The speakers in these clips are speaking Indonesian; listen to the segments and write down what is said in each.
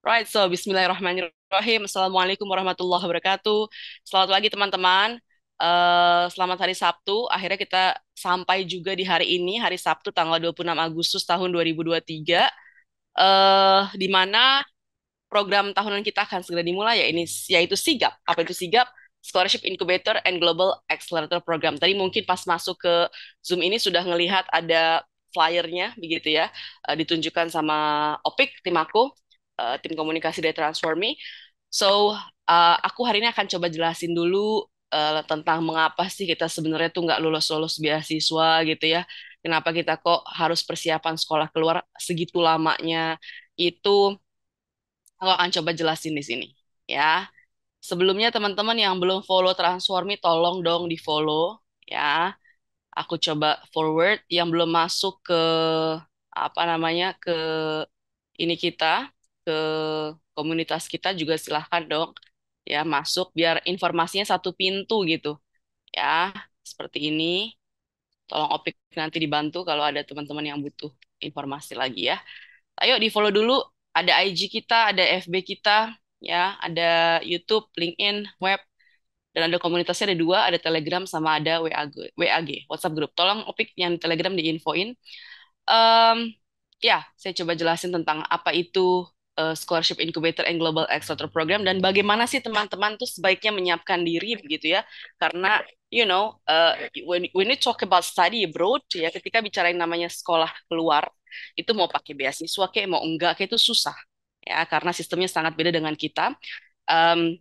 Right, so Bismillahirrahmanirrahim. Assalamualaikum warahmatullahi wabarakatuh. Selamat pagi teman-teman. Selamat hari Sabtu. Akhirnya kita sampai juga di hari ini, hari Sabtu tanggal 26 Agustus tahun 2023. Di mana program tahunan kita akan segera dimulai, yaitu SIGAP. Apa itu SIGAP? Scholarship Incubator and Global Accelerator Program. Tadi mungkin pas masuk ke Zoom ini sudah ngelihat ada flyernya, begitu ya, ditunjukkan sama Opik, tim aku, tim komunikasi dari Transformi. So, aku hari ini akan coba jelasin dulu tentang mengapa sih kita sebenarnya tuh nggak lulus-lulus beasiswa gitu ya. Kenapa kita kok harus persiapan sekolah keluar segitu lamanya. Itu aku akan coba jelasin di sini ya. Sebelumnya teman-teman yang belum follow Transformi tolong dong di-follow ya. Aku coba forward yang belum masuk ke apa namanya ke ini kita ke komunitas kita juga silahkan dong ya masuk biar informasinya satu pintu gitu ya. Seperti ini. Tolong Opik nanti dibantu kalau ada teman-teman yang butuh informasi lagi ya. Ayo di-follow dulu. Ada IG kita, ada FB kita, ya, ada YouTube, LinkedIn, web, dan ada komunitasnya ada dua, ada Telegram sama ada WAG, WhatsApp group. Tolong Opik yang di Telegram diinfoin. Em, ya, saya coba jelasin tentang apa itu Scholarship Incubator and Global Accelerator Program dan bagaimana sih teman-teman tuh sebaiknya menyiapkan diri begitu ya. Karena when we talk about study abroad ya, ketika bicarain namanya sekolah keluar, itu mau pakai beasiswa kayak mau enggak kayak itu susah ya karena sistemnya sangat beda dengan kita. Em,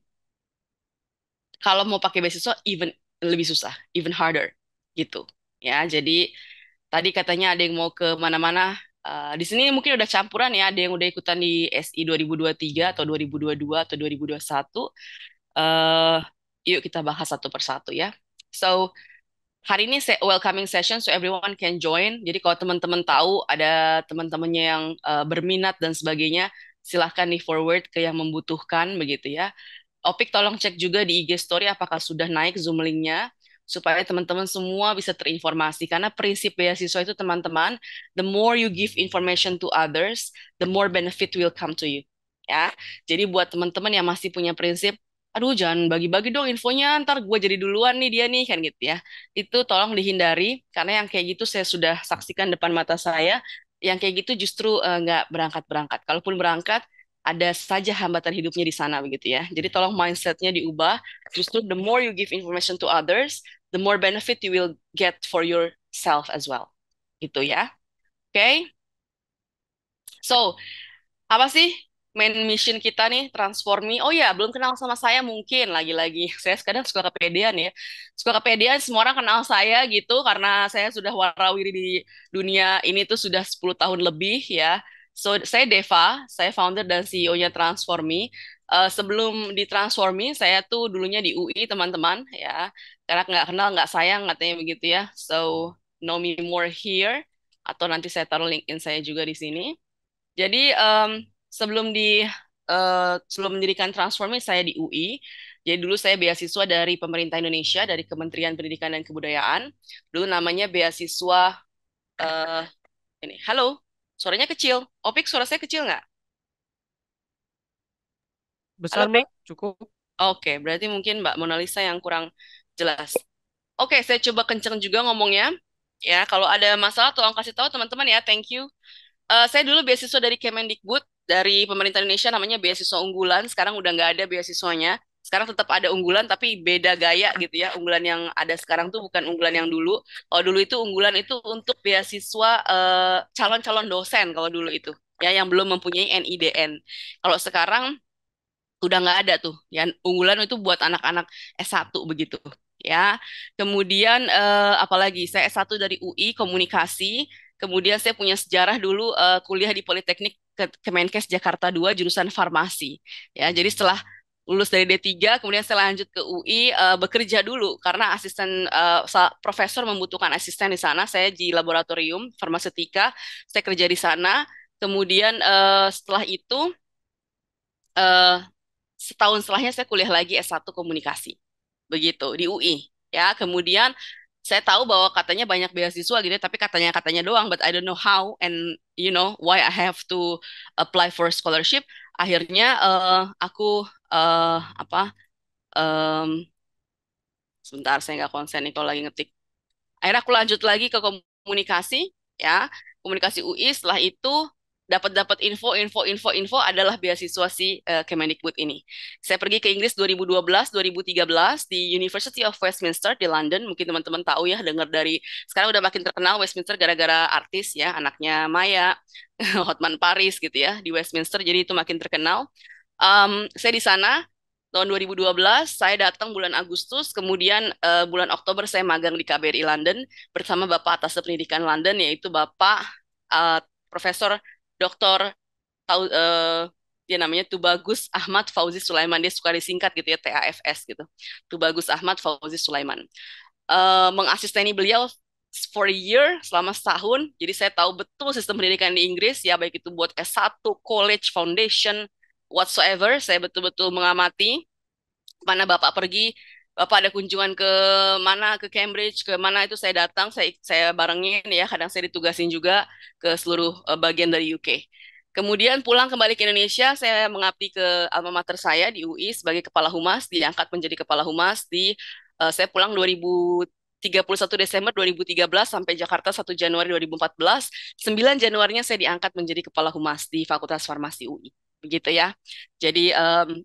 Kalau mau pakai beasiswa even lebih susah, even harder gitu. Ya, jadi tadi katanya ada yang mau ke mana-mana. Di sini mungkin udah campuran ya, ada yang udah ikutan di SI 2023 atau 2022 atau 2021. Eh, Yuk kita bahas satu persatu ya. So, hari ini welcoming session so everyone can join. Jadi kalau teman-teman tahu ada teman-temannya yang berminat dan sebagainya, silahkan di forward ke yang membutuhkan begitu ya. Opik tolong cek juga di IG Story apakah sudah naik Zoom link-nya supaya teman-teman semua bisa terinformasi. Karena prinsip beasiswa itu teman-teman, the more you give information to others, the more benefit will come to you. Ya, jadi buat teman-teman yang masih punya prinsip, aduh jangan bagi-bagi dong infonya, ntar gue jadi duluan nih dia nih kan gitu ya. Itu tolong dihindari karena yang kayak gitu saya sudah saksikan depan mata saya. Yang kayak gitu justru nggak berangkat-berangkat. Kalaupun berangkat, ada saja hambatan hidupnya di sana begitu ya. Jadi tolong mindsetnya diubah. Justru the more you give information to others, the more benefit you will get for yourself as well. Gitu ya. Oke. Okay? So, apa sih main mission kita nih Transformi? Oh ya, belum kenal sama saya mungkin lagi-lagi. Saya sekarang suka kepedean ya. Suka kepedean semua orang kenal saya gitu karena saya sudah warawiri di dunia ini tuh sudah 10 tahun lebih ya. So, saya Deva, saya founder dan CEO-nya Transformi. Sebelum di Transformi, saya tuh dulunya di UI, teman-teman, ya. Karena nggak kenal, nggak sayang, katanya begitu ya. So, know me more here. Atau nanti saya taruh LinkedIn saya juga di sini. Jadi sebelum sebelum mendirikan Transformi saya di UI. Jadi dulu saya beasiswa dari pemerintah Indonesia dari Kementerian Pendidikan dan Kebudayaan. Dulu namanya beasiswa eh ini. Halo, suaranya kecil. Opik, suara saya kecil nggak? Halo, Besar, Pik. Mbak. Cukup. Oke, berarti mungkin Mbak Mona Lisa yang kurang jelas. Oke, saya coba kenceng juga ngomongnya. Ya, kalau ada masalah tolong kasih tahu teman-teman ya. Thank you. Saya dulu beasiswa dari Kemendikbud, dari pemerintah Indonesia namanya beasiswa unggulan. Sekarang udah nggak ada beasiswanya. Sekarang tetap ada unggulan tapi beda gaya gitu ya. Unggulan yang ada sekarang tuh bukan unggulan yang dulu. Kalau dulu itu unggulan itu untuk beasiswa calon-calon dosen kalau dulu itu. Ya, yang belum mempunyai NIDN. Kalau sekarang udah nggak ada tuh. Ya, unggulan itu buat anak-anak S1 begitu. Ya, kemudian apalagi saya S1 dari UI Komunikasi, kemudian saya punya sejarah dulu kuliah di Politeknik Kemenkes Jakarta 2 jurusan farmasi. Ya, jadi setelah lulus dari D3, kemudian saya lanjut ke UI bekerja dulu karena profesor membutuhkan asisten di sana. Saya di laboratorium farmasetika, saya kerja di sana. Kemudian setelah itu eh, setahun setelahnya saya kuliah lagi S1 Komunikasi. Begitu di UI ya. Kemudian saya tahu bahwa katanya banyak beasiswa gitu ya, tapi katanya doang, but I don't know how and why I have to apply for scholarship. Akhirnya aku apa? em, Sebentar, saya nggak konsen nih kalau lagi ngetik. Akhirnya aku lanjut lagi ke komunikasi, ya, komunikasi UI. Setelah itu dapat info adalah beasiswa si Kemendikbud ini. Saya pergi ke Inggris 2012, 2013 di University of Westminster di London. Mungkin teman-teman tahu ya, dengar dari sekarang udah makin terkenal Westminster gara-gara artis ya, anaknya Maya, Hotman Paris gitu ya di Westminster. Jadi itu makin terkenal. Saya di sana tahun 2012, saya datang bulan Agustus, kemudian bulan Oktober saya magang di KBRI London bersama Bapak atas pendidikan London, yaitu Bapak uh, Profesor Dr. Dia namanya Tubagus Ahmad Fauzi Sulaiman, dia suka disingkat gitu ya, TAFS gitu. Tubagus Ahmad Fauzi Sulaiman. Mengasisteni beliau for a year selama setahun. Jadi saya tahu betul sistem pendidikan di Inggris ya, baik itu buat S1, college, foundation, whatsoever. Saya betul-betul mengamati mana Bapak pergi, Bapak ada kunjungan ke mana, ke Cambridge, ke mana itu saya datang, saya barengin ya, kadang saya ditugasin juga ke seluruh bagian dari UK. Kemudian pulang kembali ke Indonesia, saya mengabdi ke alma mater saya di UI sebagai kepala humas, diangkat menjadi kepala humas saya pulang 31 Desember 2013 sampai Jakarta 1 Januari 2014. 9 Januarinya saya diangkat menjadi kepala humas di Fakultas Farmasi UI. Begitu ya. Jadi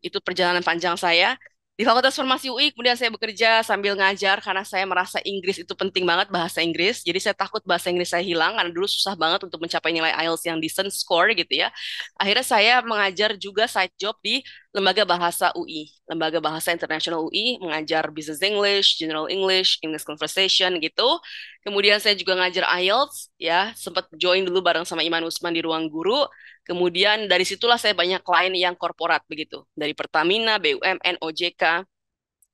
itu perjalanan panjang saya. Di Fakultas Farmasi UI, kemudian saya bekerja sambil ngajar karena saya merasa Inggris itu penting banget, bahasa Inggris. Jadi saya takut bahasa Inggris saya hilang karena dulu susah banget untuk mencapai nilai IELTS yang decent score gitu ya. Akhirnya saya mengajar juga side job di Lembaga Bahasa UI, Lembaga Bahasa Internasional UI, mengajar Business English, General English, English Conversation gitu. Kemudian saya juga ngajar IELTS ya, sempat join dulu bareng sama Iman Usman di ruang guru. Kemudian dari situlah saya banyak klien yang korporat begitu. Dari Pertamina, BUMN, OJK.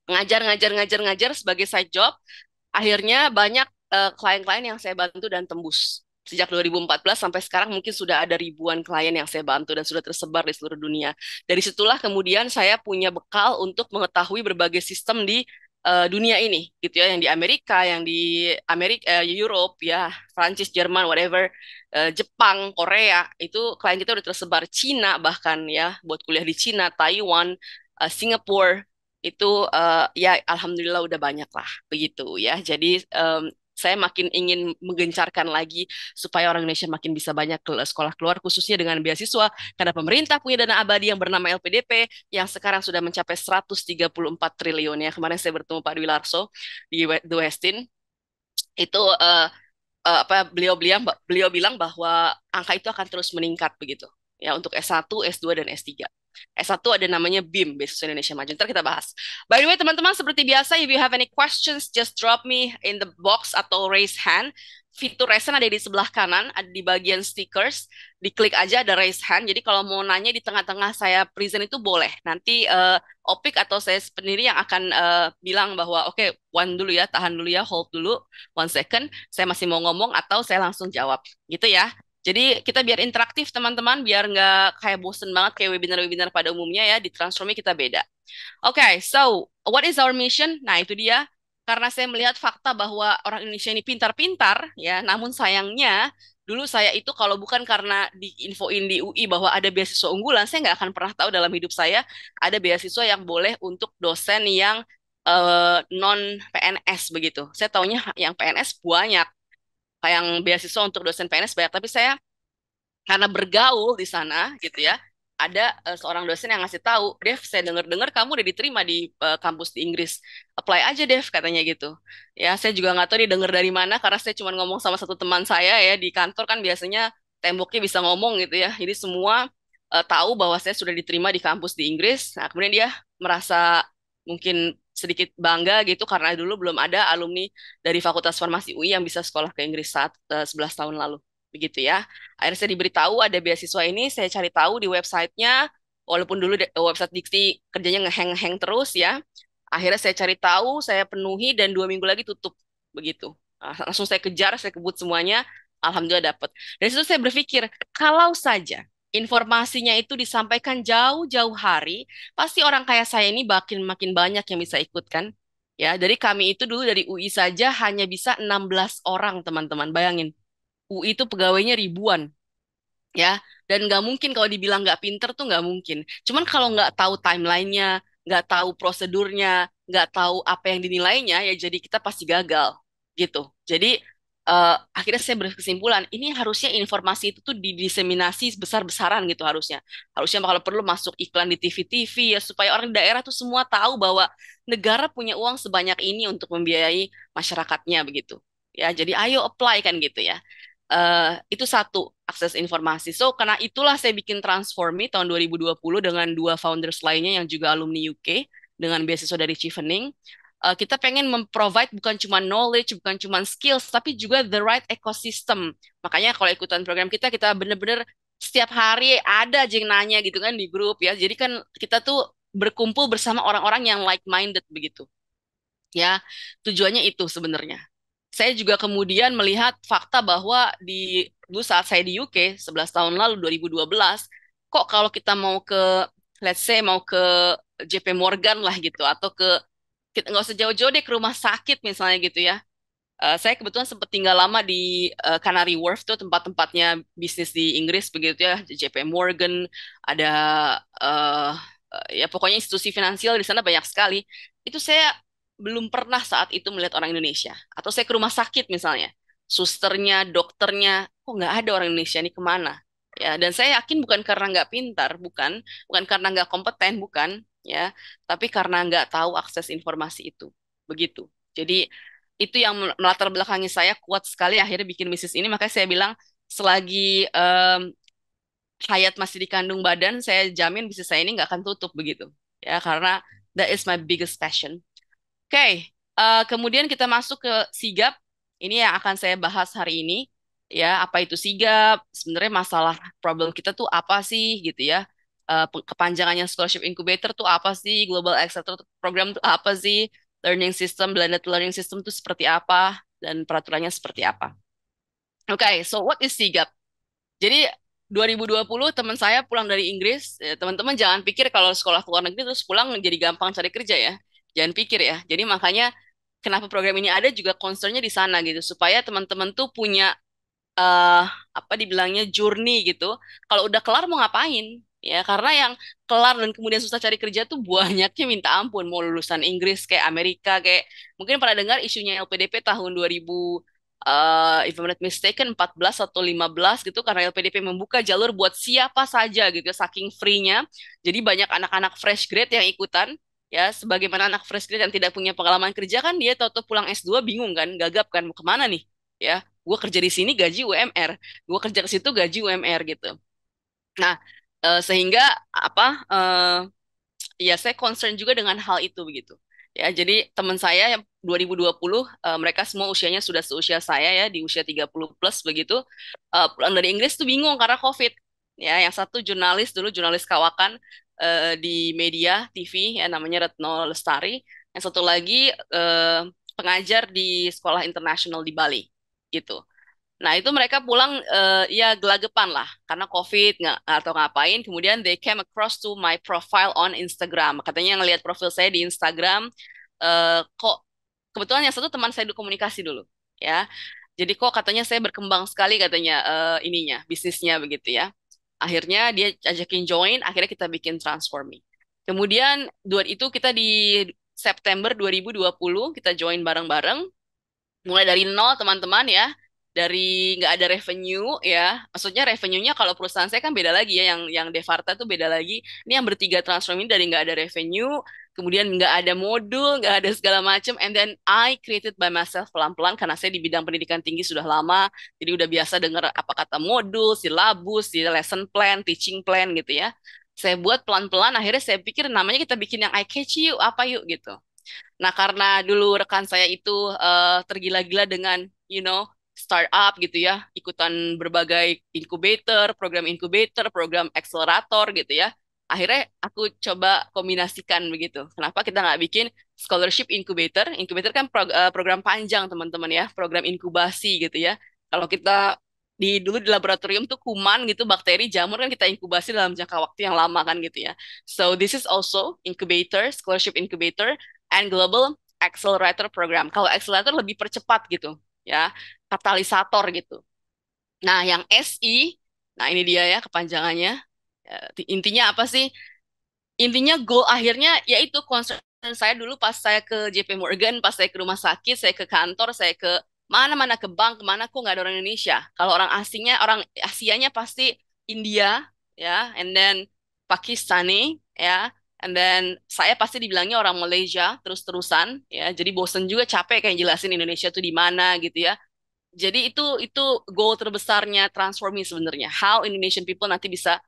Ngajar, ngajar, ngajar, ngajar sebagai side job. Akhirnya banyak klien-klien yang saya bantu dan tembus. Sejak 2014 sampai sekarang mungkin sudah ada ribuan klien yang saya bantu dan sudah tersebar di seluruh dunia. Dari situlah kemudian saya punya bekal untuk mengetahui berbagai sistem di dunia ini, gitu ya, yang di Amerika, yang di Europe, ya, Prancis, Jerman, whatever, Jepang, Korea, itu klien kita udah tersebar, Cina bahkan ya, buat kuliah di Cina, Taiwan, Singapura, itu ya alhamdulillah udah banyak lah begitu ya. Jadi saya makin ingin menggencarkan lagi supaya orang Indonesia makin bisa banyak ke sekolah keluar khususnya dengan beasiswa karena pemerintah punya dana abadi yang bernama LPDP yang sekarang sudah mencapai 134 triliun ya. Kemarin saya bertemu Pak Dwi Larso di The Westin itu apa beliau bilang bahwa angka itu akan terus meningkat begitu ya untuk S1, S2 dan S3. S1 ada namanya BIM, Beasiswa Indonesia Maju. Ntar kita bahas. By the way, teman-teman, seperti biasa, if you have any questions, just drop me in the box atau raise hand. Fitur raise hand ada di sebelah kanan, ada di bagian stickers. Diklik aja ada raise hand. Jadi kalau mau nanya di tengah-tengah saya present itu boleh. Nanti Opik atau saya sendiri yang akan bilang bahwa oke, one dulu ya, tahan dulu ya, hold dulu, 1 second. Saya masih mau ngomong atau saya langsung jawab. Gitu ya. Jadi kita biar interaktif teman-teman, biar nggak kayak bosen banget kayak webinar-webinar pada umumnya ya, di Transformi kita beda. Oke, so what is our mission? Nah itu dia, karena saya melihat fakta bahwa orang Indonesia ini pintar-pintar ya, namun sayangnya dulu saya itu kalau bukan karena diinfoin di UI bahwa ada beasiswa unggulan, saya nggak akan pernah tahu dalam hidup saya ada beasiswa yang boleh untuk dosen yang non PNS begitu. Saya taunya yang PNS banyak, kayak yang beasiswa untuk dosen PNS banyak, tapi saya karena bergaul di sana gitu ya ada seorang dosen yang ngasih tahu, Dev, saya dengar-dengar kamu udah diterima di kampus di Inggris, apply aja Dev katanya gitu ya. Saya juga nggak tahu dia dengar dari mana karena saya cuma ngomong sama satu teman saya ya di kantor, kan biasanya temboknya bisa ngomong gitu ya, jadi semua tahu bahwa saya sudah diterima di kampus di Inggris. Nah kemudian dia merasa mungkin sedikit bangga gitu karena dulu belum ada alumni dari Fakultas Farmasi UI yang bisa sekolah ke Inggris saat 11 tahun lalu begitu ya. Akhirnya saya diberitahu ada beasiswa ini, saya cari tahu di websitenya, walaupun dulu website Dikti kerjanya ngeheng-heng terus ya. Akhirnya saya cari tahu, saya penuhi dan 2 minggu lagi tutup begitu. Langsung saya kejar, saya kebut semuanya, alhamdulillah dapat. Dari situ saya berpikir, kalau saja informasinya itu disampaikan jauh-jauh hari, pasti orang kayak saya ini makin makin banyak yang bisa ikut kan. Ya, dari kami itu dulu dari UI saja hanya bisa 16 orang teman-teman. Bayangin UI itu pegawainya ribuan ya. Dan nggak mungkin kalau dibilang nggak pinter tuh nggak mungkin. Cuman kalau nggak tahu timelinenya, nggak tahu prosedurnya, nggak tahu apa yang dinilainya, ya jadi kita pasti gagal gitu. Jadi akhirnya saya berkesimpulan, ini harusnya informasi itu tuh didiseminasi besar-besaran gitu harusnya. Harusnya kalau perlu masuk iklan di TV-TV ya supaya orang daerah tuh semua tahu bahwa negara punya uang sebanyak ini untuk membiayai masyarakatnya begitu. Ya, jadi ayo apply kan gitu ya. Itu satu, akses informasi. So, karena itulah saya bikin Transformi tahun 2020 dengan dua founders lainnya yang juga alumni UK dengan beasiswa dari Chevening. Kita pengen memprovide bukan cuma knowledge, bukan cuma skills, tapi juga the right ecosystem. Makanya kalau ikutan program kita, kita bener-bener setiap hari ada aja yang nanya gitu kan di grup ya. Jadi kan kita tuh berkumpul bersama orang-orang yang like-minded begitu. Ya, tujuannya itu sebenarnya. Saya juga kemudian melihat fakta bahwa dulu saat saya di UK 11 tahun lalu 2012, kok kalau kita mau ke let's say mau ke JP Morgan lah gitu atau ke kita nggak usah jauh-jauh deh ke rumah sakit misalnya gitu ya. Saya kebetulan sempat tinggal lama di Canary Wharf tuh tempat-tempatnya bisnis di Inggris begitu ya, JP Morgan, ada eh, ya pokoknya institusi finansial di sana banyak sekali. Itu saya belum pernah saat itu melihat orang Indonesia. Atau saya ke rumah sakit misalnya, susternya, dokternya, kok nggak ada orang Indonesia ini kemana? Ya, dan saya yakin bukan karena nggak pintar, bukan karena nggak kompeten, bukan, ya, tapi karena nggak tahu akses informasi itu. Begitu. Jadi itu yang melatar belakangi saya kuat sekali akhirnya bikin bisnis ini. Makanya saya bilang selagi hayat masih dikandung badan, saya jamin bisnis saya ini nggak akan tutup begitu. Ya, karena that is my biggest passion. Oke, kemudian kita masuk ke sigap. Ini yang akan saya bahas hari ini. Ya, apa itu sigap? Sebenarnya masalah problem kita tuh apa sih gitu ya? Kepanjangannya scholarship incubator tuh apa sih? Global Accelerator Program tuh apa sih? Learning system, blended learning system tuh seperti apa? Dan peraturannya seperti apa? Oke, so what is sigap? Jadi 2020 teman saya pulang dari Inggris. Teman-teman jangan pikir kalau sekolah ke luar negeri terus pulang jadi gampang cari kerja ya. Jangan pikir ya. Jadi makanya kenapa program ini ada juga concernnya di sana gitu supaya teman-teman tuh punya eh apa dibilangnya journey gitu. Kalau udah kelar mau ngapain? Ya, karena yang kelar dan kemudian susah cari kerja tuh banyaknya minta ampun. Mau lulusan Inggris kayak Amerika kayak mungkin pernah dengar isunya LPDP tahun 2000 if I'm not mistaken 14 atau 15 gitu karena LPDP membuka jalur buat siapa saja gitu saking free-nya. Jadi banyak anak-anak fresh grade yang ikutan ya sebagaimana anak fresh grade yang tidak punya pengalaman kerja kan dia tahu pulang S2 bingung kan gagap kan mau kemana nih ya gue kerja di sini gaji UMR, gue kerja ke situ gaji UMR gitu. Nah, sehingga apa? Ya saya concern juga dengan hal itu begitu. Ya, jadi teman saya yang 2020 mereka semua usianya sudah seusia saya ya di usia 30 plus begitu. Pulang dari Inggris tuh bingung karena COVID. Ya, yang satu jurnalis dulu jurnalis kawakan di media TV ya namanya Retno Lestari. Yang satu lagi pengajar di sekolah internasional di Bali gitu. Nah, itu mereka pulang ya gelagapan lah karena COVID nggak atau ngapain. Kemudian they came across to my profile on Instagram. Katanya ngelihat profil saya di Instagram kok kebetulan yang satu teman saya dulu komunikasi dulu ya. Jadi kok katanya saya berkembang sekali katanya ininya, bisnisnya begitu ya. Akhirnya dia ajakin join, akhirnya kita bikin Transformi. Kemudian itu kita di September 2020 kita join bareng-bareng mulai dari nol teman-teman ya dari nggak ada revenue ya maksudnya revenue-nya kalau perusahaan saya kan beda lagi ya yang Devarta tuh beda lagi ini yang bertiga transform ini dari nggak ada revenue kemudian nggak ada modul nggak ada segala macam and then I created by myself pelan-pelan karena saya di bidang pendidikan tinggi sudah lama jadi udah biasa dengar apa kata modul silabus si lesson plan teaching plan gitu ya saya buat pelan-pelan akhirnya saya pikir namanya kita bikin yang eye catch yuk apa yuk gitu. Nah, karena dulu rekan saya itu tergila-gila dengan, you know, startup gitu ya, ikutan berbagai inkubator, program akselerator gitu ya. Akhirnya aku coba kombinasikan begitu. Kenapa kita nggak bikin scholarship incubator? Incubator kan program panjang teman-teman ya, program inkubasi gitu ya. Kalau kita dulu di laboratorium tuh kuman gitu, bakteri, jamur kan kita inkubasi dalam jangka waktu yang lama kan gitu ya. So this is also incubator, scholarship incubator and Global Accelerator Program. Kalau accelerator lebih percepat gitu, ya, katalisator gitu. Nah, yang SI Nah, ini dia ya kepanjangannya. Intinya apa sih? Intinya goal akhirnya yaitu concern saya dulu pas saya ke JP Morgan, pas saya ke rumah sakit, saya ke kantor, saya ke mana-mana ke bank, kemana kok nggak ada orang Indonesia. Kalau orang asingnya, orang Asianya pasti India, ya, and then Pakistani, ya, and then saya pasti dibilangnya orang Malaysia terus-terusan, ya. Jadi bosen juga capek kayak jelasin Indonesia tuh di mana gitu ya. Jadi itu goal terbesarnya Transformi sebenarnya. How Indonesian people nanti bisa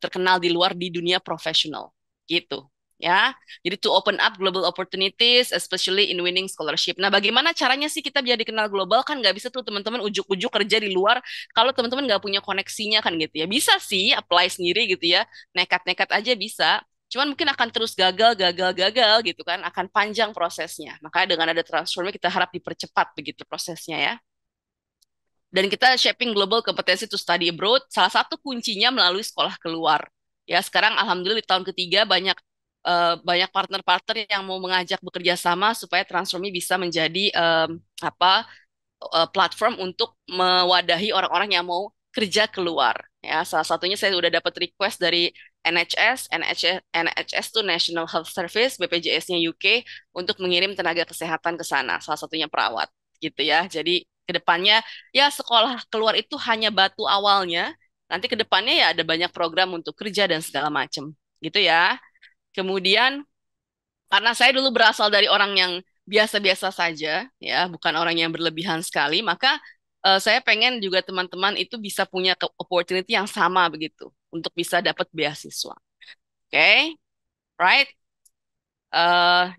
terkenal di luar di dunia profesional gitu ya. Jadi to open up global opportunities, especially in winning scholarship. Nah, bagaimana caranya sih kita biar dikenal global? Kan nggak bisa tuh teman-teman ujuk-ujuk kerja di luar kalau teman-teman nggak punya koneksinya kan gitu ya. Bisa sih apply sendiri gitu ya, nekat-nekat aja bisa. Cuman mungkin akan terus gagal, gagal, gagal gitu kan, akan panjang prosesnya. Makanya dengan ada transformasi kita harap dipercepat begitu prosesnya ya. Dan kita shaping global kompetensi to study abroad, salah satu kuncinya melalui sekolah keluar. Ya, sekarang alhamdulillah di tahun ketiga banyak partner-partner yang mau mengajak bekerja sama supaya Transformi bisa menjadi apa platform untuk mewadahi orang-orang yang mau kerja keluar. Ya, salah satunya saya sudah dapat request dari NHS tuh National Health Service, BPJS-nya UK untuk mengirim tenaga kesehatan ke sana, salah satunya perawat gitu ya. Jadi kedepannya ya sekolah keluar itu hanya batu awalnya. Nanti kedepannya ya ada banyak program untuk kerja dan segala macam gitu ya. Kemudian karena saya dulu berasal dari orang yang biasa-biasa saja, ya, bukan orang yang berlebihan sekali, maka saya pengen juga teman-teman itu bisa punya opportunity yang sama begitu untuk bisa dapat beasiswa. Oke, right?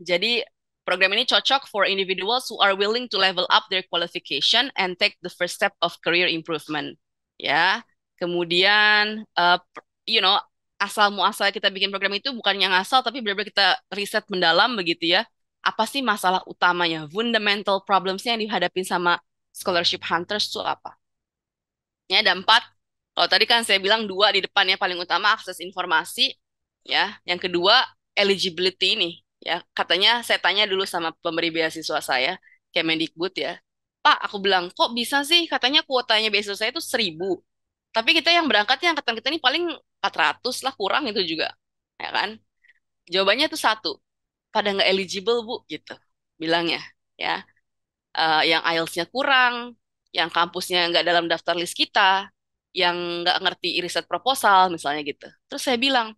Jadi program ini cocok for individuals who are willing to level up their qualification and take the first step of career improvement. Ya, kemudian you know asal muasal kita bikin program itu bukan yang asal tapi benar-benar kita riset mendalam begitu ya. Apa sih masalah utamanya, fundamental problemsnya yang dihadapin sama scholarship hunters itu apa? Ya, ada empat. Kalau tadi kan saya bilang dua di depannya paling utama akses informasi, ya. Yang kedua eligibility ini, ya. Katanya saya tanya dulu sama pemberi beasiswa saya, Kemendikbud ya. Pak, aku bilang kok bisa sih? Katanya kuotanya beasiswa saya itu 1.000. Tapi kita yang berangkatnya angkatan kita ini paling 400 lah kurang itu juga, ya kan? Jawabannya itu satu, pada nggak eligible Bu, gitu, bilangnya, ya. Yang IELTS-nya kurang, yang kampusnya nggak dalam daftar list kita, yang nggak ngerti riset proposal misalnya gitu. Terus saya bilang,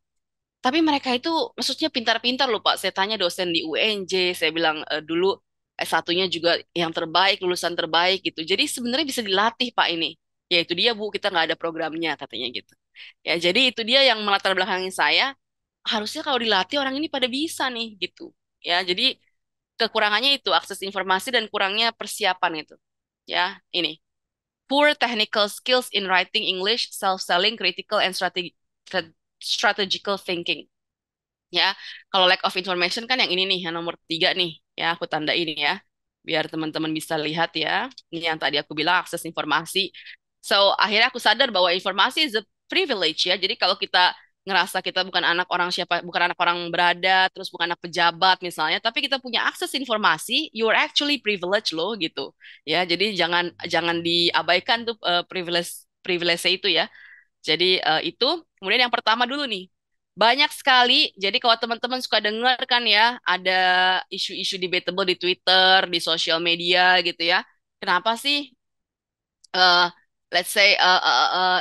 tapi mereka itu maksudnya pintar-pintar loh Pak. Saya tanya dosen di UNJ, saya bilang dulu S1-nya juga yang terbaik, lulusan terbaik gitu. Jadi sebenarnya bisa dilatih Pak ini. Ya itu dia Bu, kita nggak ada programnya katanya gitu. Ya jadi itu dia yang melatar belakangi saya. Harusnya kalau dilatih orang ini pada bisa nih gitu. Ya jadi kekurangannya itu akses informasi dan kurangnya persiapan itu. Ya, ini. Poor technical skills in writing English, self-selling, critical and strategical thinking. Ya, kalau lack of information kan yang ini nih, yang nomor 3 nih. Ya, aku tanda ini ya. Biar teman-teman bisa lihat ya. Ini yang tadi aku bilang akses informasi. So, akhirnya aku sadar bahwa informasi is a privilege ya. Jadi kalau kita ngerasa kita bukan anak orang siapa, bukan anak orang berada, terus bukan anak pejabat misalnya, tapi kita punya akses informasi, you are actually privileged loh gitu. Ya, jadi jangan jangan diabaikan tuh privilege privilege itu ya. Jadi itu, kemudian yang pertama dulu nih. Banyak sekali, jadi kalau teman-teman suka dengar kan ya, ada isu-isu debatable di Twitter, di sosial media gitu ya. Kenapa sih eh let's say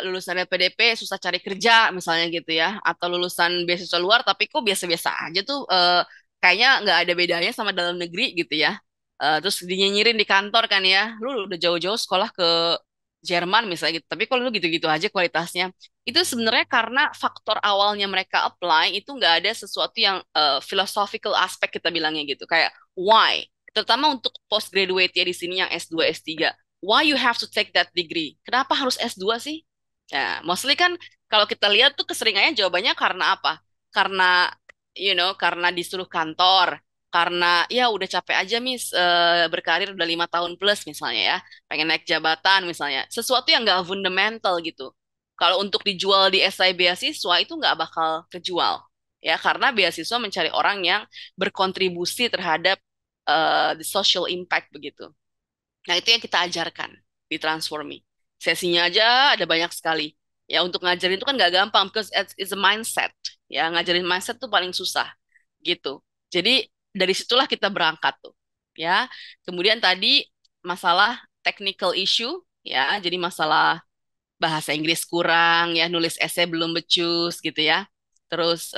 lulusan LPDP susah cari kerja misalnya gitu ya, atau lulusan beasiswa luar tapi kok biasa-biasa aja tuh kayaknya nggak ada bedanya sama dalam negeri gitu ya. Terus dinyinyirin di kantor kan ya, lu udah jauh-jauh sekolah ke Jerman misalnya gitu, tapi kalau lu gitu-gitu aja kualitasnya, itu sebenarnya karena faktor awalnya mereka apply itu nggak ada sesuatu yang philosophical aspek kita bilangnya gitu, kayak why, terutama untuk postgraduate ya di sini yang S2 S3, why you have to take that degree? Kenapa harus S2 sih? Ya, mostly kan kalau kita lihat tuh keseringannya jawabannya karena apa? Karena karena disuruh kantor, karena ya udah capek aja Miss berkarir udah 5 tahun plus misalnya ya, pengen naik jabatan misalnya, sesuatu yang nggak fundamental gitu. Kalau untuk dijual di SI beasiswa itu nggak bakal kejual ya, karena beasiswa mencari orang yang berkontribusi terhadap the social impact begitu. Nah, itu yang kita ajarkan di Transformi. Sesinya aja ada banyak sekali. Ya untuk ngajarin itu kan nggak gampang because it's a mindset. Ya ngajarin mindset tuh paling susah gitu. Jadi dari situlah kita berangkat tuh. Ya. Kemudian tadi masalah technical issue ya. Jadi masalah bahasa Inggris kurang ya, nulis esai belum becus gitu ya. Terus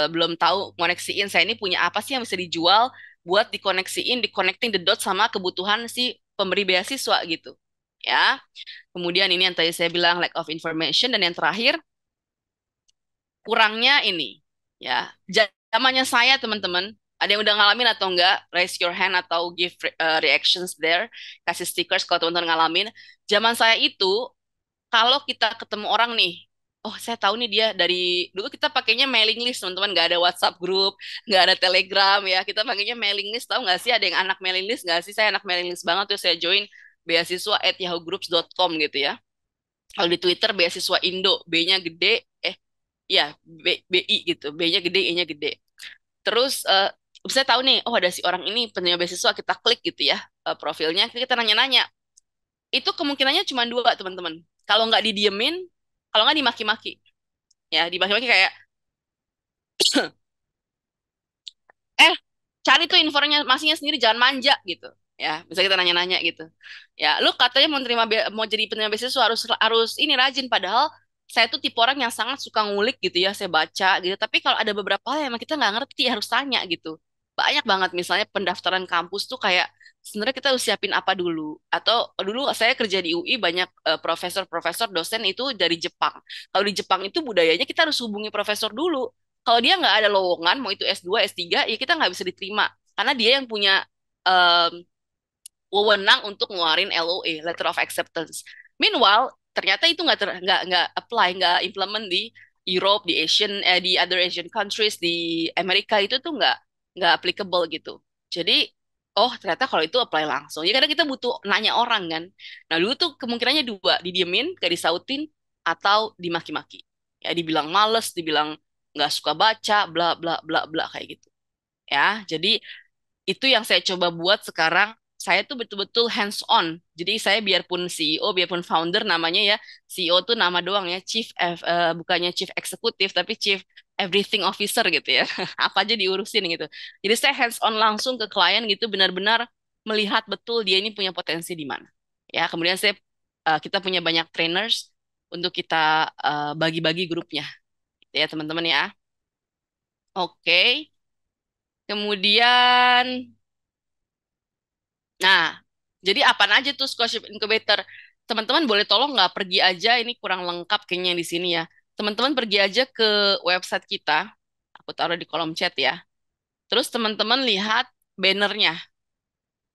belum tahu koneksiin saya ini punya apa sih yang bisa dijual buat dikoneksiin, di connecting the dots sama kebutuhan si pemberi beasiswa gitu. Ya. Kemudian ini yang tadi saya bilang lack of information dan yang terakhir kurangnya ini ya. Zamannya saya teman-teman, ada yang udah ngalamin atau enggak? Raise your hand atau give reactions there, kasih stickers kalau teman-teman ngalamin. Zaman saya itu kalau kita ketemu orang nih, oh saya tahu nih dia dari dulu kita pakainya mailing list teman-teman, nggak ada WhatsApp group, nggak ada Telegram ya, kita pakainya mailing list. Tahu nggak sih ada yang anak mailing list nggak sih? Saya anak mailing list banget tuh, saya join beasiswa@yahoogroups.com gitu ya. Kalau di Twitter beasiswa Indo, B-nya gede, ya BI gitu, B-nya gede, E-nya gede. Terus saya tahu nih, oh ada si orang ini penerima beasiswa, kita klik gitu ya profilnya, kita nanya-nanya. Itu kemungkinannya cuma dua teman-teman. Kalau nggak didiemin, kalau nggak dimaki-maki. Ya, dimaki-maki kayak, eh, cari tuh informasinya sendiri, jangan manja gitu. Ya, bisa kita nanya-nanya gitu. Ya, lu katanya mau jadi penerima beasiswa harus harus ini rajin, padahal saya tuh tipe orang yang sangat suka ngulik gitu ya, saya baca gitu. Tapi kalau ada beberapa hal yang emang kita nggak ngerti, harus tanya gitu. Banyak banget misalnya pendaftaran kampus tuh kayak sebenarnya kita harus siapin apa dulu. Atau dulu saya kerja di UI banyak profesor-profesor dosen itu dari Jepang. Kalau di Jepang itu budayanya kita harus hubungi profesor dulu. Kalau dia nggak ada lowongan, mau itu S2, S3, ya kita nggak bisa diterima. Karena dia yang punya em, wewenang untuk ngeluarin LOA, Letter of Acceptance. Meanwhile, ternyata itu nggak apply, nggak implement di Europe, di di other Asian countries, di Amerika itu tuh nggak applicable gitu. Jadi, oh ternyata kalau itu apply langsung. Ya kadang kita butuh nanya orang kan. Nah dulu tuh kemungkinannya dua, didiemin, gak disautin, atau dimaki-maki. Ya dibilang males, dibilang nggak suka baca, bla bla bla bla kayak gitu. Ya, jadi itu yang saya coba buat sekarang. Saya tuh betul-betul hands on. Jadi saya biarpun CEO, biarpun founder namanya ya, CEO tuh nama doang ya, bukannya chief eksekutif tapi chief everything officer gitu ya. Apa aja diurusin gitu. Jadi saya hands on langsung ke klien gitu, benar-benar melihat betul dia ini punya potensi di mana. Ya, kemudian kita punya banyak trainers untuk kita bagi-bagi grupnya. Gitu ya, teman-teman ya. Oke. Kemudian nah, jadi apa aja tuh scholarship incubator? Teman-teman boleh tolong nggak pergi aja, ini kurang lengkap kayaknya di sini ya. Teman-teman pergi aja ke website kita, aku taruh di kolom chat ya. Terus teman-teman lihat bannernya,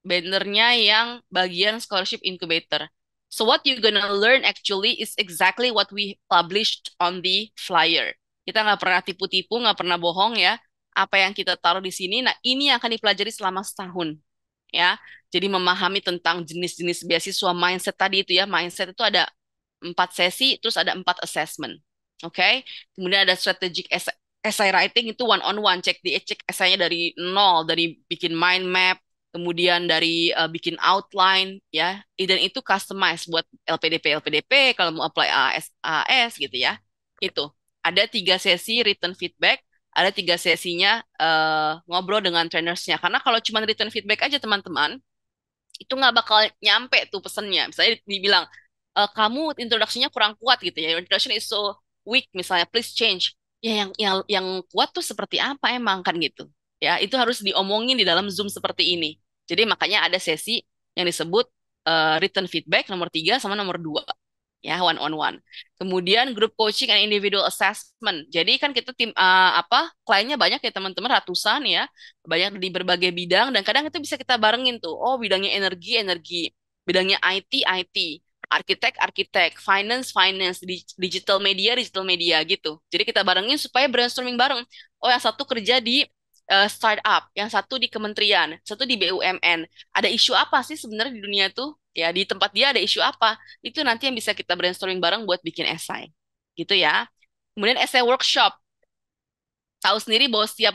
bannernya yang bagian scholarship incubator. So what you gonna learn actually is exactly what we published on the flyer. Kita nggak pernah tipu-tipu, nggak pernah bohong ya. Apa yang kita taruh di sini, nah ini yang akan dipelajari selama setahun ya. Jadi memahami tentang jenis-jenis beasiswa mindset tadi itu ya. Mindset itu ada 4 sesi, terus ada 4 assessment. Oke. Kemudian ada strategic essay writing itu one on one, cek esainya dari nol, dari bikin mind map, kemudian dari bikin outline ya. Dan itu customize buat LPDP kalau mau apply AS gitu ya. Itu. Ada 3 sesi written feedback, ada 3 sesinya ngobrol dengan trainersnya. Karena kalau cuma written feedback aja teman-teman, itu nggak bakal nyampe tuh pesennya. Misalnya dibilang, kamu introduksinya kurang kuat gitu ya, your introduction is so weak misalnya, please change. Ya yang kuat tuh seperti apa emang kan gitu. Ya itu harus diomongin di dalam Zoom seperti ini. Jadi makanya ada sesi yang disebut written feedback nomor 3 sama nomor 2 ya, one on one. Kemudian group coaching and individual assessment. Jadi kan kita tim kliennya banyak ya teman-teman, ratusan ya, banyak di berbagai bidang dan kadang itu bisa kita barengin tuh. Oh, bidangnya energi, energi, bidangnya IT, IT, arsitek, arsitek, finance, finance, digital media gitu. Jadi kita barengin supaya brainstorming bareng. Oh, yang satu kerja di startup, yang satu di kementerian, satu di BUMN. Ada isu apa sih sebenarnya di dunia tuh? Ya, di tempat dia ada isu apa? Itu nanti yang bisa kita brainstorming bareng buat bikin esai. Gitu ya. Kemudian essay workshop. Tahu sendiri bahwa setiap,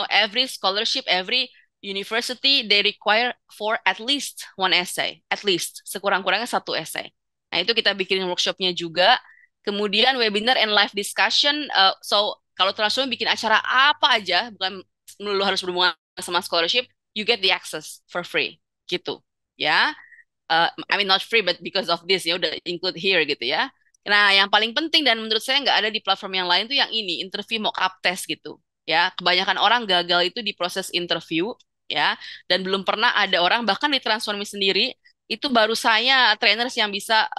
every scholarship, every university, they require for at least one essay. At least. Sekurang-kurangnya 1 essay. Nah, itu kita bikin workshopnya juga. kemudian webinar and live discussion. So kalau transfer bikin acara apa aja, bukan melulu harus berhubungan sama scholarship, you get the access for free, gitu. Ya, I mean not free, but because of this ya udah include here gitu ya. Nah, yang paling penting dan menurut saya nggak ada di platform yang lain tuh yang ini, interview mock up test gitu. Ya, kebanyakan orang gagal itu di proses interview ya, dan belum pernah ada orang bahkan di Transformi sendiri itu baru saya trainers yang bisa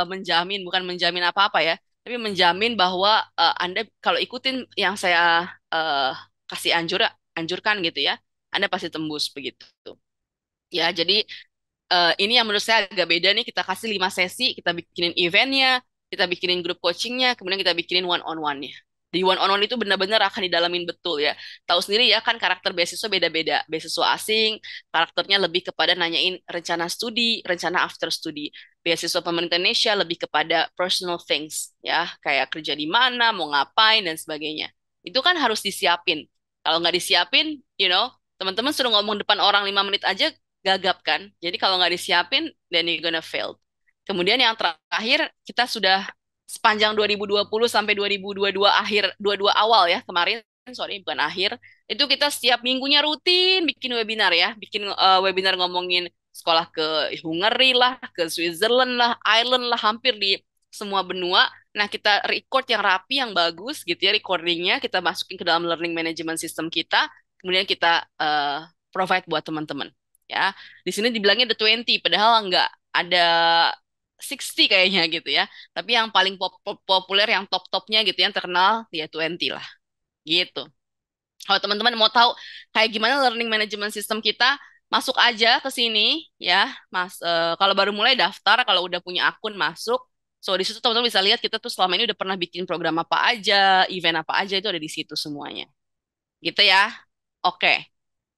menjamin, bukan menjamin apa-apa ya, tapi menjamin bahwa Anda kalau ikutin yang saya kasih anjurkan gitu ya, Anda pasti tembus begitu. Ya, jadi ini yang menurut saya agak beda nih. Kita kasih 5 sesi, kita bikinin eventnya, kita bikinin grup coachingnya, kemudian kita bikinin one on one-nya. Di one on one itu benar-benar akan didalamin betul ya. Tahu sendiri ya kan karakter beasiswa beda-beda. Beasiswa asing, karakternya lebih kepada nanyain rencana studi, rencana after studi. Beasiswa pemerintah Indonesia lebih kepada personal things ya, kayak kerja di mana, mau ngapain dan sebagainya. Itu kan harus disiapin. Kalau nggak disiapin, teman-teman suruh ngomong depan orang 5 menit aja gagap kan. Jadi kalau nggak disiapin, then you're gonna fail. Kemudian yang terakhir, kita sudah sepanjang 2020 sampai 2022 akhir, 22 awal ya, kemarin, sorry, bukan akhir, itu kita setiap minggunya rutin bikin webinar ya, bikin webinar ngomongin sekolah ke Hungary lah, ke Switzerland lah, Ireland lah, hampir di semua benua. Nah, kita record yang rapi, yang bagus gitu ya, recordingnya, kita masukin ke dalam learning management system kita, kemudian kita provide buat teman-teman. Ya, di sini dibilangnya the 20, padahal nggak ada 60 kayaknya gitu ya. Tapi yang paling populer, yang top-topnya gitu, yang terkenal, ya 20 lah. Gitu. Kalau teman-teman mau tahu kayak gimana learning management system kita, masuk aja ke sini ya, Mas. Kalau baru mulai daftar, kalau udah punya akun masuk. So di situ teman-teman bisa lihat kita tuh selama ini udah pernah bikin program apa aja, event apa aja itu ada di situ semuanya. Gitu ya. Oke.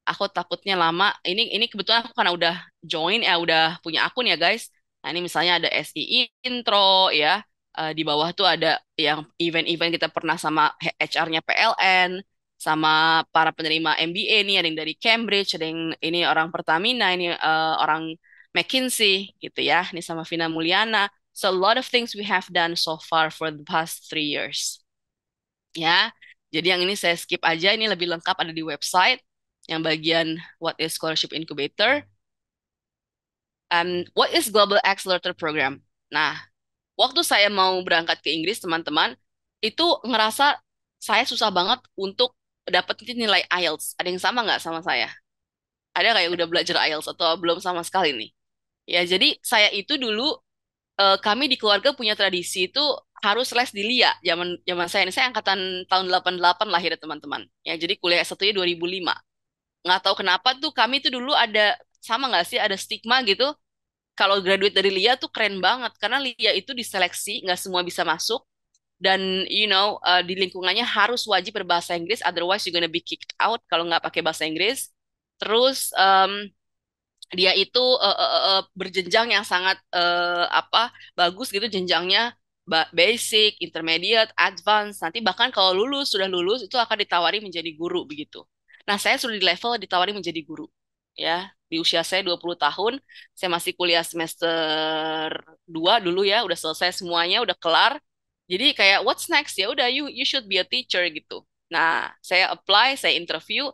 Aku takutnya lama. Ini kebetulan aku karena udah join ya, udah punya akun ya guys. Nah ini misalnya ada SI intro ya. Di bawah tuh ada yang event-event kita pernah sama HR-nya PLN, sama para penerima MBA nih, ada yang dari Cambridge, ada yang ini orang Pertamina, ini orang McKinsey gitu ya. Ini sama Vina Mulyana. So a lot of things we have done so far for the past 3 years. Ya, jadi yang ini saya skip aja. Ini lebih lengkap ada di website. Yang bagian what is scholarship incubator, what is global accelerator program. Nah, waktu saya mau berangkat ke Inggris, teman-teman, itu ngerasa saya susah banget untuk dapetin nilai IELTS. Ada yang sama nggak sama saya? Ada kayak udah belajar IELTS atau belum sama sekali nih? Ya, jadi saya itu dulu kami di keluarga punya tradisi itu harus les di LIA. Zaman zaman saya ini saya angkatan tahun 88 lahir ya teman-teman. Ya, jadi kuliah S1-nya 2005. Nggak tahu kenapa tuh kami tuh dulu ada sama nggak sih ada stigma gitu kalau graduate dari LIA tuh keren banget karena LIA itu diseleksi nggak semua bisa masuk dan di lingkungannya harus wajib berbahasa Inggris otherwise you're gonna be kicked out kalau nggak pakai bahasa Inggris. Terus dia itu berjenjang yang sangat apa bagus gitu jenjangnya, basic, intermediate, advance. Nanti bahkan kalau lulus sudah lulus itu akan ditawari menjadi guru begitu. Nah, saya sudah di level ditawari menjadi guru. Ya, di usia saya 20 tahun, saya masih kuliah semester 2 dulu ya, udah selesai semuanya, udah kelar. Jadi kayak what's next ya udah you should be a teacher gitu. Nah, saya apply, saya interview,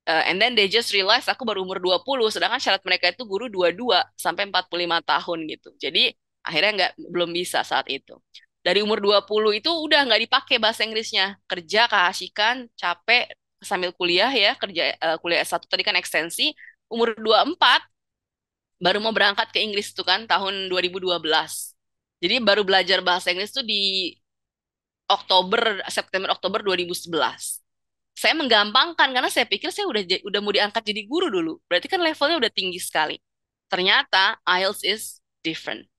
and then they just realize aku baru umur 20, sedangkan syarat mereka itu guru 22 sampai 45 tahun gitu. Jadi akhirnya belum bisa saat itu. Dari umur 20 itu udah nggak dipakai bahasa Inggrisnya. Kerja keasikan, capek sambil kuliah ya, kerja kuliah S1 tadi kan ekstensi. Umur 24 baru mau berangkat ke Inggris tuh kan tahun 2012. Jadi baru belajar bahasa Inggris tuh di September Oktober 2011. Saya menggampangkan karena saya pikir saya udah mau diangkat jadi guru dulu. Berarti kan levelnya udah tinggi sekali. Ternyata IELTS is different.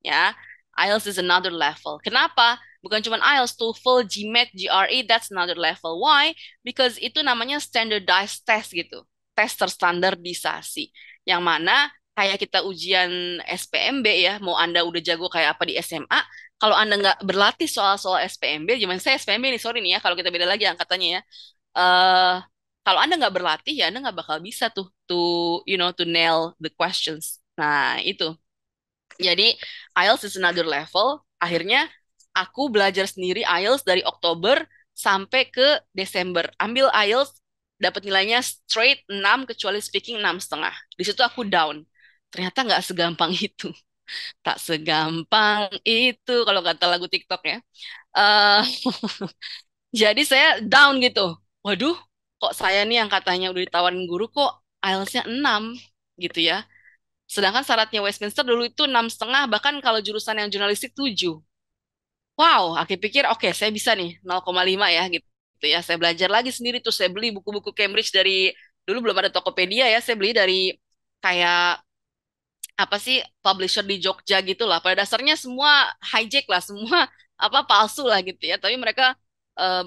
Ya, IELTS is another level. Kenapa? Bukan cuma IELTS, TOEFL, GMAT, GRE, that's another level. Why? Because itu namanya standardized test gitu. Tes terstandardisasi. Yang mana kayak kita ujian SPMB ya, mau Anda udah jago kayak apa di SMA, kalau Anda nggak berlatih soal-soal SPMB, zaman saya SPMB nih, sorry nih ya, kalau kita beda lagi angkatannya ya, eh kalau Anda nggak berlatih ya Anda nggak bakal bisa tuh to nail the questions. Nah, itu. Jadi IELTS is another level. Akhirnya Aku belajar sendiri IELTS dari Oktober sampai ke Desember. Ambil IELTS, dapat nilainya straight 6 kecuali speaking 6,5. Di situ aku down. Ternyata nggak segampang itu. Tak segampang itu kalau kata lagu TikTok ya. Eh, jadi saya down gitu. Waduh, kok saya nih yang katanya udah ditawarin guru kok IELTS-nya 6 gitu ya. Sedangkan syaratnya Westminster dulu itu 6,5, bahkan kalau jurusan yang jurnalistik 7. Wow, aku pikir oke saya bisa nih 0,5 ya gitu. Ya, saya belajar lagi sendiri tuh saya beli buku-buku Cambridge dari dulu belum ada Tokopedia ya, saya beli dari kayak apa sih publisher di Jogja gitu lah. Pada dasarnya semua hijack lah, semua apa palsu lah gitu ya. Tapi mereka eh,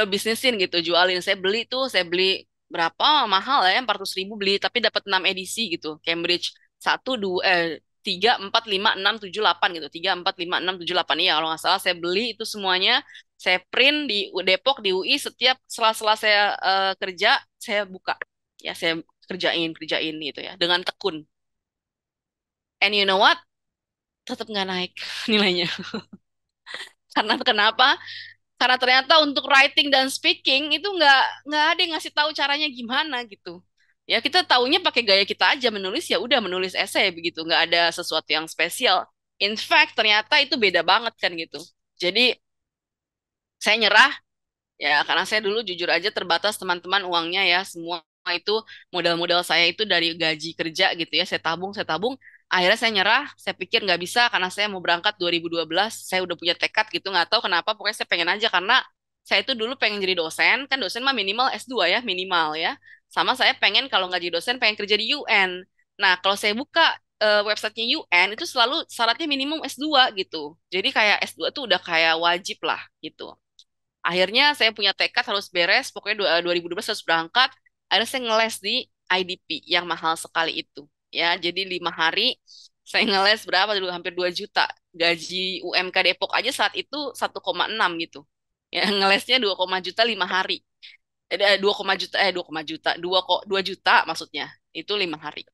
bisnisin gitu, jualin. Saya beli berapa mahal ya, 400.000 beli, tapi dapat 6 edisi gitu. Cambridge satu dua tiga empat lima enam tujuh delapan gitu, tiga empat lima enam tujuh delapan iya kalau nggak salah saya beli itu semuanya. Saya print di Depok di UI setiap sela-sela saya kerja saya buka ya saya kerjain kerjain gitu ya dengan tekun. And you know what? Tetap nggak naik nilainya. Karena kenapa? Karena ternyata untuk writing dan speaking itu nggak ada yang ngasih tahu caranya gimana gitu. Ya kita taunya pakai gaya kita aja menulis ya udah menulis esai begitu, nggak ada sesuatu yang spesial. In fact ternyata itu beda banget kan gitu. Jadi saya nyerah. Ya, karena saya dulu jujur aja terbatas teman-teman uangnya ya. Semua itu modal-modal saya itu dari gaji kerja gitu ya. Saya tabung, saya tabung. Akhirnya saya nyerah. Saya pikir nggak bisa karena saya mau berangkat 2012. Saya udah punya tekad gitu. Nggak tahu kenapa. Pokoknya saya pengen aja karena saya itu dulu pengen jadi dosen. Kan dosen mah minimal S2 ya. Minimal ya. Sama saya pengen kalau nggak jadi dosen pengen kerja di UN. Nah, kalau saya buka websitenya UN itu selalu syaratnya minimum S2 gitu. Jadi kayak S2 tuh udah kayak wajib lah gitu. Akhirnya saya punya tekad harus beres, pokoknya 2012 harus berangkat. Akhirnya saya ngeles di IDP yang mahal sekali itu. Ya, jadi 5 hari saya ngeles berapa dulu? Hampir 2 juta. Gaji UMK Depok aja saat itu 1,6 gitu. Ya, ngelesnya 2, juta 5 hari. 2, juta, 2, juta, 2 juta maksudnya. Itu 5 hari.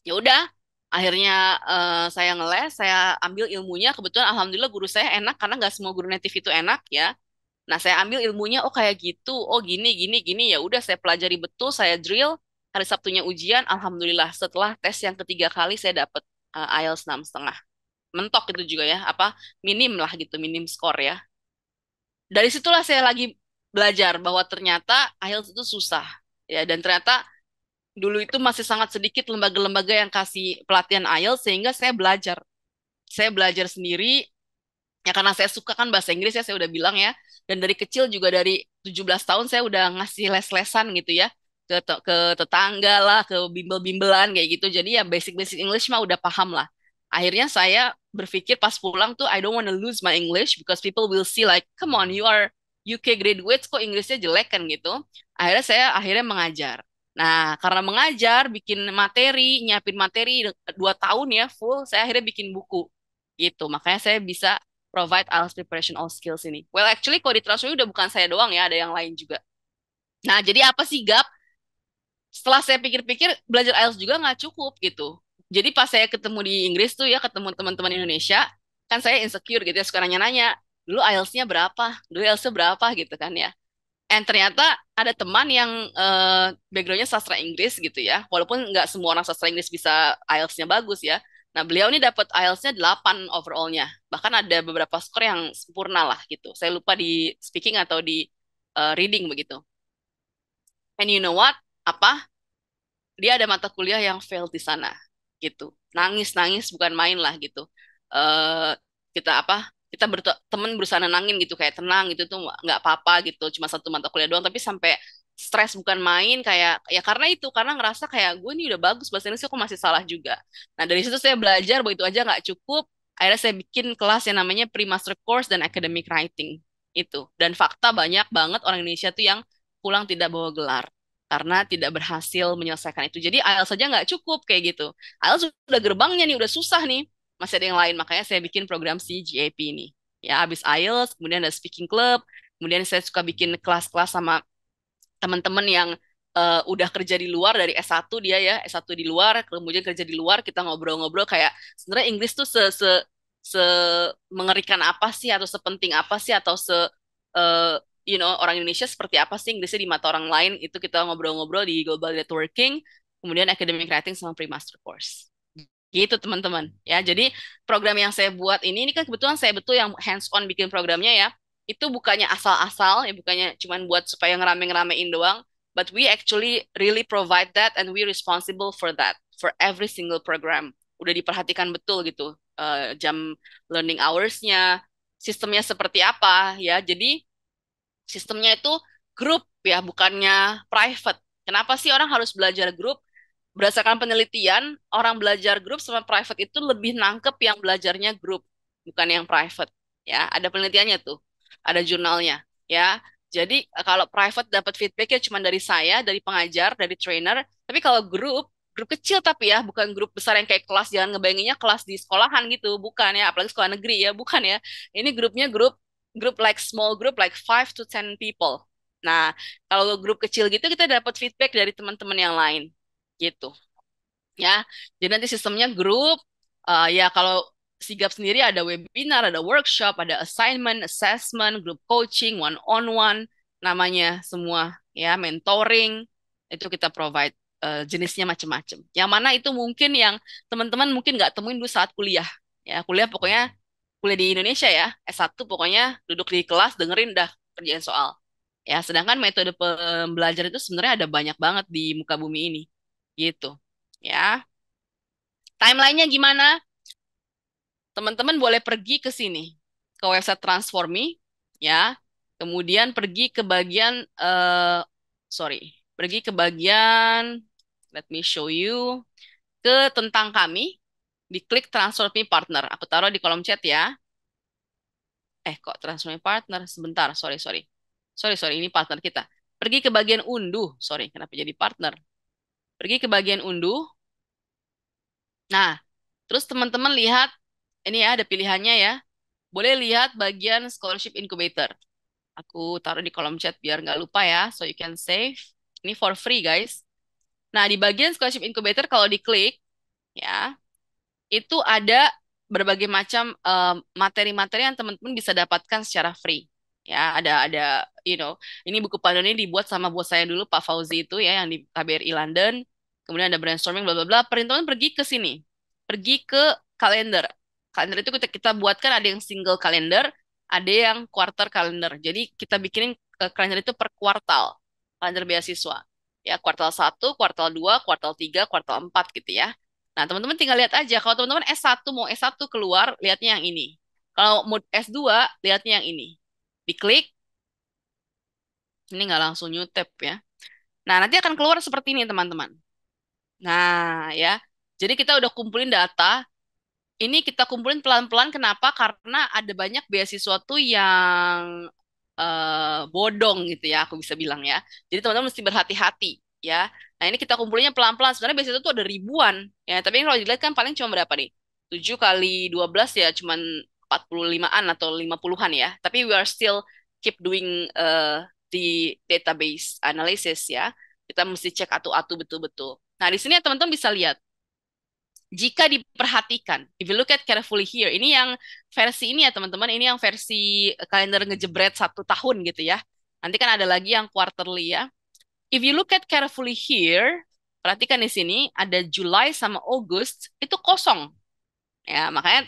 Ya udah, akhirnya saya ngeles, saya ambil ilmunya. Kebetulan alhamdulillah guru saya enak karena nggak semua guru native itu enak ya. Nah, saya ambil ilmunya, oh kayak gitu, oh gini, gini, gini, ya udah saya pelajari betul, saya drill. Hari Sabtunya ujian, alhamdulillah setelah tes yang ketiga kali saya dapat IELTS 6,5. Mentok itu juga ya, apa minim lah gitu, minim skor ya. Dari situlah saya lagi belajar bahwa ternyata IELTS itu susah. Ya, dan ternyata dulu itu masih sangat sedikit lembaga-lembaga yang kasih pelatihan IELTS sehingga saya belajar. Saya belajar sendiri. Ya karena saya suka kan bahasa Inggris ya, saya udah bilang ya. Dan dari kecil juga dari 17 tahun saya udah ngasih les-lesan gitu ya. Ke tetangga lah, ke bimbel-bimbelan kayak gitu. Jadi ya basic-basic English mah udah paham lah. Akhirnya saya berpikir pas pulang tuh I don't wanna lose my English because people will see like, come on, you are UK graduate kok Inggrisnya jelek kan gitu. Akhirnya saya akhirnya mengajar. Nah, karena mengajar, bikin materi, nyiapin materi 2 tahun ya full, saya akhirnya bikin buku gitu. Makanya saya bisa provide IELTS preparation all skills ini. Well, actually kalau di Transfer udah bukan saya doang ya, ada yang lain juga. Nah, jadi apa sih gap? Setelah saya pikir-pikir, belajar IELTS juga nggak cukup gitu. Jadi pas saya ketemu di Inggris tuh ya, ketemu teman-teman Indonesia, kan saya insecure gitu ya, suka nanya-nanya, dulu IELTS-nya berapa? Dulu IELTS-nya berapa gitu kan ya. And ternyata ada teman yang background-nya sastra Inggris gitu ya. Walaupun nggak semua orang sastra Inggris bisa IELTS-nya bagus ya. Nah, beliau ini dapat IELTS-nya 8 overall-nya. Bahkan ada beberapa skor yang sempurna lah gitu. Saya lupa di speaking atau di reading begitu. And you know what? Apa? Dia ada mata kuliah yang fail di sana gitu. Nangis-nangis bukan main lah gitu. eh kita apa? Kita temen berusaha nenangin gitu kayak tenang gitu tuh nggak apa-apa gitu. Cuma satu mata kuliah doang tapi sampai stres bukan main kayak ya karena itu karena ngerasa kayak gue ini udah bagus bahasa Inggris kok masih salah juga. Nah dari situ saya belajar bahwa itu aja nggak cukup. Akhirnya saya bikin kelas yang namanya Pre-Master Course dan Academic Writing itu. Dan fakta banyak banget orang Indonesia tuh yang pulang tidak bawa gelar karena tidak berhasil menyelesaikan itu. Jadi IELTS saja nggak cukup kayak gitu. IELTS udah gerbangnya nih, udah susah nih. Masih ada yang lain, makanya saya bikin program CGAP ini. Ya, habis IELTS, kemudian ada speaking club, kemudian saya suka bikin kelas-kelas sama teman-teman yang udah kerja di luar dari S1 dia ya, S1 di luar, kemudian kerja di luar, kita ngobrol-ngobrol kayak sebenarnya Inggris tuh se mengerikan apa sih atau sepenting apa sih atau eh, orang Indonesia seperti apa sih Inggrisnya di mata orang lain itu kita ngobrol-ngobrol di Global Networking, kemudian Academic Writing sama Pre-Master Course. Gitu teman-teman. Ya, jadi program yang saya buat ini kan kebetulan saya betul yang hands on bikin programnya ya. Itu bukannya asal-asal ya, bukannya cuman buat supaya ngerame-ngeramein doang, but we actually really provide that and we responsible for that for every single program. Udah diperhatikan betul gitu jam learning hours-nya, sistemnya seperti apa ya. Jadi sistemnya itu grup ya, bukannya private. Kenapa sih orang harus belajar grup? Berdasarkan penelitian, orang belajar grup sama private itu lebih nangkep yang belajarnya grup, bukan yang private. Ya, ada penelitiannya tuh, ada jurnalnya. Ya, jadi kalau private dapat feedbacknya cuma dari saya, dari pengajar, dari trainer. Tapi kalau grup, grup kecil tapi ya, bukan grup besar yang kayak kelas. Jangan ngebayanginnya kelas di sekolahan gitu, bukan ya. Apalagi sekolah negeri ya, bukan ya. Ini grupnya grup, grup like small group, like 5 to 10 people. Nah, kalau grup kecil gitu kita dapat feedback dari teman-teman yang lain gitu ya. Jadi nanti sistemnya grup, ya kalau Sigap sendiri ada webinar, ada workshop, ada assignment, assessment, group coaching, one on one, namanya semua ya, mentoring, itu kita provide jenisnya macam-macam. Yang mana itu mungkin yang teman-teman mungkin nggak temuin dulu saat kuliah. Ya, kuliah pokoknya kuliah di Indonesia ya, S1 pokoknya duduk di kelas dengerin dah kerjaan soal. Ya, sedangkan metode pembelajaran itu sebenarnya ada banyak banget di muka bumi ini. Gitu. Ya. Timelinenya gimana? Teman-teman boleh pergi ke sini, ke website Transformi, ya. Kemudian pergi ke bagian, sorry, pergi ke bagian, let me show you, ke tentang kami, diklik Transformi Partner. Aku taruh di kolom chat ya. Kok Transformi Partner? Sebentar, sorry, sorry. Sorry, sorry, ini partner kita. Pergi ke bagian unduh, sorry, kenapa jadi partner? Pergi ke bagian unduh. Nah, terus teman-teman lihat, ini ya ada pilihannya ya. Boleh lihat bagian scholarship incubator. Aku taruh di kolom chat biar nggak lupa ya, so you can save. Ini for free guys. Nah di bagian scholarship incubator kalau diklik ya, itu ada berbagai macam materi-materi yang teman-teman bisa dapatkan secara free. Ya ada ini buku panduan ini dibuat sama bos saya dulu Pak Fauzi itu ya yang di KBRI London. Kemudian ada brainstorming bla bla bla. Teman pergi ke sini, pergi ke kalender. Kalender itu kita buatkan ada yang single kalender, ada yang quarter kalender. Jadi kita bikinin kalender itu per kuartal, kalender beasiswa. Ya, kuartal 1, kuartal 2, kuartal 3, kuartal 4 gitu ya. Nah, teman-teman tinggal lihat aja. Kalau teman-teman S1 mau S1 keluar, lihatnya yang ini. Kalau mau S2, lihatnya yang ini. Diklik, ini nggak langsung new tab ya. Nah, nanti akan keluar seperti ini, teman-teman. Nah, ya. Jadi kita udah kumpulin data. Ini kita kumpulin pelan-pelan. Kenapa? Karena ada banyak beasiswa tuh yang bodong gitu ya, aku bisa bilang ya. Jadi teman-teman mesti berhati-hati ya. Nah ini kita kumpulinnya pelan-pelan. Sebenarnya beasiswa tuh ada ribuan ya. Tapi kalau dilihat kan paling cuma berapa nih? 7 kali 12 ya cuman 45-an atau 50-an ya. Tapi we are still keep doing di database analysis ya. Kita mesti cek atu-atu betul-betul. Nah, di sini teman-teman bisa lihat jika diperhatikan, if you look at carefully here, ini yang versi ini ya teman-teman, ini yang versi kalender ngejebret 1 tahun gitu ya. Nanti kan ada lagi yang quarterly ya. If you look at carefully here, perhatikan di sini ada July sama August itu kosong. Ya, makanya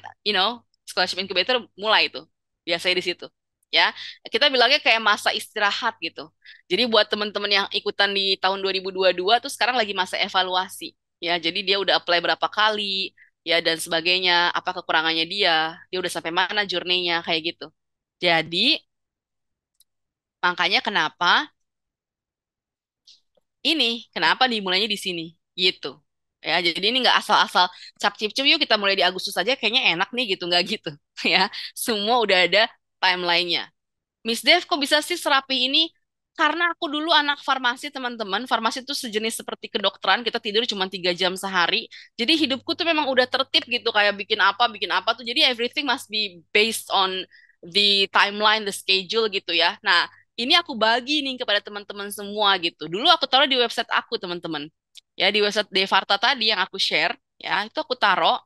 scholarship incubator mulai itu. Biasanya di situ. Ya, kita bilangnya kayak masa istirahat gitu. Jadi buat teman-teman yang ikutan di tahun 2022 tuh sekarang lagi masa evaluasi. Ya, jadi dia udah apply berapa kali, ya dan sebagainya, apa kekurangannya dia udah sampai mana journey-nya kayak gitu. Jadi, makanya kenapa dimulainya di sini gitu. Ya, jadi ini nggak asal-asal cap cip cup yuk kita mulai di Agustus aja kayaknya enak nih gitu, nggak gitu. Ya, semua udah ada timelinenya. Miss Dev, kok bisa sih serapi ini? Karena aku dulu anak farmasi, teman-teman. Farmasi itu sejenis seperti kedokteran, kita tidur cuma 3 jam sehari. Jadi hidupku tuh memang udah tertib gitu, kayak bikin apa tuh. Jadi everything must be based on the timeline, the schedule gitu ya. Nah, ini aku bagi nih kepada teman-teman semua gitu. Dulu aku taruh di website aku, teman-teman. Ya, di website Devarta tadi yang aku share, ya, itu aku taruh.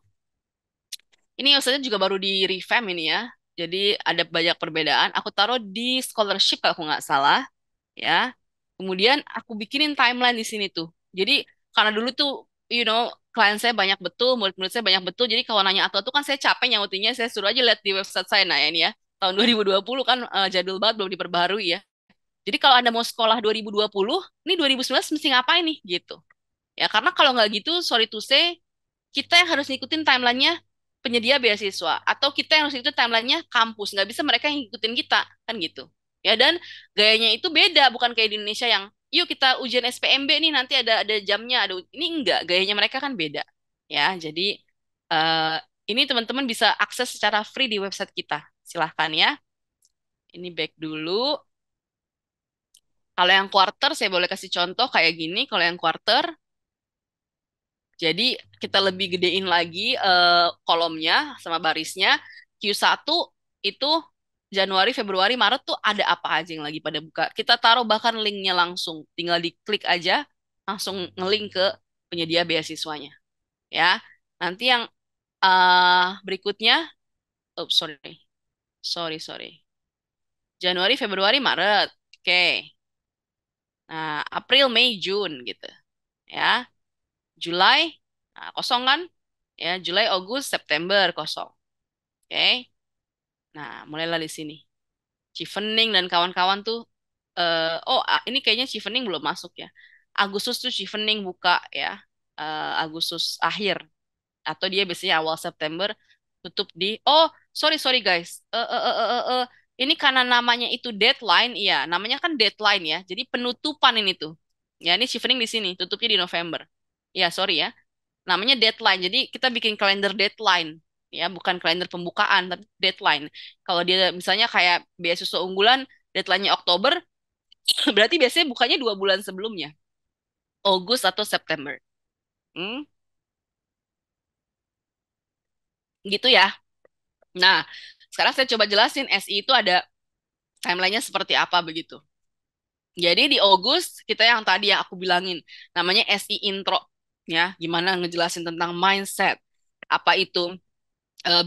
Ini maksudnya juga baru di revamp ini ya. Jadi ada banyak perbedaan. Aku taruh di scholarship kalau aku nggak salah, ya. Kemudian aku bikinin timeline di sini tuh. Jadi karena dulu tuh, klien saya banyak betul, murid-murid saya banyak betul. Jadi kalau nanya atau tuh kan saya capek nyautinnya, saya suruh aja lihat di website saya. Nah ini ya, tahun 2020 kan jadul banget, belum diperbaharui ya. Jadi kalau Anda mau sekolah 2020, ini 2019 mesti ngapain nih gitu. Ya karena kalau nggak gitu, sorry to say, kita yang harus ngikutin timelinenya penyedia beasiswa atau kita yang harus ngikutin timelinenya kampus, nggak bisa mereka yang ngikutin kita kan gitu ya. Dan gayanya itu beda, bukan kayak di Indonesia yang yuk kita ujian SPMB nih, nanti ada jamnya, ini enggak, gayanya mereka kan beda ya. Jadi eh, ini teman-teman bisa akses secara free di website kita, silahkan ya. Ini back dulu. Kalau yang quarter saya boleh kasih contoh kayak gini. Kalau yang quarter, jadi kita lebih gedein lagi kolomnya sama barisnya. Q1 itu Januari, Februari, Maret tuh ada apa aja yang lagi pada buka. Kita taruh bahkan linknya langsung. Tinggal diklik aja, langsung ngelink ke penyedia beasiswanya. Ya, nanti yang berikutnya, oh sorry, sorry, sorry. Januari, Februari, Maret. Oke. Nah, April, Mei, Juni gitu. Ya, Julai, nah, kosong kan? Ya, Julai, Agustus, September kosong. Oke. Nah, mulailah di sini. Chevening dan kawan-kawan tuh, ini kayaknya Chevening belum masuk ya. Agustus tuh Chevening buka ya. Agustus akhir atau dia biasanya awal September, tutup di, oh sorry sorry guys. Ini karena namanya itu deadline, iya, namanya kan deadline ya. Jadi penutupan ini tuh. Ya, ini Chevening di sini, tutupnya di November. Ya, sorry ya. Namanya deadline. Jadi kita bikin kalender deadline, ya, bukan kalender pembukaan, tapi deadline. Kalau dia misalnya kayak beasiswa unggulan, deadline-nya Oktober, berarti biasanya bukanya 2 bulan sebelumnya, Agustus atau September. Hmm, gitu ya. Nah, sekarang saya coba jelasin SI itu ada timelinenya seperti apa begitu. Jadi di Agustus kita yang tadi yang aku bilangin, namanya SI intro, ya, gimana ngejelasin tentang mindset, apa itu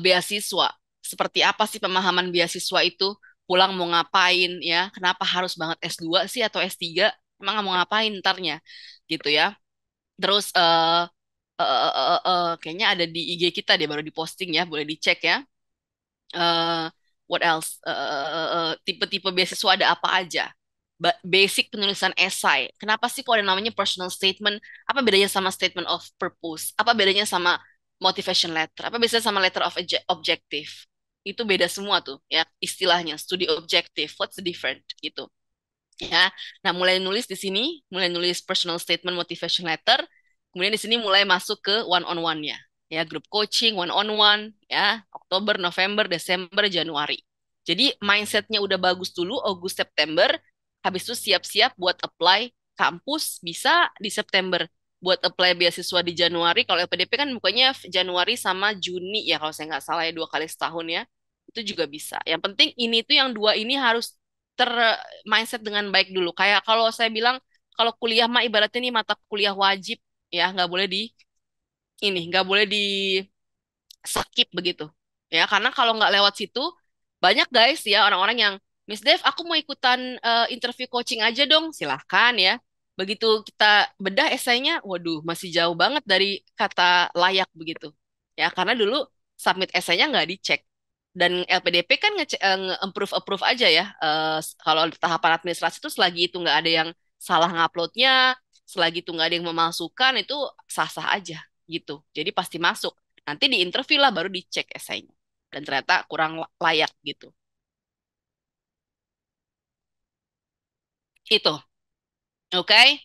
beasiswa. Seperti apa sih pemahaman beasiswa itu? Pulang mau ngapain ya? Kenapa harus banget S2 sih atau S3? Emang nggak mau ngapain ntarnya? Gitu ya. Terus kayaknya ada di IG kita dia baru diposting ya, boleh dicek ya. eh what else? Tipe-tipe beasiswa ada apa aja? Basic penulisan esai. Kenapa sih kok ada namanya personal statement? Apa bedanya sama statement of purpose? Apa bedanya sama motivation letter? Apa bedanya sama letter of objective? Itu beda semua tuh ya istilahnya. Studi objektif. What's the different gitu ya. Nah, mulai nulis di sini, mulai nulis personal statement, motivation letter, kemudian di sini mulai masuk ke one on one-nya. Ya, grup coaching, one on one, ya, Oktober, November, Desember, Januari. Jadi mindsetnya udah bagus dulu, Agustus, September, habis itu siap-siap buat apply kampus bisa di September. Buat apply beasiswa di Januari, kalau LPDP kan bukannya Januari sama Juni ya, kalau saya nggak salah ya, 2 kali setahun ya. Itu juga bisa. Yang penting ini tuh yang dua ini harus ter mindset dengan baik dulu. Kayak kalau saya bilang, kalau kuliah mah ibaratnya ini mata kuliah wajib ya, nggak boleh di skip begitu. Ya, karena kalau nggak lewat situ, banyak guys ya orang-orang yang, Miss Dev, aku mau ikutan interview coaching aja dong, silahkan ya. Begitu kita bedah esainya, waduh, masih jauh banget dari kata layak begitu. Ya, karena dulu submit esainya nggak dicek. Dan LPDP kan nge-approve aja ya. Kalau tahapan administrasi itu selagi itu nggak ada yang salah nguploadnya, selagi itu nggak ada yang memalsukan, itu sah-sah aja gitu. Jadi pasti masuk. Nanti di interview lah baru dicek esainya. Dan ternyata kurang layak gitu. Itu. Oke. Okay?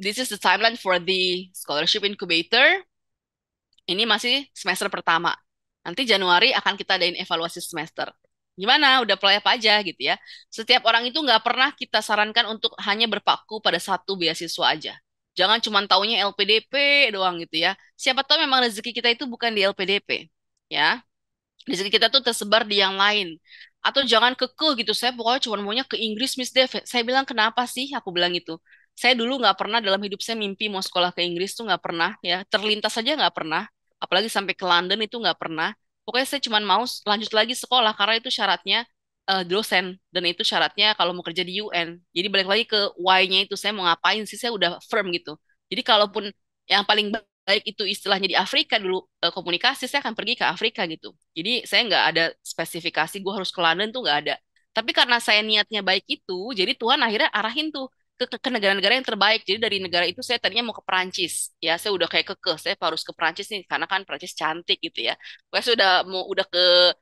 This is the timeline for the scholarship incubator. Ini masih semester pertama. Nanti Januari akan kita adain evaluasi semester. Gimana? Udah apply apa aja gitu ya. Setiap orang itu nggak pernah kita sarankan untuk hanya berpaku pada satu beasiswa aja. Jangan cuma taunya LPDP doang gitu ya. Siapa tahu memang rezeki kita itu bukan di LPDP. Ya, rezeki kita tuh tersebar di yang lain. Atau jangan kekeh gitu. Saya pokoknya cuma maunya ke Inggris, Miss Dev. Saya bilang, kenapa sih? Aku bilang itu. Saya dulu nggak pernah dalam hidup saya mimpi mau sekolah ke Inggris tuh nggak pernah ya. Terlintas saja nggak pernah. apalagi sampai ke London itu nggak pernah. Pokoknya saya cuma mau lanjut lagi sekolah karena itu syaratnya dosen dan itu syaratnya kalau mau kerja di UN. Jadi balik lagi ke why-nya itu saya mau ngapain sih, saya udah firm gitu. Jadi kalaupun yang paling baik itu istilahnya di Afrika dulu komunikasi, saya akan pergi ke Afrika gitu. Jadi saya nggak ada spesifikasi gue harus ke London tuh nggak ada. Tapi karena saya niatnya baik itu, jadi Tuhan akhirnya arahin tuh ke negara-negara yang terbaik. Jadi dari negara itu saya tadinya mau ke Perancis. Ya, saya udah kayak kekeh, saya harus ke Perancis nih karena kan Perancis cantik gitu ya. Pokoknya saya udah ke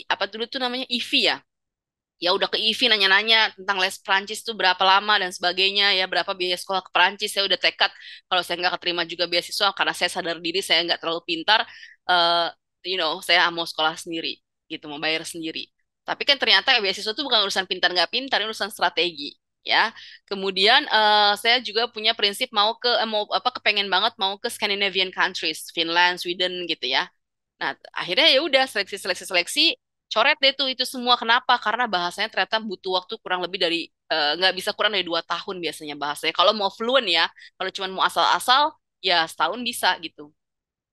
apa dulu tuh namanya IVI ya. Ya udah ke IVI nanya-nanya tentang les Perancis tuh berapa lama dan sebagainya ya, berapa biaya sekolah ke Perancis. Saya udah tekad kalau saya nggak keterima juga beasiswa karena saya sadar diri saya nggak terlalu pintar, eh saya mau sekolah sendiri gitu, mau bayar sendiri. Tapi kan ternyata beasiswa itu bukan urusan pintar nggak pintar, ini urusan strategi ya. Kemudian saya juga punya prinsip mau apa kepengen banget mau ke Scandinavian countries, Finland, Sweden gitu ya. Nah, akhirnya ya udah seleksi, coret deh tuh itu semua. Kenapa? Karena bahasanya ternyata butuh waktu kurang lebih dari nggak bisa kurang dari 2 tahun biasanya bahasanya. Kalau mau fluent ya, kalau cuma mau asal-asal ya setahun bisa gitu.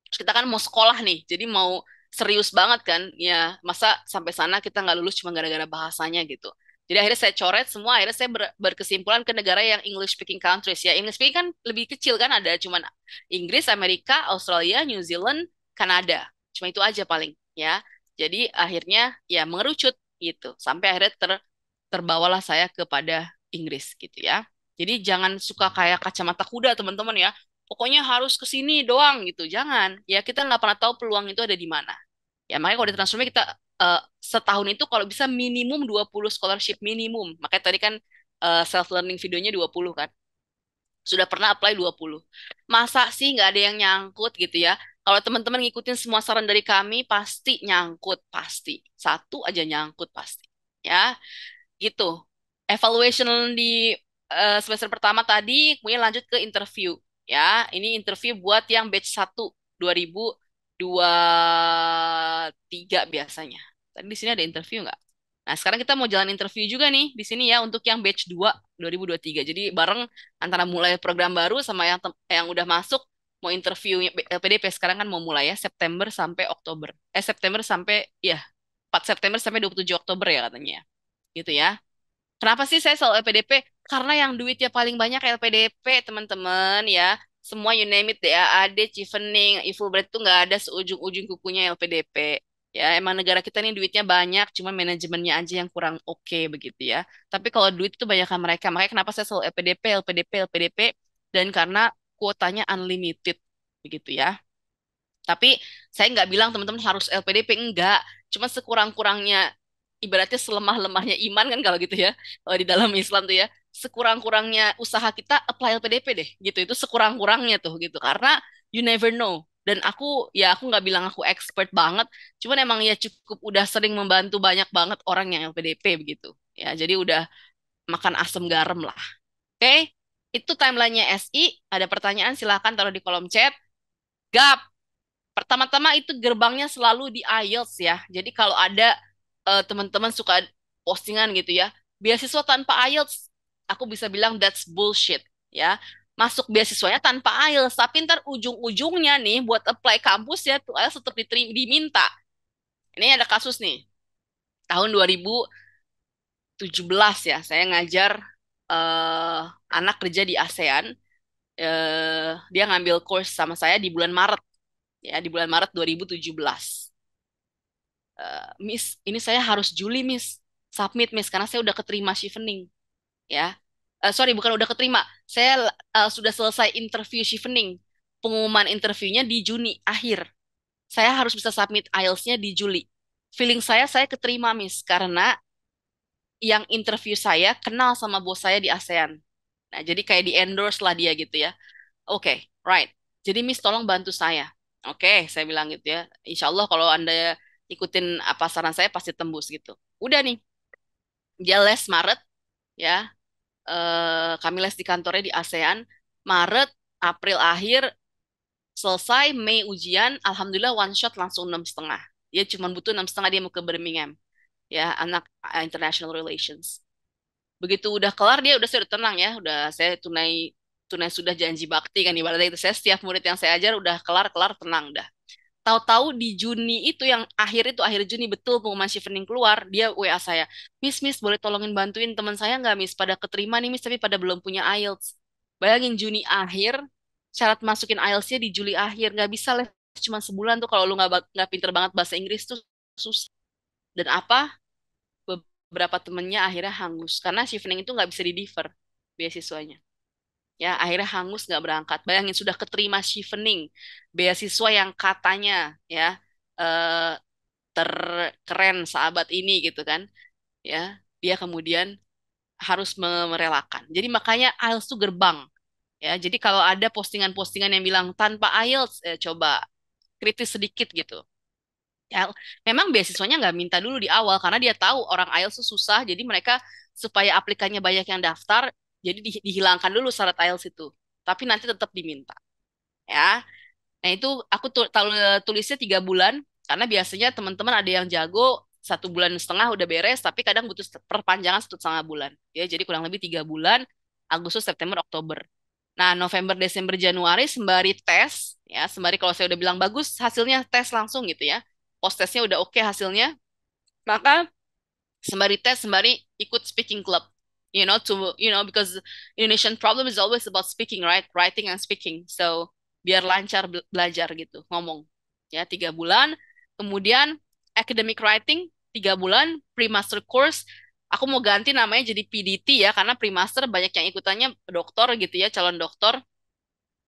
Terus kita kan mau sekolah nih, jadi mau serius banget kan, ya masa sampai sana kita nggak lulus cuma gara-gara bahasanya gitu. Jadi akhirnya saya coret semua, akhirnya saya berkesimpulan ke negara yang English speaking countries ya. English speaking kan lebih kecil kan, ada cuman Inggris, Amerika, Australia, New Zealand, Kanada. Cuma itu aja paling ya. Jadi akhirnya ya mengerucut gitu. Sampai akhirnya terbawalah saya kepada Inggris gitu ya. Jadi jangan suka kayak kacamata kuda teman-teman ya. Pokoknya harus ke sini doang gitu. Jangan. Ya kita nggak pernah tahu peluang itu ada di mana. Ya makanya kalau di transfernya kita setahun itu kalau bisa minimum 20 scholarship minimum. Makanya tadi kan self learning videonya 20 kan. Sudah pernah apply 20. Masa sih nggak ada yang nyangkut gitu ya? Kalau teman-teman ngikutin semua saran dari kami, pasti nyangkut, pasti. Satu aja nyangkut, pasti. Ya, gitu. Evaluation di semester pertama tadi, kemudian lanjut ke interview. Ya, ini interview buat yang batch 1 2023 biasanya. Tadi di sini ada interview nggak? Nah, sekarang kita mau jalan interview juga nih di sini ya untuk yang batch 2 2023. Jadi bareng antara mulai program baru sama yang udah masuk mau interview LPDP sekarang kan mau mulai ya September sampai Oktober. September sampai ya 4 September sampai 27 Oktober ya katanya, ya. Gitu ya. Kenapa sih saya selalu LPDP? Karena yang duitnya paling banyak LPDP, teman-teman ya. Semua you name it ya, AD, Chevening, Fulbright itu nggak ada seujung-ujung kukunya LPDP. Ya, emang negara kita ini duitnya banyak, cuma manajemennya aja yang kurang oke begitu ya. Tapi kalau duit itu banyakkan mereka. Makanya kenapa saya selalu LPDP, LPDP, LPDP, dan karena kuotanya unlimited begitu ya. Tapi saya nggak bilang teman-teman harus LPDP, enggak. Cuma sekurang-kurangnya, ibaratnya selemah-lemahnya iman kan kalau gitu ya. Kalau di dalam Islam tuh ya, sekurang-kurangnya usaha kita apply LPDP deh, gitu. Itu sekurang-kurangnya tuh gitu. Karena you never know. Dan aku nggak bilang aku expert banget, cuman emang ya cukup udah sering membantu banyak banget orang yang LPDP begitu. Ya, jadi udah makan asam garam lah. Oke, itu timelinenya SI. Ada pertanyaan silahkan taruh di kolom chat. Gap, pertama-tama itu gerbangnya selalu di IELTS ya. Jadi kalau ada teman-teman suka postingan gitu ya, beasiswa tanpa IELTS, aku bisa bilang that's bullshit ya. Masuk beasiswanya tanpa IELTS, tapi ntar ujung-ujungnya nih buat apply kampus ya tuh IELTS tetap diminta. Ini ada kasus nih, tahun 2017 ya, saya ngajar eh, anak kerja di ASEAN, dia ngambil course sama saya di bulan Maret, ya di bulan Maret 2017. Miss, ini saya harus Juli, Miss. Submit, Miss, karena saya udah keterima Chevening, ya. Sorry, bukan udah keterima. Saya sudah selesai interview Chevening. Pengumuman interviewnya di Juni akhir. Saya harus bisa submit IELTS-nya di Juli. Feeling saya keterima, Miss, karena yang interview saya kenal sama bos saya di ASEAN. Nah, jadi kayak di endorse lah dia gitu ya. Oke, right. Jadi Miss tolong bantu saya. Oke, saya bilang gitu ya. Insya Allah kalau Anda ikutin apa saran saya pasti tembus gitu. Udah nih, dia les Maret ya. Kami les di kantornya di ASEAN. Maret, April akhir, selesai, Mei ujian. Alhamdulillah one shot langsung 6,5. Dia cuma butuh 6,5 dia mau ke Birmingham. Ya, anak International Relations. Begitu udah kelar dia udah saya udah tenang ya. Udah saya tunai tunai sudah janji bakti kan ibaratnya itu. Saya setiap murid yang saya ajar udah kelar-kelar tenang dah. Tahu-tahu di Juni itu yang akhir itu akhir Juni betul pengumuman Chevening keluar, dia WA saya, Miss boleh tolongin bantuin teman saya nggak Miss pada keterima nih Miss tapi pada belum punya IELTS. Bayangin Juni akhir, syarat masukin IELTS-nya di Juli akhir nggak bisa les cuma sebulan tuh kalau lu nggak pinter banget bahasa Inggris tuh susah. Dan apa beberapa temennya akhirnya hangus karena Chevening itu nggak bisa di defer beasiswanya. Ya akhirnya hangus nggak berangkat. Bayangin sudah keterima Chevening, beasiswa yang katanya ya eh, terkeren sahabat ini gitu kan ya, dia kemudian harus merelakan. Jadi makanya IELTS itu gerbang ya. Jadi kalau ada postingan-postingan yang bilang tanpa IELTS, coba kritis sedikit gitu. Ya, memang beasiswanya nggak minta dulu di awal karena dia tahu orang IELTS itu susah. Jadi mereka supaya aplikannya banyak yang daftar, jadi dihilangkan dulu syarat IELTS itu. Tapi nanti tetap diminta. Ya, nah itu aku tulisnya 3 bulan karena biasanya teman-teman ada yang jago 1,5 bulan udah beres, tapi kadang butuh perpanjangan 1,5 bulan. Ya, jadi kurang lebih 3 bulan, Agustus, September, Oktober. Nah, November, Desember, Januari sembari tes, ya sembari kalau saya udah bilang bagus hasilnya tes langsung gitu ya. Post tesnya udah oke hasilnya, maka sembari tes, sembari ikut speaking club. Because Indonesian problem is always about speaking, right? Writing and speaking. So, biar lancar belajar gitu, ngomong. Ya, 3 bulan. Kemudian, academic writing, 3 bulan. Pre-master course, aku mau ganti namanya jadi PDT ya, karena pre-master banyak yang ikutannya doktor gitu ya, calon doktor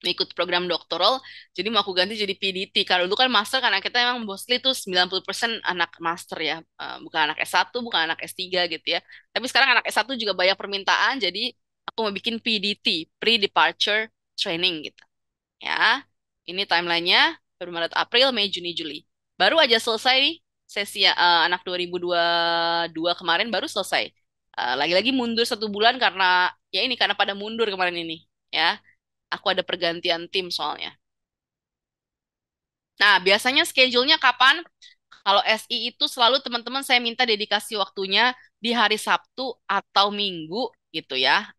ikut program doktoral, jadi mau aku ganti jadi PDT. Kalau dulu kan master, karena kita emang mostly tuh 90% anak master ya, bukan anak S1, bukan anak S3 gitu ya. Tapi sekarang anak S1 juga banyak permintaan, jadi aku mau bikin PDT, Pre-Departure Training gitu. Ya, ini timelinenya, baru Maret, April, Mei, Juni, Juli. Baru aja selesai nih, sesi anak 2022 kemarin baru selesai. Lagi-lagi mundur 1 bulan karena, ya ini, karena pada mundur kemarin ini. Ya, aku ada pergantian tim soalnya. Nah, biasanya schedule-nya kapan? Kalau SI itu selalu teman-teman saya minta dedikasi waktunya di hari Sabtu atau Minggu gitu ya.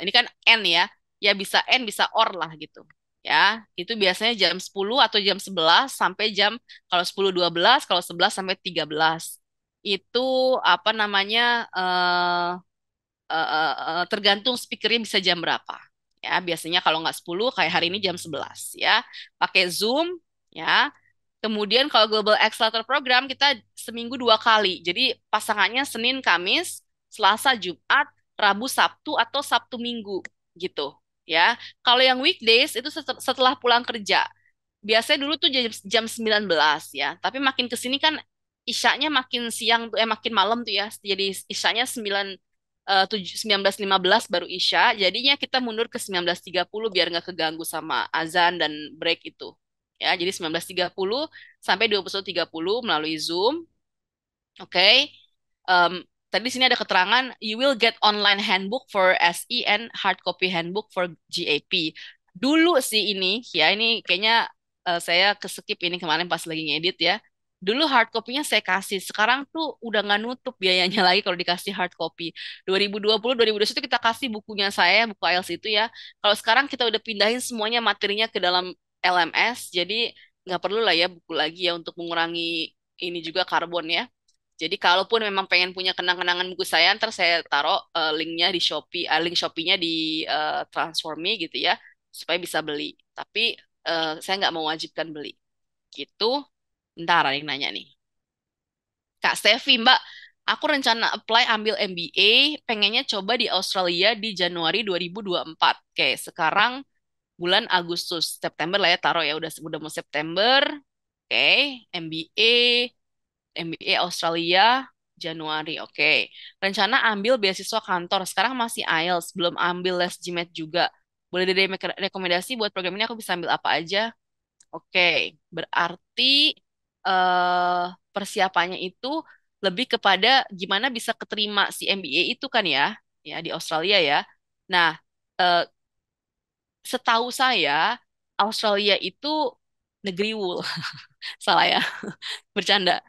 Ini kan N ya. Ya bisa N, bisa OR lah gitu. Ya, itu biasanya jam 10 atau jam 11 sampai jam, kalau 10-12, kalau 11 sampai 13. Itu apa namanya, tergantung speakernya bisa jam berapa. Ya, biasanya kalau nggak 10, kayak hari ini jam 11 ya. Pakai Zoom ya. Kemudian kalau Global Accelerator Program kita seminggu 2 kali. Jadi pasangannya Senin, Kamis, Selasa, Jumat, Rabu, Sabtu, atau Sabtu, Minggu gitu ya. Kalau yang weekdays itu setelah pulang kerja. Biasanya dulu tuh jam 19 ya. Tapi makin ke sini kan isyanya makin siang tuh, makin malam tuh ya. Jadi isyanya 19.15 baru isya. Jadinya kita mundur ke 19.30 biar nggak keganggu sama azan dan break itu. Ya, jadi 19.30 sampai 21.30 melalui Zoom. Oke. Tadi di sini ada keterangan, you will get online handbook for SE and hard copy handbook for GAP. Dulu sih ini, ya ini kayaknya saya keskip ini kemarin pas lagi ngedit ya. Dulu hard copy-nya saya kasih, sekarang tuh udah nggak nutup biayanya lagi kalau dikasih hard copy. 2020, 2021 itu kita kasih bukunya saya, buku IELTS itu ya. Kalau sekarang kita udah pindahin semuanya materinya ke dalam LMS, jadi nggak perlu lah ya buku lagi ya untuk mengurangi ini juga karbon ya. Jadi kalaupun memang pengen punya kenang-kenangan buku saya, ntar saya taruh linknya di Shopee, link Shopee-nya di Transforme gitu ya, supaya bisa beli. Tapi saya nggak mewajibkan beli. Gitu. Ntar ada yang nanya nih. Kak Stevi, Mbak, aku rencana apply ambil MBA, pengennya coba di Australia di Januari 2024. Oke, sekarang bulan Agustus, September lah ya, taruh ya, udah mau September. Oke, MBA, MBA Australia Januari. Oke. Rencana ambil beasiswa kantor. Sekarang masih IELTS, belum ambil les GMAT juga. Boleh dari rekomendasi buat program ini aku bisa ambil apa aja? Oke. Berarti eh persiapannya itu lebih kepada gimana bisa keterima si MBA itu kan ya, ya di Australia ya. Nah, eh, setahu saya Australia itu negeri wool. Salah ya. Bercanda.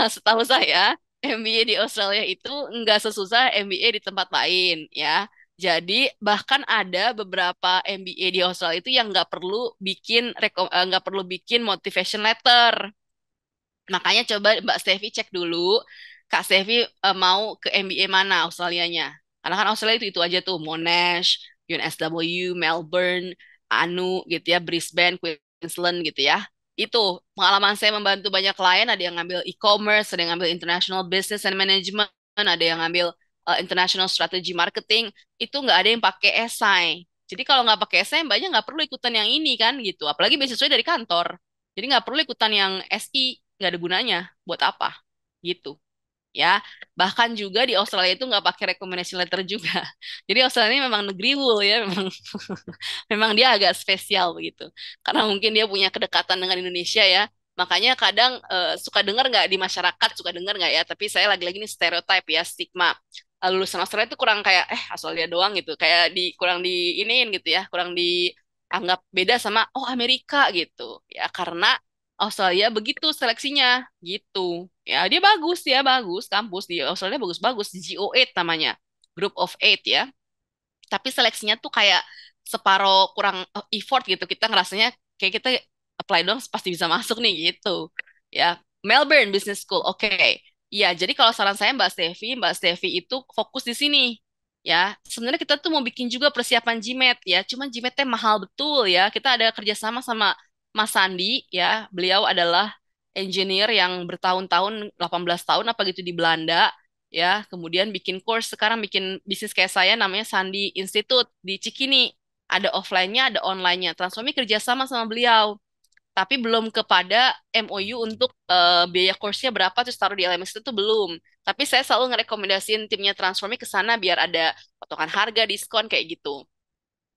Setahu saya, MBA di Australia itu nggak sesusah MBA di tempat lain, ya. Jadi bahkan ada beberapa MBA di Australia itu yang nggak perlu bikin motivation letter. Makanya coba Mbak Stevi cek dulu, Kak Stevi mau ke MBA mana Australianya. Karena kan Australia itu aja tuh, Monash, UNSW, Melbourne, Anu gitu ya, Brisbane, Queensland gitu ya. Itu pengalaman saya membantu banyak klien, ada yang ngambil e-commerce, ada yang ngambil international business and management, ada yang ngambil international strategy marketing, itu nggak ada yang pakai esai. Jadi kalau nggak pakai esai, mbaknya nggak perlu ikutan yang ini kan gitu. Apalagi beasiswa dari kantor. Jadi nggak perlu ikutan yang SI, nggak ada gunanya. Buat apa? Gitu ya. Bahkan juga di Australia itu nggak pakai recommendation letter juga. Jadi Australia ini memang negeri wool ya, memang memang dia agak spesial begitu. Karena mungkin dia punya kedekatan dengan Indonesia ya. Makanya kadang suka dengar nggak di masyarakat, suka dengar nggak ya, tapi saya lagi-lagi ini stereotype ya, stigma. Lulusan Australia itu kurang kayak, Australia doang gitu. Kayak kurang di iniin gitu ya, kurang dianggap beda sama, oh Amerika gitu. Ya, karena Australia begitu seleksinya gitu. Ya, dia bagus ya, bagus. Kampus di Australia bagus-bagus. GO8 namanya. Group of Eight ya. Tapi seleksinya tuh kayak separuh kurang effort gitu. Kita ngerasanya kayak kita apply doang pasti bisa masuk nih gitu. Ya, Melbourne Business School. Oke. Iya, jadi kalau saran saya Mbak Stevi itu fokus di sini. Ya, sebenarnya kita tuh mau bikin juga persiapan GMAT ya. Cuman GMAT-nya mahal betul ya. Kita ada kerjasama sama Mas Sandi ya. Beliau adalah engineer yang bertahun-tahun, 18 tahun apa gitu di Belanda ya, kemudian bikin course, sekarang bikin bisnis kayak saya namanya Sandi Institute di Cikini, ada offline-nya ada online-nya. Transformi kerjasama sama beliau, tapi belum kepada MOU untuk biaya course-nya berapa terus taruh di LMS itu tuh belum. Tapi saya selalu ngerekomendasiin timnya Transformi ke sana biar ada potongan harga, diskon kayak gitu.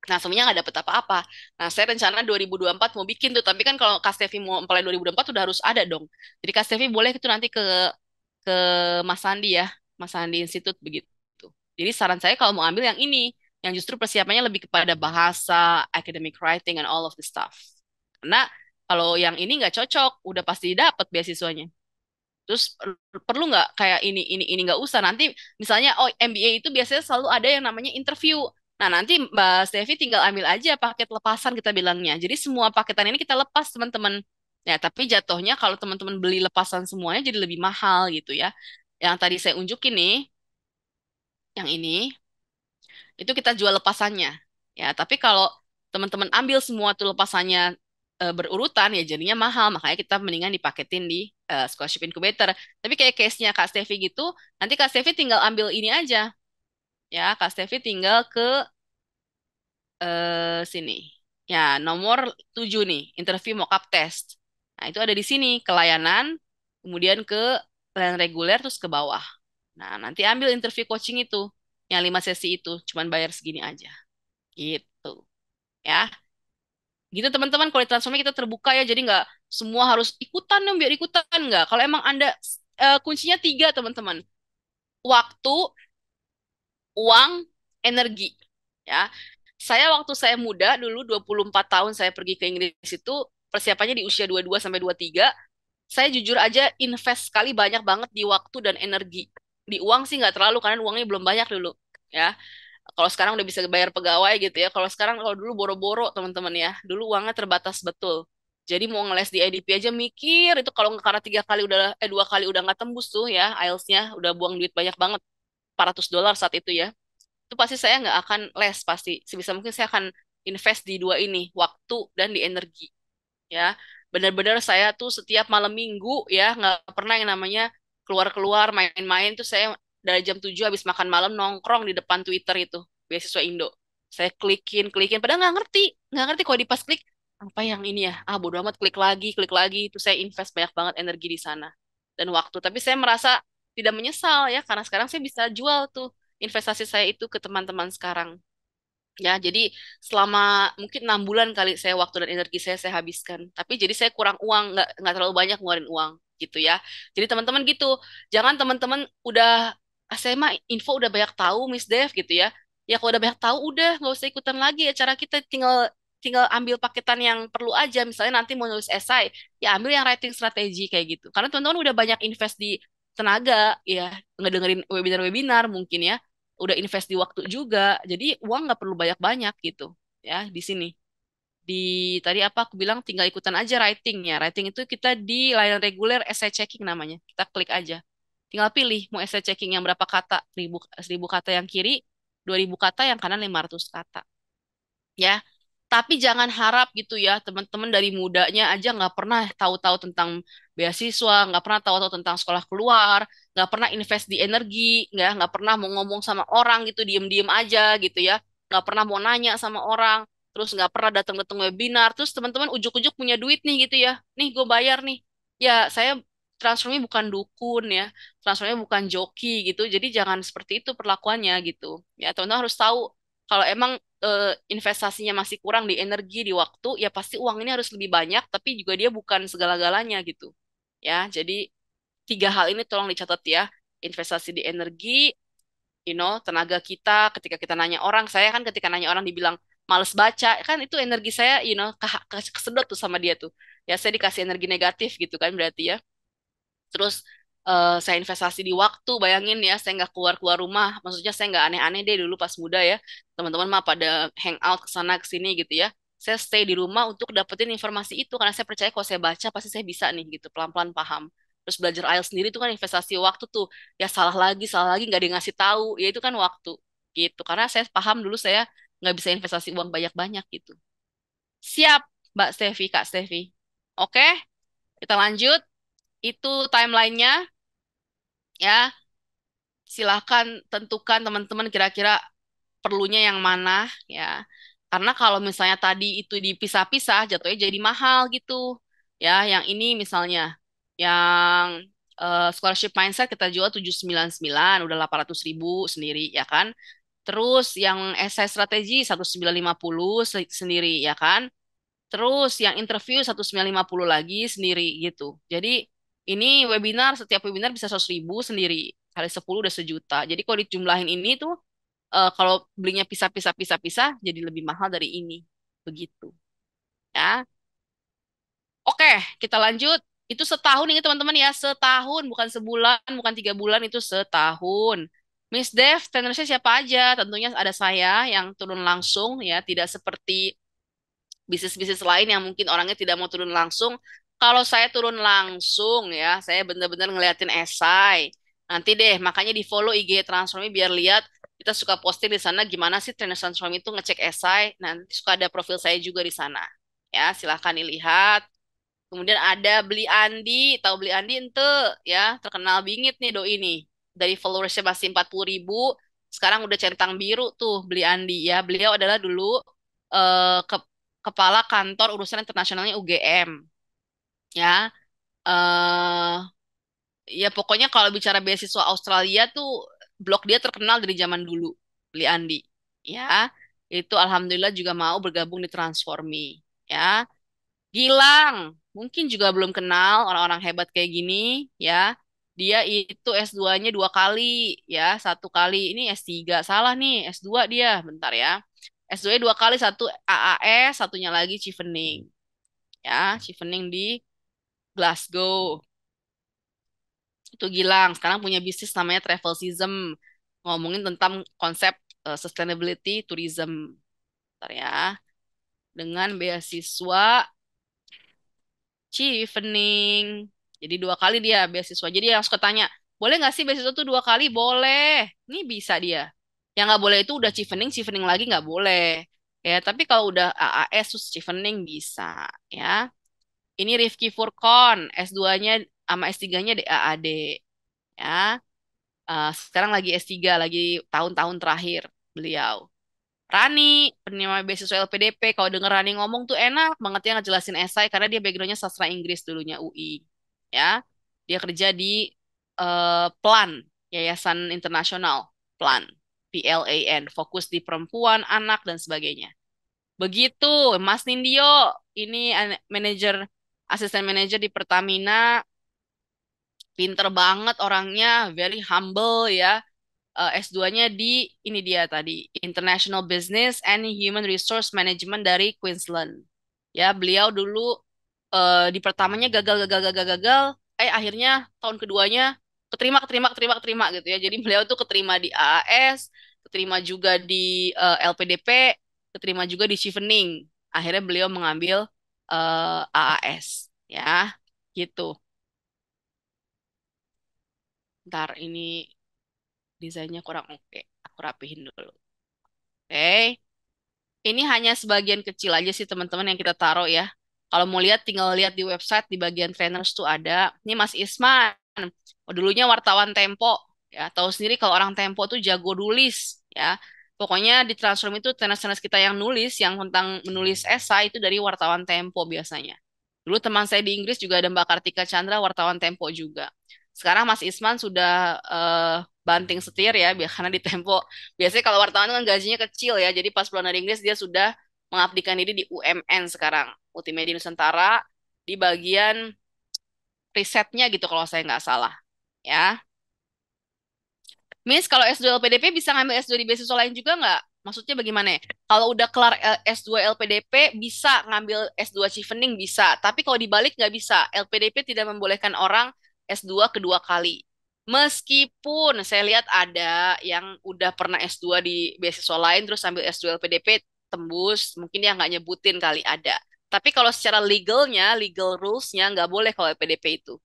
Nah, semuanya nggak dapet apa-apa. Nah, saya rencana 2024 mau bikin tuh, tapi kan kalau Kastevi mau apply 2024 udah harus ada dong. Jadi Kastevi boleh itu nanti ke Mas Sandi ya, Mas Sandi Institute begitu. Jadi saran saya kalau mau ambil yang ini, yang justru persiapannya lebih kepada bahasa, academic writing, and all of the stuff. Karena kalau yang ini nggak cocok, udah pasti dapat beasiswanya. Terus perlu nggak kayak ini nggak usah. Nanti misalnya, oh MBA itu biasanya selalu ada yang namanya interview. Nah nanti Mbak Stevi tinggal ambil aja paket lepasan kita bilangnya. Jadi semua paketan ini kita lepas teman-teman. Ya tapi jatuhnya kalau teman-teman beli lepasan semuanya jadi lebih mahal gitu ya. Yang tadi saya unjukin nih, yang ini itu kita jual lepasannya. Ya tapi kalau teman-teman ambil semua tuh lepasannya berurutan ya jadinya mahal. Makanya kita mendingan dipaketin di scholarship incubator. Tapi kayak case-nya Kak Stevi gitu, nanti Kak Stevi tinggal ambil ini aja. Ya, Kak Stevi tinggal ke sini. Ya, nomor 7 nih, interview mock-up test. Nah, itu ada di sini, ke layanan, kemudian ke layanan reguler, terus ke bawah. Nah, nanti ambil interview coaching itu, yang 5 sesi itu, cuman bayar segini aja. Gitu. Ya, gitu teman-teman, kalau di Transformasi kita terbuka ya, jadi nggak semua harus ikutan dong, biar ikutan. Nggak. Kalau emang Anda, kuncinya tiga teman-teman. Waktu, uang, energi. Ya, waktu saya muda dulu 24 tahun saya pergi ke Inggris itu persiapannya di usia 22 sampai 23. Saya jujur aja invest sekali banyak banget di waktu dan energi. Di uang sih nggak terlalu karena uangnya belum banyak dulu. Ya, kalau sekarang udah bisa bayar pegawai gitu ya. Kalau dulu boro-boro teman-teman ya. Dulu uangnya terbatas betul. Jadi mau ngeles di IDP aja mikir itu kalau nggak karena 3 kali udah 2 kali udah nggak tembus tuh ya IELTS-nya udah buang duit banyak banget, $400 saat itu ya, itu pasti saya nggak akan les, pasti sebisa mungkin saya akan invest di dua ini, waktu dan di energi ya. Benar-benar saya tuh setiap malam minggu ya nggak pernah yang namanya keluar-keluar main-main tuh. Saya dari jam 7 habis makan malam nongkrong di depan Twitter itu beasiswa Indo, saya klikin klikin padahal nggak ngerti kalau di pas klik apa yang ini ya, bodo amat, klik lagi itu. Saya invest banyak banget energi di sana dan waktu, tapi saya merasa tidak menyesal ya karena sekarang saya bisa jual tuh investasi saya itu ke teman-teman sekarang. Ya, jadi selama mungkin 6 bulan kali saya waktu dan energi saya habiskan. Tapi jadi saya kurang uang, nggak terlalu banyak ngeluarin uang gitu ya. Jadi teman-teman gitu, jangan teman-teman udah, saya mah info udah banyak tahu Miss Dev gitu ya. Ya kalau udah banyak tahu udah nggak usah ikutan lagi ya. Cara kita tinggal tinggal ambil paketan yang perlu aja. Misalnya nanti mau nulis esai, ya ambil yang writing strategi kayak gitu. Karena teman-teman udah banyak invest di tenaga ya, ngedengerin webinar-webinar mungkin ya. udah invest di waktu juga. Jadi uang nggak perlu banyak-banyak gitu ya di sini. Di tadi apa aku bilang tinggal ikutan aja writing ya. Writing itu kita di layanan reguler essay checking namanya. Kita klik aja. Tinggal pilih mau essay checking yang berapa kata, 1000 kata yang kiri, 2000 kata yang kanan 500 kata. Ya, tapi jangan harap gitu ya, teman-teman dari mudanya aja nggak pernah tahu-tahu tentang beasiswa, nggak pernah tahu-tahu tentang sekolah keluar, nggak pernah invest di energi, nggak pernah mau ngomong sama orang gitu, diem-diem aja gitu ya, nggak pernah mau nanya sama orang, terus nggak pernah datang-datang webinar, terus teman-teman ujuk-ujuk punya duit nih gitu ya, nih gue bayar nih, ya saya transfernya bukan dukun ya, transfernya bukan joki gitu, jadi jangan seperti itu perlakuannya gitu, ya teman-teman harus tahu kalau emang investasinya masih kurang di energi, di waktu, ya pasti uang ini harus lebih banyak, tapi juga dia bukan segala-galanya gitu. Ya, jadi tiga hal ini tolong dicatat ya. Investasi di energi, tenaga kita ketika kita nanya orang, saya kan ketika nanya orang dibilang males baca, kan itu energi saya, kesedot tuh sama dia tuh. Ya, saya dikasih energi negatif gitu kan berarti ya. Terus saya investasi di waktu, bayangin ya, saya nggak keluar-keluar rumah. Maksudnya saya nggak aneh-aneh deh dulu pas muda ya. Teman-teman mah pada hangout ke sana ke sini gitu ya. Saya stay di rumah untuk dapetin informasi itu karena saya percaya kalau saya baca pasti saya bisa nih gitu, pelan-pelan paham. Terus belajar IELTS sendiri itu kan investasi waktu tuh. Ya salah lagi nggak ngasih tahu, ya itu kan waktu gitu. Karena saya paham dulu saya nggak bisa investasi uang banyak-banyak gitu. Siap, Mbak Stevi, Kak Stevi. Oke, kita lanjut. Itu timelinenya ya. Silahkan tentukan teman-teman kira-kira perlunya yang mana ya. Karena kalau misalnya tadi itu dipisah-pisah jatuhnya jadi mahal gitu. Ya, yang ini misalnya yang scholarship mindset kita jual 799 udah 800.000 sendiri ya kan. Terus yang essay strategi 1950 sendiri ya kan. Terus yang interview 1950 lagi sendiri gitu. Jadi ini webinar, setiap webinar bisa 100.000 sendiri. Kali 10 udah sejuta. Jadi kalau dijumlahin ini tuh, kalau belinya pisah-pisah-pisah-pisah, jadi lebih mahal dari ini. Begitu. Ya. Oke, kita lanjut. Itu setahun ini teman-teman ya. Setahun, bukan sebulan, bukan 3 bulan, itu setahun. Miss Dev, tenornya siapa aja? Tentunya ada saya yang turun langsung ya. Tidak seperti bisnis-bisnis lain yang mungkin orangnya tidak mau turun langsung. Kalau saya turun langsung ya, saya benar-benar ngeliatin esai. Nanti deh, makanya di follow IG Transformi biar lihat kita suka posting di sana gimana sih trainer Transformi itu ngecek esai. Nanti suka ada profil saya juga di sana. Ya, silahkan dilihat. Kemudian ada Beli Andi, tahu Beli Andi ente ya, terkenal bingit nih doi ini. Dari followersnya masih 40.000, sekarang udah centang biru tuh Beli Andi ya. Beliau adalah dulu kepala kantor urusan internasionalnya UGM ya. eh Ya pokoknya kalau bicara beasiswa Australia tuh blog dia terkenal dari zaman dulu, Beli Andi ya. Itu alhamdulillah juga mau bergabung di Transformi ya. Gilang, mungkin juga belum kenal orang-orang hebat kayak gini, ya. Dia itu S2-nya 2 kali, ya. 1 kali, ini S3, salah nih, S2 dia, bentar ya. S2-nya 2 kali, satu AAS, satunya lagi Chevening, ya. Chevening di Glasgow. Itu Gilang, sekarang punya bisnis namanya Travel Season, ngomongin tentang konsep sustainability tourism, bentar ya. Dengan beasiswa Chevening. Jadi 2 kali dia beasiswa. Jadi yang suka tanya, boleh nggak sih beasiswa tuh 2 kali? Boleh. Ini bisa dia. Yang nggak boleh itu udah Chevening, Chevening lagi nggak boleh. Ya, tapi kalau udah AAS terus Chevening bisa. Ya. Ini Rifki Furkon, S2-nya sama S3-nya di AAD. Ya. Sekarang lagi S3, lagi tahun-tahun terakhir beliau. Rani, penerima beasiswa LPDP, kalau denger Rani ngomong tuh enak banget ya ngejelasin esai karena dia backgroundnya sastra Inggris dulunya UI. Ya, dia kerja di PLAN, Yayasan Internasional PLAN, PLAN, fokus di perempuan, anak dan sebagainya. Begitu, Mas Nindyo, ini manajer, asisten manajer di Pertamina, pinter banget orangnya, very humble ya. S2-nya di ini dia tadi International Business and Human Resource Management dari Queensland. Ya, beliau dulu di pertamanya gagal, akhirnya tahun keduanya keterima gitu ya. Jadi beliau tuh keterima di AAS, keterima juga di LPDP, keterima juga di Chevening. Akhirnya beliau mengambil AAS, ya, gitu. Ntar ini desainnya kurang oke, aku rapihin dulu. Oke. Ini hanya sebagian kecil aja sih teman-teman yang kita taruh ya. Kalau mau lihat tinggal lihat di website di bagian trainers tuh ada. Ini Mas Isman, dulunya wartawan Tempo ya. Tahu sendiri kalau orang Tempo tuh jago nulis ya. Pokoknya di Transform itu trainers-trainers kita yang nulis, yang tentang menulis esai itu dari wartawan Tempo biasanya. Dulu teman saya di Inggris juga ada Mbak Kartika Chandra, wartawan Tempo juga. Sekarang Mas Isman sudah banting setir ya, karena di Tempo. Biasanya kalau wartawan kan gajinya kecil ya, jadi pas pulang dari Inggris dia sudah mengabdikan diri di UMN sekarang, Multimedia Nusantara, di bagian risetnya gitu kalau saya nggak salah. Ya, Miss, kalau S2 LPDP bisa ngambil S2 di beasiswa lain juga nggak? Maksudnya bagaimana ya? Kalau udah kelar S2 LPDP bisa ngambil S2 Chevening bisa, tapi kalau dibalik nggak bisa. LPDP tidak membolehkan orang S2 kedua kali. Meskipun saya lihat ada yang udah pernah S2 di beasiswa lain terus ambil S2 LPDP tembus, mungkin dia nggak nyebutin kali ada. Tapi kalau secara legalnya, legal rules-nya nggak boleh kalau LPDP itu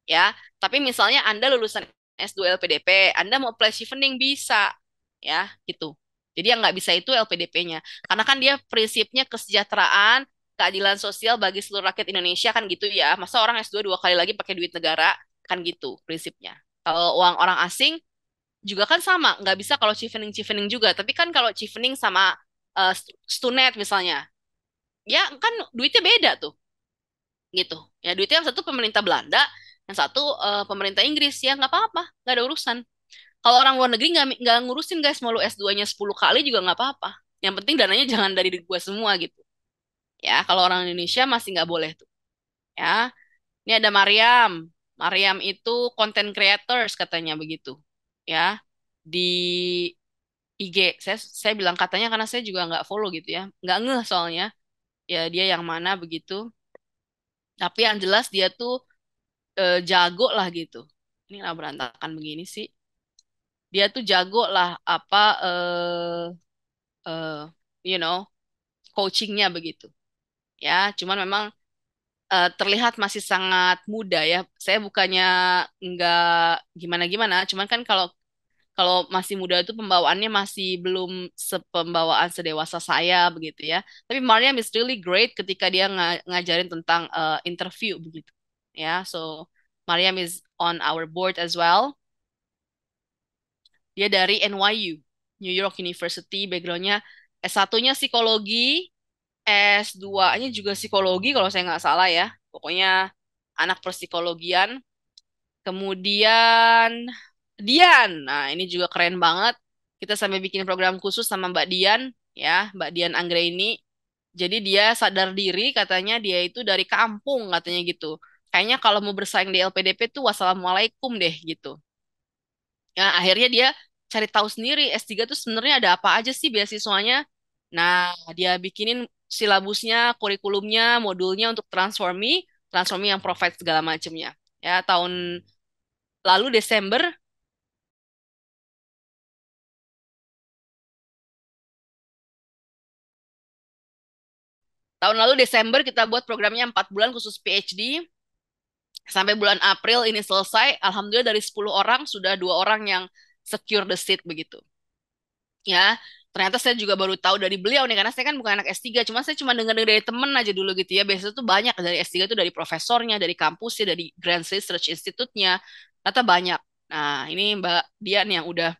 ya. Tapi misalnya Anda lulusan S2 LPDP, Anda mau apply chevening bisa, ya, gitu. Jadi yang nggak bisa itu LPDP-nya. Karena kan dia prinsipnya kesejahteraan, keadilan sosial bagi seluruh rakyat Indonesia kan gitu ya. Masa orang S2 dua kali lagi pakai duit negara, kan gitu prinsipnya. Kalau uang orang asing juga kan sama, nggak bisa kalau chevening-chevening juga. Tapi kan kalau chevening sama Stunet misalnya, ya kan duitnya beda tuh gitu ya, duitnya yang satu pemerintah Belanda, yang satu pemerintah Inggris, ya nggak apa-apa, nggak ada urusan. Kalau orang luar negeri nggak ngurusin guys, mau lu S2-nya 10 kali juga nggak apa-apa, yang penting dananya jangan dari gua semua gitu ya. Kalau orang Indonesia masih nggak boleh tuh ya. Ini ada Mariam. Mariam itu content creators katanya begitu ya, di IG. Saya bilang katanya karena saya juga nggak follow gitu ya, nggak ngeh soalnya ya dia yang mana begitu. Tapi yang jelas dia tuh jago lah gitu. Ini lah berantakan begini sih. Dia tuh jago lah apa eh you know coachingnya begitu. Ya, cuman memang terlihat masih sangat muda ya. Saya bukannya nggak gimana-gimana, cuman kan kalau kalau masih muda itu pembawaannya masih belum sepembawaan sedewasa saya begitu ya. Tapi Mariam is really great ketika dia ngajarin tentang interview begitu. Ya, so Mariam is on our board as well. Dia dari NYU, New York University, backgroundnya S1-nya psikologi, S2-nya juga psikologi kalau saya nggak salah ya. Pokoknya anak perpsikologian. Kemudian Dian, nah ini juga keren banget. Kita sampai bikin program khusus sama Mbak Dian, ya, Mbak Dian Anggraini. Jadi dia sadar diri, katanya dia itu dari kampung, katanya gitu. Kayaknya kalau mau bersaing di LPDP tuh wassalamualaikum deh gitu. Ya, akhirnya dia cari tahu sendiri S3 tuh sebenarnya ada apa aja sih beasiswanya. Nah, dia bikinin silabusnya, kurikulumnya, modulnya untuk transformi, transformi yang provide segala macamnya. Ya, tahun lalu Desember, tahun lalu Desember kita buat programnya 4 bulan khusus PhD. Sampai bulan April ini selesai. Alhamdulillah dari 10 orang sudah 2 orang yang secure the seat begitu. Ya, ternyata saya juga baru tahu dari beliau nih, karena saya kan bukan anak S3, cuma saya cuma dengar dari temen aja dulu gitu ya. Biasanya tuh banyak dari S3 itu dari profesornya, dari kampusnya, dari Grand Research Institute-nya, ternyata banyak. Nah, ini Mbak Dian yang udah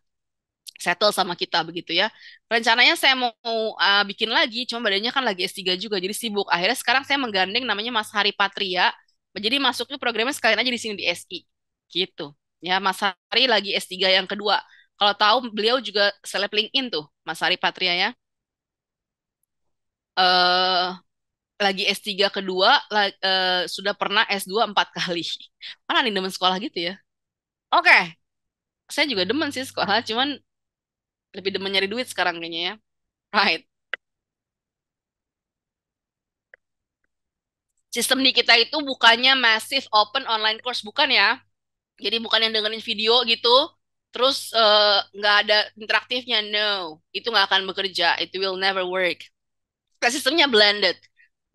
settle sama kita begitu ya. Rencananya saya mau bikin lagi, cuma badannya kan lagi S3 juga, jadi sibuk. Akhirnya sekarang saya menggandeng namanya Mas Hari Patria, jadi masuknya programnya sekalian aja di sini di SI. Gitu. Ya, Mas Hari lagi S3 yang kedua. Kalau tahu beliau juga seleb LinkedIn tuh, Mas Hari Patria ya. Eh lagi S3 kedua, sudah pernah S2 4 kali. Mana nih demen sekolah gitu ya. Oke, saya juga demen sih sekolah, cuman lebih demen nyari duit sekarang kayaknya ya. Right. Sistem di kita itu bukannya massive open online course, bukan ya. Jadi bukan yang dengerin video gitu. Terus nggak ada interaktifnya, no, itu nggak akan bekerja, it will never work. Kayak sistemnya blended,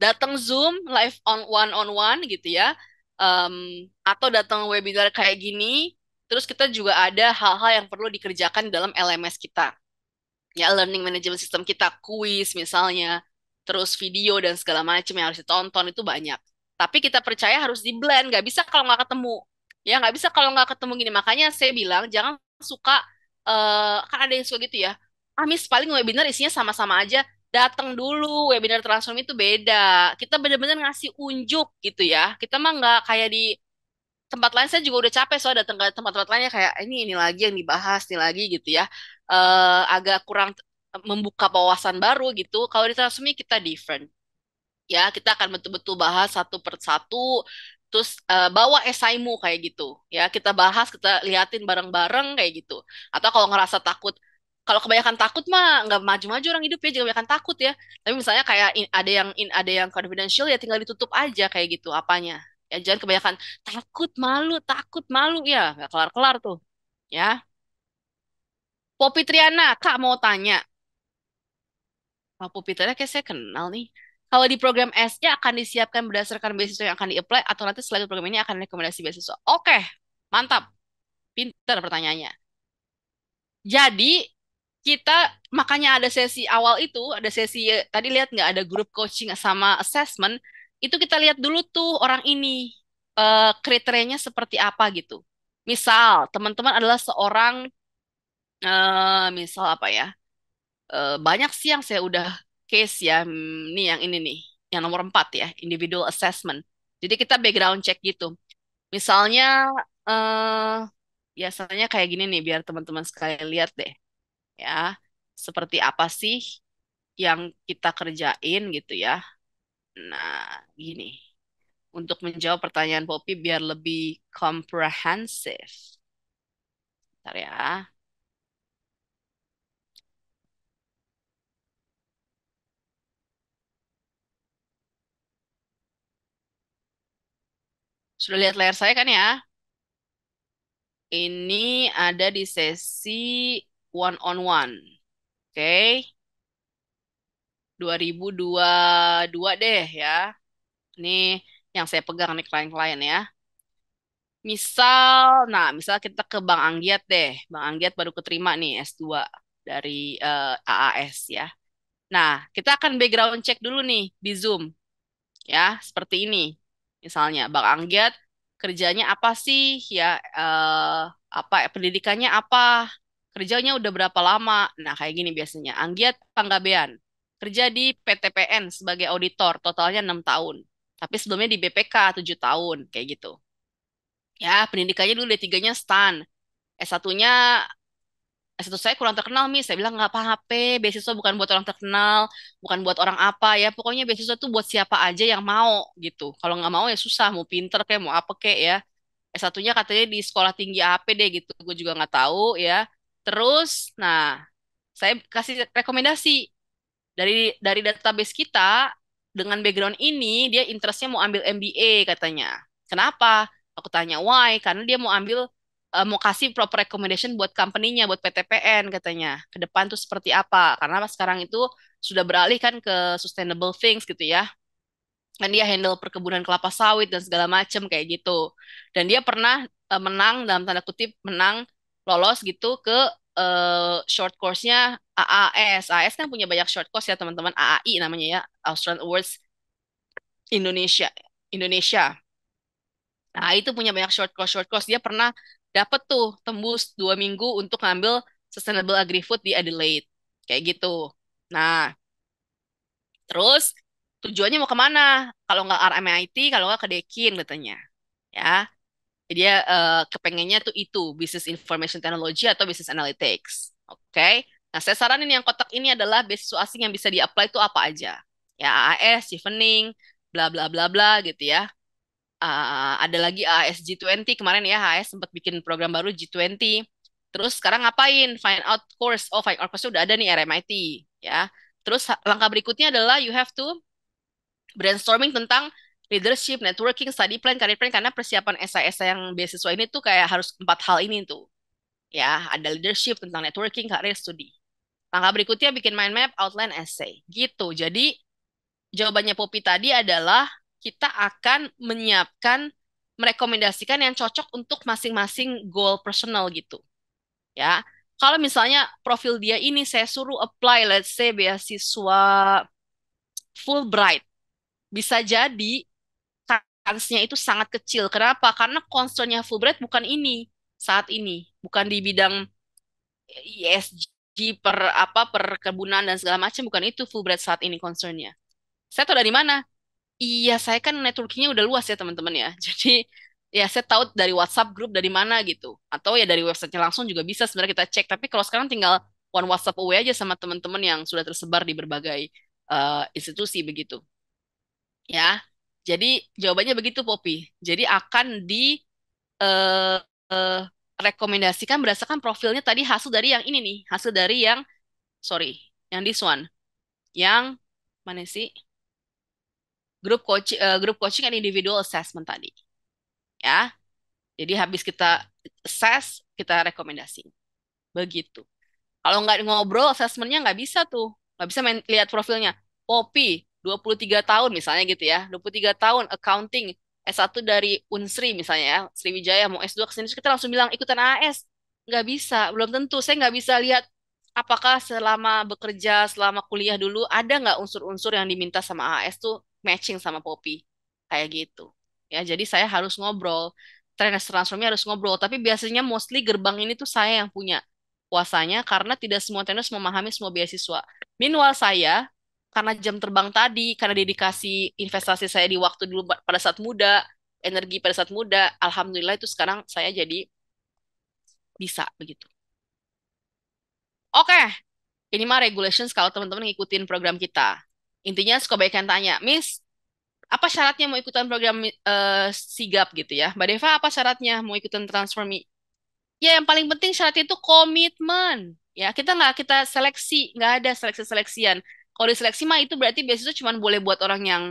datang Zoom live on one gitu ya. Em, atau datang webinar kayak gini, terus kita juga ada hal-hal yang perlu dikerjakan dalam LMS kita, ya learning management system kita, kuis misalnya, terus video dan segala macam yang harus ditonton itu banyak. Tapi kita percaya harus di blend, nggak bisa kalau nggak ketemu. Ya nggak bisa kalau nggak ketemu gini. Makanya saya bilang jangan suka, kan ada yang suka gitu ya. Ah, Miss, paling webinar isinya sama-sama aja. Datang dulu, webinar transform itu beda. Kita benar-benar ngasih unjuk gitu ya. Kita mah nggak kayak di tempat lain, saya juga udah capek soal datang ke tempat-tempat lainnya kayak ini lagi yang dibahas, ini lagi gitu ya. Agak kurang membuka wawasan baru gitu. Kalau di Transmi kita different. Ya, kita akan betul-betul bahas satu per satu, terus bawa esaimu kayak gitu. Ya, kita bahas, kita liatin bareng-bareng kayak gitu. Atau kalau ngerasa takut, kalau kebanyakan takut mah nggak maju-maju orang hidup ya, jangan kebanyakan takut ya. Tapi misalnya kayak ada yang confidential ya tinggal ditutup aja kayak gitu apanya. Ya jangan kebanyakan takut malu ya nggak kelar-kelar tuh. Ya, Poppy Triana, Kak mau tanya. Pak Pupiternya kayak saya kenal nih. Kalau di program S-nya akan disiapkan berdasarkan beasiswa yang akan di-apply atau nanti selain program ini akan rekomendasi beasiswa. Oke, mantap. Pinter pertanyaannya. Jadi, kita makanya ada sesi awal itu, ada sesi tadi lihat nggak ada grup coaching sama assessment, itu kita lihat dulu tuh orang ini kriterianya seperti apa gitu. Misal, teman-teman adalah seorang misal apa ya? Banyak sih yang saya udah case ya. Nih yang ini nih, yang nomor 4 ya, individual assessment. Jadi kita background check gitu. Misalnya, eh biasanya kayak gini nih, biar teman-teman sekalian lihat deh, ya, seperti apa sih yang kita kerjain gitu ya. Nah, gini, untuk menjawab pertanyaan Poppy biar lebih komprehensif. Bentar ya. Sudah lihat layar saya kan ya? Ini ada di sesi one on one. Oke, 2022 deh ya. Ini yang saya pegang nih klien-klien ya. Misal kita ke Bang Anggiat deh. Bang Anggiat baru keterima nih S2 dari AAS ya. Nah, kita akan background check dulu nih di Zoom ya, seperti ini. Misalnya Bang Anggiat kerjanya apa sih ya, apa pendidikannya apa? Kerjanya udah berapa lama? Nah, kayak gini biasanya. Anggiat Panggabean kerja di PTPN sebagai auditor, totalnya 6 tahun. Tapi sebelumnya di BPK 7 tahun, kayak gitu. Ya, pendidikannya dulu D3-nya STAN. S1-nya S1 saya kurang terkenal, Miss. Saya bilang nggak apa-apa, beasiswa bukan buat orang terkenal, bukan buat orang apa ya. Pokoknya beasiswa tuh buat siapa aja yang mau gitu. Kalau nggak mau ya susah, mau pinter kayak mau apa kayak ya. S1-nya katanya di sekolah tinggi AP deh gitu, gue juga nggak tahu ya. Terus, nah, saya kasih rekomendasi dari database kita dengan background ini dia interestnya mau ambil MBA katanya. Kenapa? Aku tanya why? Karena dia mau ambil mau kasih proper recommendation buat company-nya, buat PTPN katanya. Ke depan tuh seperti apa? Karena sekarang itu sudah beralih kan ke sustainable things gitu ya. Dan dia handle perkebunan kelapa sawit dan segala macam kayak gitu. Dan dia pernah menang, dalam tanda kutip menang, lolos gitu ke short course-nya AAS. AAS kan punya banyak short course ya teman-teman. AAI namanya ya, Australian Awards Indonesia. Indonesia. Nah, itu punya banyak short course, short course. Dia pernah dapet tuh tembus 2 minggu untuk ngambil Sustainable Agri-Food di Adelaide. Kayak gitu. Nah, terus tujuannya mau kemana? Kalau nggak RMIT, kalau nggak ke Dekin katanya. Ya, jadi dia kepengennya tuh itu, Business Information Technology atau Business Analytics. Oke. Nah, saya saranin yang kotak ini adalah beasiswa asing yang bisa di-apply itu apa aja. Ya, AAS, Chevening, bla bla bla bla gitu ya. Ada lagi AAS G20 kemarin ya, AAS sempat bikin program baru G20. Terus sekarang ngapain? Find out course. Oh, find out course udah ada nih RMIT ya. Terus langkah berikutnya adalah you have to brainstorming tentang leadership, networking, study plan, career plan karena persiapan esai-esai yang beasiswa ini tuh kayak harus 4 hal ini tuh. Ya, ada leadership tentang networking, karir, studi. Langkah berikutnya bikin mind map, outline, essay. Gitu. Jadi jawabannya Poppy tadi adalah kita akan menyiapkan, merekomendasikan yang cocok untuk masing-masing goal personal gitu. Ya, kalau misalnya profil dia ini saya suruh apply, let's say beasiswa Fulbright, bisa jadi kansnya itu sangat kecil. Kenapa? Karena concernnya Fulbright bukan ini saat ini, bukan di bidang ESG perkebunan dan segala macam, bukan itu Fulbright saat ini concernnya. Saya tahu dari mana? Iya, saya kan networkingnya udah luas ya teman-teman ya. Jadi ya saya tahu dari WhatsApp grup dari mana gitu. Atau ya dari websitenya langsung juga bisa sebenarnya kita cek. Tapi kalau sekarang tinggal one WhatsApp away aja sama teman-teman yang sudah tersebar di berbagai institusi begitu. Ya, jadi jawabannya begitu Poppy. Jadi akan di eh, eh, rekomendasikan berdasarkan profilnya tadi hasil dari yang ini nih. Hasil dari yang, sorry, yang this one. Yang mana sih? Grup coaching and individual assessment tadi. Ya. Jadi habis kita assess, kita rekomendasi. Begitu. Kalau nggak ngobrol, assessmentnya nggak bisa tuh. Nggak bisa main, lihat profilnya. Poppy, 23 tahun misalnya gitu ya. 23 tahun, accounting. S1 dari Unsri misalnya ya. Sriwijaya mau S2 ke sini. Terus kita langsung bilang, ikutan AS. Nggak bisa, belum tentu. Saya nggak bisa lihat apakah selama bekerja, selama kuliah dulu, ada nggak unsur-unsur yang diminta sama AS tuh matching sama Poppy. Kayak gitu. Ya, jadi saya harus ngobrol. Trainer transformnya harus ngobrol. Tapi biasanya mostly gerbang ini tuh saya yang punya kuasanya karena tidak semua trainers memahami semua beasiswa. Meanwhile saya, karena jam terbang tadi, karena dedikasi investasi saya di waktu dulu pada saat muda, energi pada saat muda, alhamdulillah itu sekarang saya jadi bisa begitu. Oke, ini mah regulations kalau teman-teman ngikutin program kita. Intinya suka banyak yang tanya, Miss, apa syaratnya mau ikutan program sigap gitu ya? Mbak Deva, apa syaratnya mau ikutan transformi? Ya, yang paling penting syarat itu komitmen. Ya, kita seleksi, nggak ada seleksi-seleksian. Kalau diseleksi mah itu berarti beasiswa cuma boleh buat orang yang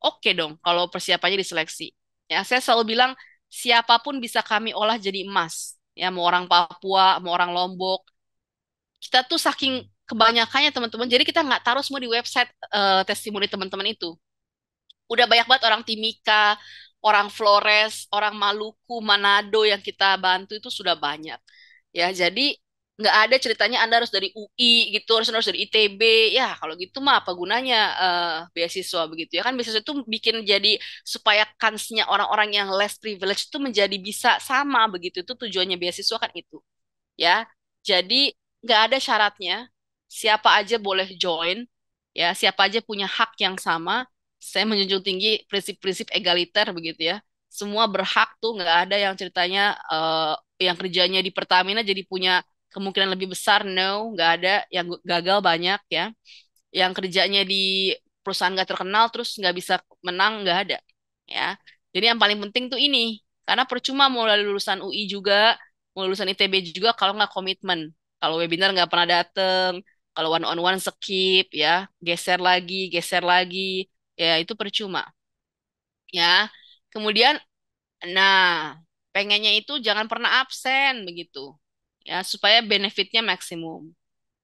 oke dong kalau persiapannya diseleksi. Ya, saya selalu bilang siapapun bisa kami olah jadi emas. Ya, mau orang Papua, mau orang Lombok. Kita tuh saking kebanyakannya teman-teman, jadi kita nggak taruh semua di website testimoni teman-teman itu. Udah banyak banget orang Timika, orang Flores, orang Maluku, Manado yang kita bantu itu sudah banyak. Ya, jadi nggak ada ceritanya Anda harus dari UI gitu, harus dari ITB. Ya, kalau gitu mah apa gunanya beasiswa begitu ya kan? Beasiswa itu bikin jadi supaya kansnya orang-orang yang less privilege itu menjadi bisa sama begitu. Itu tujuannya beasiswa kan itu. Ya, jadi nggak ada syaratnya. Siapa aja boleh join. Ya, siapa aja punya hak yang sama. Saya menjunjung tinggi prinsip-prinsip egaliter begitu ya. Semua berhak tuh, nggak ada yang ceritanya yang kerjanya di Pertamina jadi punya kemungkinan lebih besar. No, nggak ada. Yang gagal banyak ya. Yang kerjanya di perusahaan nggak terkenal terus nggak bisa menang, nggak ada. Ya. Jadi yang paling penting tuh ini. Karena percuma mau dari lulusan UI juga, mau lulusan ITB juga kalau nggak komitmen. Kalau webinar nggak pernah dateng, kalau one on one skip ya, geser lagi, ya itu percuma. Ya. Kemudian, nah, pengennya itu jangan pernah absen begitu. Ya, supaya benefitnya maksimum.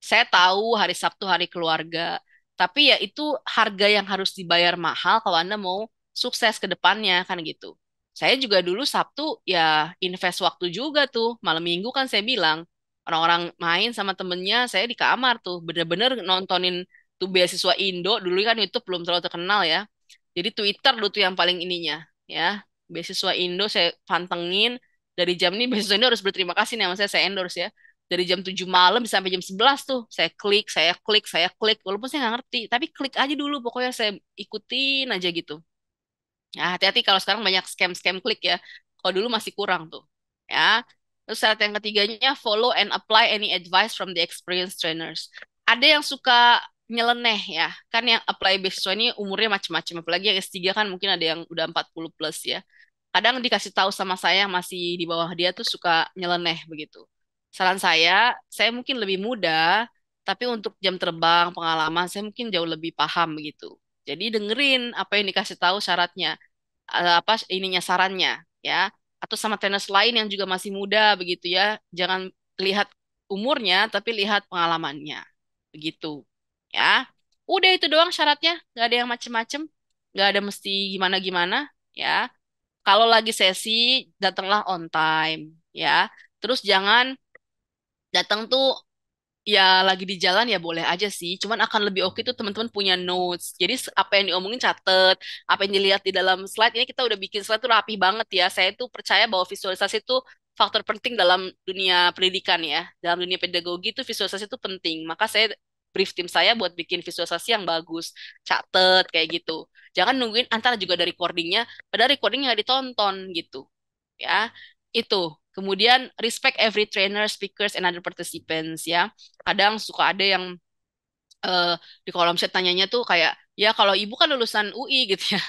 Saya tahu hari Sabtu hari keluarga, tapi ya itu harga yang harus dibayar mahal kalau Anda mau sukses ke depannya kan gitu. Saya juga dulu Sabtu ya invest waktu juga tuh. Malam Minggu kan saya bilang orang-orang main sama temennya, saya di kamar tuh bener-bener nontonin tuh beasiswa Indo. Dulu kan YouTube belum terlalu terkenal ya. Jadi Twitter dulu tuh yang paling ininya ya. Beasiswa Indo saya pantengin dari jam ini beasiswa Indo harus berterima kasih nih sama saya endorse ya dari jam 7 malam sampai jam 11 tuh saya klik walaupun saya nggak ngerti tapi klik aja dulu pokoknya saya ikutin aja gitu. Nah, hati-hati kalau sekarang banyak scam-scam klik ya. Kalau dulu masih kurang tuh. Ya. Terus syarat yang ketiganya follow and apply any advice from the experienced trainers. Ada yang suka nyeleneh ya. Kan yang apply beasiswa ini umurnya macam-macam. Apalagi yang S3 kan mungkin ada yang udah 40 plus ya. Kadang dikasih tahu sama saya yang masih di bawah dia tuh suka nyeleneh begitu. Saran saya mungkin lebih muda, tapi untuk jam terbang, pengalaman, saya mungkin jauh lebih paham begitu. Jadi dengerin apa yang dikasih tahu syaratnya, sarannya ya, atau sama tenis lain yang juga masih muda begitu ya. Jangan lihat umurnya, tapi lihat pengalamannya. Begitu. Ya. Udah itu doang syaratnya, nggak ada yang macem-macem, nggak ada mesti gimana-gimana. Ya. Kalau lagi sesi, datanglah on time. Ya. Terus jangan datang tuh ya lagi di jalan ya boleh aja sih. Cuman akan lebih oke tuh teman-teman punya notes. Jadi apa yang diomongin catet, apa yang dilihat di dalam slide ini kita udah bikin slide tuh rapi banget ya. Saya tuh percaya bahwa visualisasi itu faktor penting dalam dunia pendidikan ya. Dalam dunia pedagogi itu visualisasi itu penting. Maka saya brief tim saya buat bikin visualisasi yang bagus, catet kayak gitu. Jangan nungguin antara juga dari recordingnya, padahal recordingnya nggak ditonton gitu ya. Itu. Kemudian respect every trainer, speakers, and other participants ya. Kadang suka ada yang eh, di kolom chat tanyanya tuh kayak, ya kalau ibu kan lulusan UI gitu ya,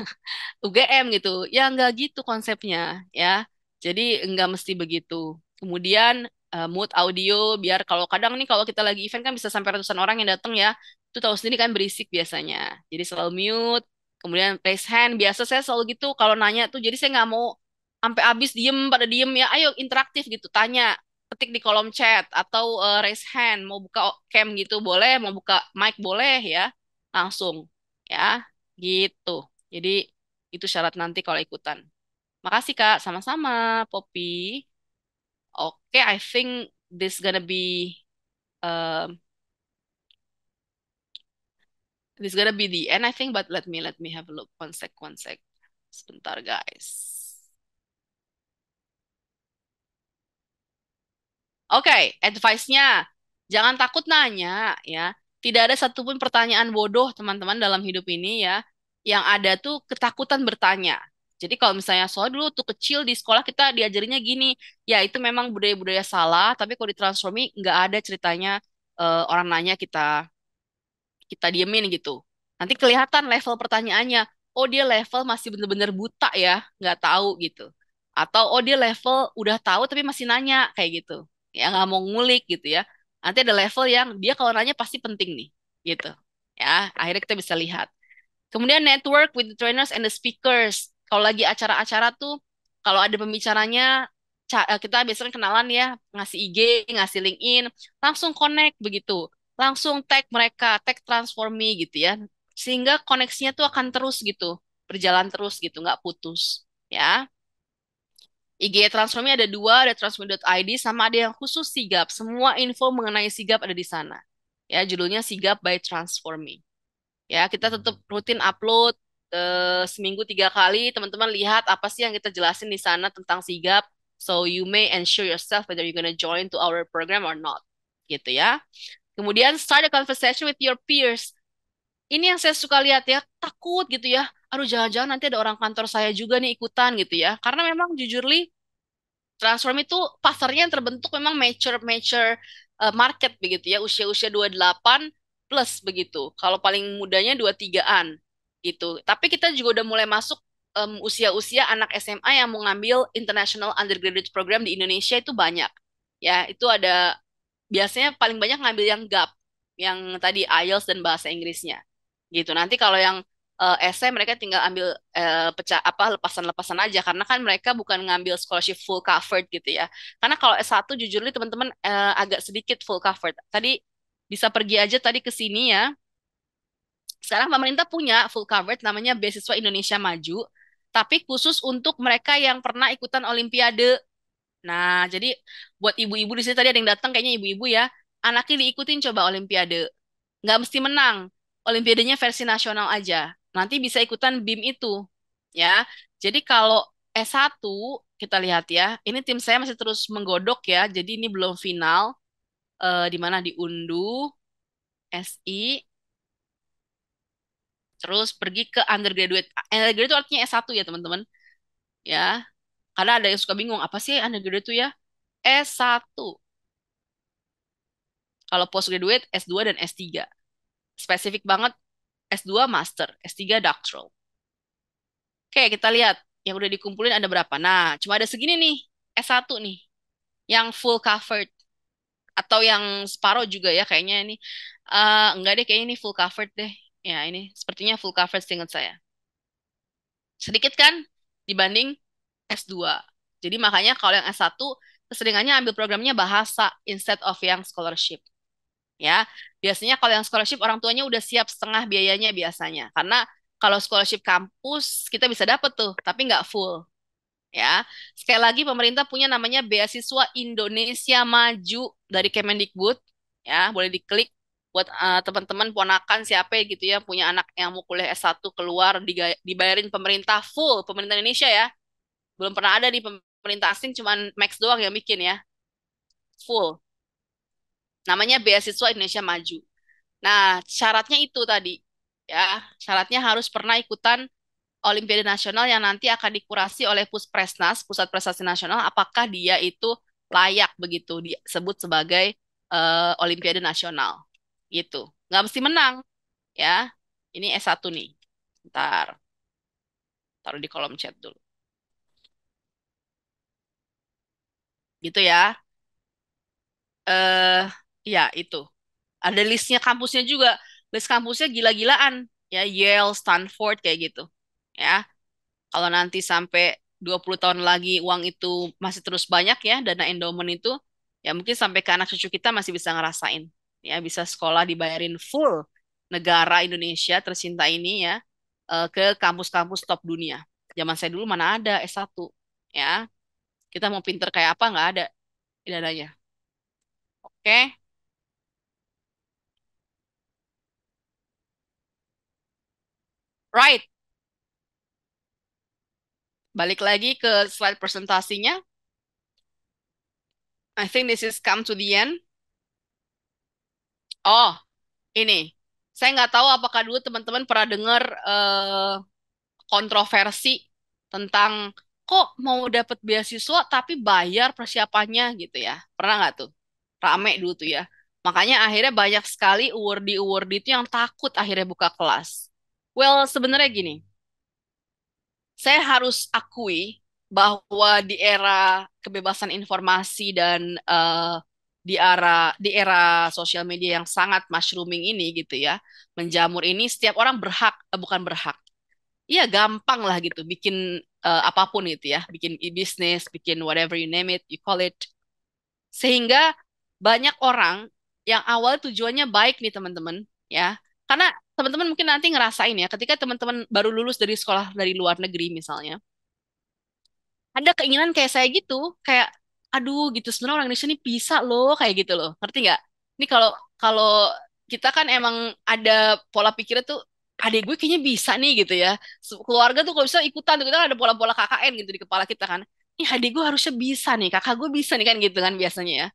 UGM gitu. Ya nggak gitu konsepnya ya. Jadi nggak mesti begitu. Kemudian mood audio biar kalau kadang nih kalau kita lagi event kan bisa sampai ratusan orang yang datang ya. Itu tahu sendiri kan berisik biasanya. Jadi selalu mute. Kemudian raise hand. Biasa saya selalu gitu kalau nanya tuh. Jadi saya nggak mau sampai habis diem pada diem ya. Ayo interaktif gitu. Tanya. Ketik di kolom chat atau raise hand. Mau buka cam gitu boleh. Mau buka mic boleh ya. Langsung ya. Gitu. Jadi itu syarat nanti kalau ikutan. Makasih Kak, sama-sama Poppy. Oke, I think um this gonna be the end I think, but let me have a look. One sec. Sebentar guys. Oke, advice-nya jangan takut nanya ya. Tidak ada satupun pertanyaan bodoh teman-teman dalam hidup ini ya. Yang ada tuh ketakutan bertanya. Jadi kalau misalnya soal dulu tuh kecil di sekolah kita diajarinnya gini, ya itu memang budaya-budaya salah, tapi kalau ditransformi nggak ada ceritanya orang nanya kita kita diemin gitu. Nanti kelihatan level pertanyaannya. Oh dia level masih bener-bener buta ya, nggak tahu gitu. Atau oh dia level udah tahu tapi masih nanya kayak gitu. Ya nggak mau ngulik gitu ya. Nanti ada level yang dia kalau nanya pasti penting nih gitu. Ya akhirnya kita bisa lihat. Kemudian network with the trainers and the speakers. Kalau lagi acara-acara tuh, kalau ada pembicaranya, kita biasanya kenalan ya, ngasih IG, ngasih LinkedIn, langsung connect begitu. Langsung tag mereka, tag Transform Me gitu ya. Sehingga koneksinya tuh akan terus gitu, berjalan terus gitu, nggak putus. Ya, IG Transform Me ada dua, ada transform.id sama ada yang khusus Sigap. Semua info mengenai Sigap ada di sana. Ya, judulnya Sigap by Transform Me. Ya, kita tetap rutin upload seminggu 3 kali. Teman-teman lihat apa sih yang kita jelasin di sana tentang sigap. So you may ensure yourself whether you're gonna join to our program or not. Gitu ya. Kemudian start a conversation with your peers. Ini yang saya suka lihat ya, takut gitu ya. Aduh, jangan-jangan nanti ada orang kantor saya juga nih ikutan gitu ya. Karena memang jujur li, Transform itu pasarnya yang terbentuk memang mature market begitu ya, usia-usia 28 plus begitu. Kalau paling mudanya 23-an gitu. Tapi kita juga udah mulai masuk usia-usia anak SMA yang mau ngambil International Undergraduate Program di Indonesia itu banyak. Ya, itu ada biasanya paling banyak ngambil yang GAP, yang tadi IELTS dan bahasa Inggrisnya. Gitu. Nanti kalau yang essay mereka tinggal ambil pecah apa lepasan-lepasan aja karena kan mereka bukan ngambil scholarship full covered gitu ya. Karena kalau S1 jujur nih teman-teman agak sedikit full covered. Tadi bisa pergi aja tadi ke sini ya. Sekarang pemerintah punya full covered namanya Beasiswa Indonesia Maju, tapi khusus untuk mereka yang pernah ikutan Olimpiade. Nah, jadi buat ibu-ibu di sini tadi ada yang datang kayaknya ibu-ibu ya, anaknya diikutin coba Olimpiade. Nggak mesti menang. Olimpiadanya versi nasional aja. Nanti bisa ikutan BIM itu. Ya. Jadi kalau S1 kita lihat ya, ini tim saya masih terus menggodok ya. Jadi ini belum final. Di mana diunduh SI, terus pergi ke undergraduate. Undergraduate itu artinya S1 ya teman-teman. Ya. Karena ada yang suka bingung, apa sih undergraduate itu ya? S1. Kalau postgraduate S2 dan S3. Spesifik banget S2 master, S3 doctoral. Oke, kita lihat yang udah dikumpulin ada berapa. Nah, cuma ada segini nih, S1 nih, yang full covered. Atau yang separuh juga ya kayaknya ini. Enggak deh, kayaknya ini full covered deh. Ya, ini sepertinya full covered seingat saya. Sedikit kan dibanding S2. Jadi makanya kalau yang S1 keseringannya ambil programnya bahasa instead of yang scholarship. Ya, biasanya kalau yang scholarship orang tuanya udah siap setengah biayanya biasanya. Karena kalau scholarship kampus kita bisa dapet tuh, tapi nggak full. Ya, sekali lagi pemerintah punya namanya beasiswa Indonesia Maju dari Kemendikbud. Ya, boleh diklik buat teman-teman ponakan siapa gitu ya punya anak yang mau kuliah S1 keluar dibayarin pemerintah full, pemerintah Indonesia ya. Belum pernah ada di pemerintah asing, cuman Max doang yang bikin ya, full. Namanya beasiswa Indonesia Maju. Nah, syaratnya itu tadi, ya, syaratnya harus pernah ikutan Olimpiade Nasional yang nanti akan dikurasi oleh Puspresnas, Pusat Prestasi Nasional, apakah dia itu layak begitu disebut sebagai Olimpiade Nasional, gitu. Nggak mesti menang, ya. Ini S1 nih. Ntar, taruh di kolom chat dulu. Gitu ya. Eh, ya itu. Ada listnya kampusnya juga. List kampusnya gila-gilaan. Ya, Yale, Stanford, kayak gitu. Ya, kalau nanti sampai 20 tahun lagi uang itu masih terus banyak ya, dana endowment itu, ya mungkin sampai ke anak cucu kita masih bisa ngerasain. Ya, bisa sekolah dibayarin full negara Indonesia tercinta ini ya, ke kampus-kampus top dunia. Zaman saya dulu mana ada S1. Ya, kita mau pinter kayak apa nggak ada dananya. Oke, right. Balik lagi ke slide presentasinya. I think this is come to the end. Oh, ini. Saya nggak tahu apakah dulu teman-teman pernah dengar kontroversi tentang kok mau dapat beasiswa tapi bayar persiapannya gitu ya. Pernah nggak tuh? Rame dulu tuh ya. Makanya akhirnya banyak sekali awardee-awardee itu yang takut akhirnya buka kelas. Well, sebenarnya gini, saya harus akui bahwa di era kebebasan informasi dan di era sosial media yang sangat mushrooming ini gitu ya, menjamur ini setiap orang berhak, bukan berhak. Iya, gampang lah gitu bikin apapun itu ya, bikin e-business, bikin whatever you name it, you call it. Sehingga banyak orang yang awal tujuannya baik nih teman-teman ya. Karena teman-teman mungkin nanti ngerasain ya, ketika teman-teman baru lulus dari sekolah dari luar negeri misalnya, ada keinginan kayak saya gitu, kayak aduh gitu sebenarnya orang Indonesia ini bisa loh kayak gitu loh. Ngerti nggak? Ini kalau kalau kita kan emang ada pola pikirnya tuh adik gue kayaknya bisa nih gitu ya. Keluarga tuh kalau bisa ikutan tuh kita kan ada pola-pola KKN gitu di kepala kita kan. Ini adik gue harusnya bisa nih, kakak gue bisa nih kan gitu kan biasanya ya.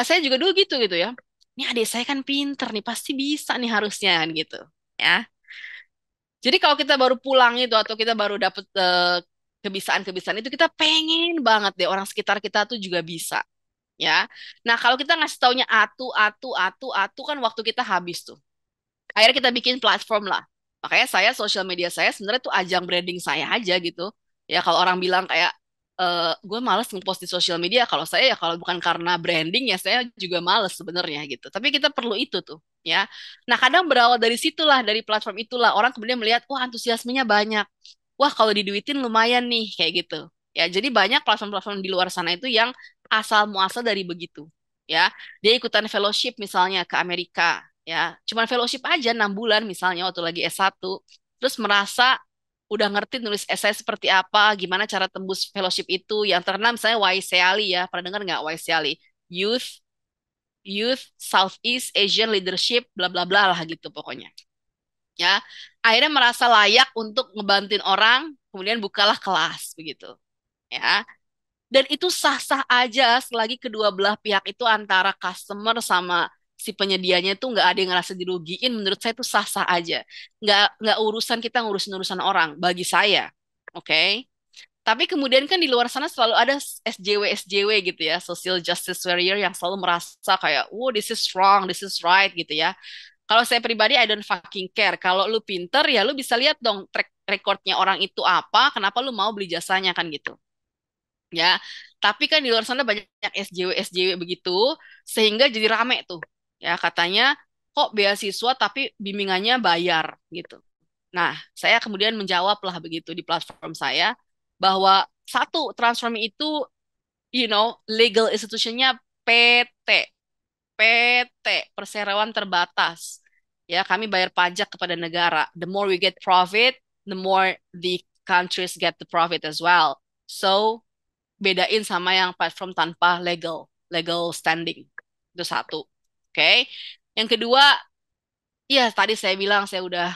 Saya juga dulu gitu ya. Ini adik saya kan pinter nih, pasti bisa nih harusnya kan gitu. Ya. Jadi kalau kita baru pulang itu atau kita baru dapet kebisaan-kebisaan itu kita pengen banget deh orang sekitar kita tuh juga bisa ya. Nah, kalau kita ngasih taunya atu kan waktu kita habis tuh. Akhirnya kita bikin platform lah. Makanya saya sosial media saya sebenarnya tuh ajang branding saya aja gitu. Ya kalau orang bilang kayak gue males ngepost di sosial media, kalau saya ya kalau bukan karena branding ya saya juga males sebenarnya gitu. Tapi kita perlu itu tuh ya. Nah, kadang berawal dari situlah, dari platform itulah orang kemudian melihat wah antusiasmenya banyak. Wah, kalau diduitin lumayan nih kayak gitu. Ya, jadi banyak platform-platform di luar sana itu yang asal muasal dari begitu. Ya, dia ikutan fellowship misalnya ke Amerika, ya. Cuman fellowship aja 6 bulan misalnya waktu lagi S1, terus merasa udah ngerti nulis esai seperti apa, gimana cara tembus fellowship itu. Yang terkenal misalnya YSEALI ya, pernah dengar nggak YSEALI? Youth Youth Southeast Asian Leadership bla bla bla lah gitu pokoknya. Ya, akhirnya merasa layak untuk ngebantuin orang, kemudian bukalah kelas begitu. Ya, dan itu sah-sah aja selagi kedua belah pihak itu antara customer sama si penyedianya itu nggak ada yang ngerasa dirugiin. Menurut saya itu sah-sah aja. Nggak urusan kita ngurusin urusan orang. Bagi saya, oke. Tapi kemudian kan di luar sana selalu ada SJW gitu ya, social justice warrior yang selalu merasa kayak, oh this is wrong, this is right gitu ya. Kalau saya pribadi, I don't fucking care. Kalau lu pinter, ya lu bisa lihat dong track recordnya orang itu apa, kenapa lu mau beli jasanya kan gitu. Ya, tapi kan di luar sana banyak SJW begitu, sehingga jadi rame tuh. Ya, katanya kok beasiswa tapi bimbingannya bayar gitu. Nah, saya kemudian menjawab lah begitu di platform saya bahwa satu transform itu legal institutionnya PT. PT, perseroan terbatas. Ya, kami bayar pajak kepada negara. The more we get profit, the more the countries get the profit as well. So, bedain sama yang platform tanpa legal standing. Itu satu. Oke. Okay? Yang kedua, ya tadi saya bilang saya udah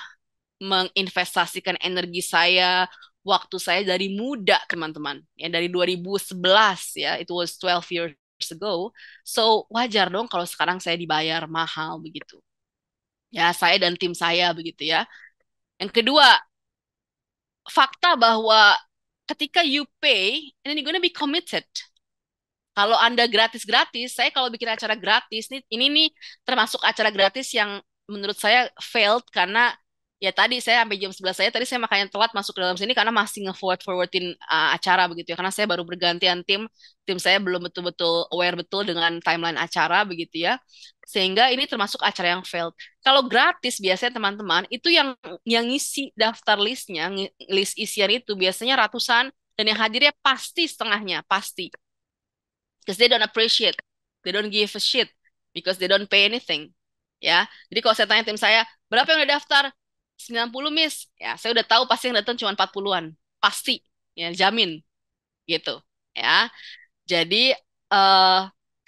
menginvestasikan energi saya, waktu saya dari muda, teman-teman. Ya, dari 2011 ya, it was 12 years ago. So, wajar dong kalau sekarang saya dibayar mahal begitu. Ya, saya dan tim saya begitu ya. Yang kedua, fakta bahwa ketika you pay, and then you're gonna be committed. Kalau Anda gratis-gratis, saya kalau bikin acara gratis, ini nih termasuk acara gratis yang menurut saya failed karena ya tadi saya sampai jam 11 saya, tadi saya makanya telat masuk ke dalam sini karena masih nge-forwardin acara begitu ya. Karena saya baru bergantian tim saya belum betul-betul aware betul dengan timeline acara begitu ya. Sehingga ini termasuk acara yang failed. Kalau gratis biasanya teman-teman, itu yang ngisi daftar listnya, list isian itu biasanya ratusan dan yang hadirnya pasti setengahnya, pasti. Because they don't appreciate, they don't give a shit, because they don't pay anything. Ya, jadi kalau saya tanya tim saya, berapa yang udah daftar? 90 miss. Ya, saya udah tahu pasti yang datang cuma 40-an. Pasti, ya, jamin gitu. Ya, jadi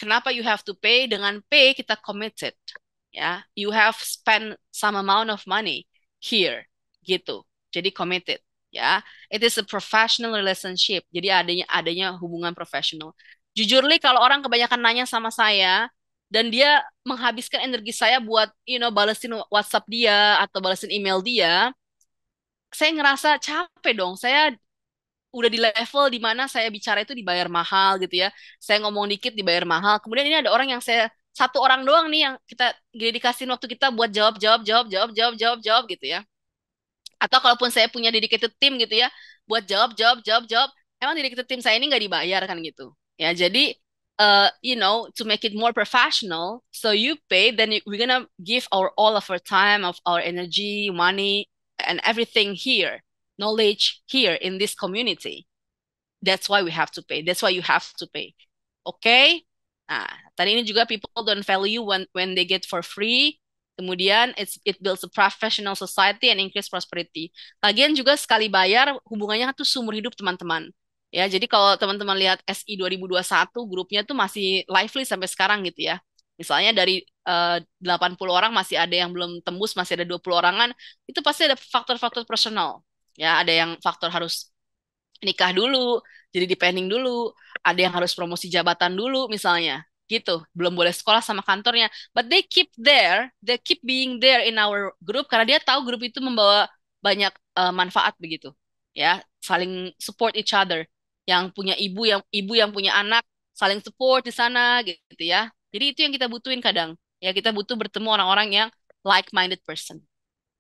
kenapa you have to pay? Dengan pay kita committed. Ya, you have spent some amount of money here, gitu. Jadi committed. Ya, it is a professional relationship. Jadi adanya hubungan profesional. Jujur li, kalau orang kebanyakan nanya sama saya dan dia menghabiskan energi saya buat balesin WhatsApp dia atau balesin email dia, saya ngerasa capek dong. Saya udah di level di mana saya bicara itu dibayar mahal gitu ya. Saya ngomong dikit dibayar mahal. Kemudian ini ada orang yang satu orang doang nih yang kita dikasih waktu kita buat jawab jawab jawab jawab jawab jawab jawab gitu ya. Atau kalaupun saya punya dedicated team gitu ya, buat jawab jawab jawab jawab, emang dedicated team saya ini nggak dibayar kan gitu. Ya, jadi to make it more professional, so you pay, then we're gonna give all of our time, of our energy, money, and everything here, knowledge here in this community. That's why we have to pay. That's why you have to pay. Oke? Okay? Nah, tadi ini juga people don't value when they get for free. Kemudian it builds a professional society and increase prosperity. Lagian juga sekali bayar hubungannya tuh seumur hidup teman-teman. Ya, jadi kalau teman-teman lihat SI 2021 grupnya tuh masih lively sampai sekarang gitu ya. Misalnya dari 80 orang masih ada yang belum tembus, masih ada 20 orangan, itu pasti ada faktor-faktor personal. Ya, ada yang faktor harus nikah dulu, jadi depending dulu, ada yang harus promosi jabatan dulu misalnya, gitu. Belum boleh sekolah sama kantornya. But they keep being there in our group karena dia tahu grup itu membawa banyak manfaat begitu. Ya, saling support each other. Yang punya ibu yang punya anak saling support di sana gitu ya. Jadi itu yang kita butuhin kadang. Ya, kita butuh bertemu orang-orang yang like-minded person.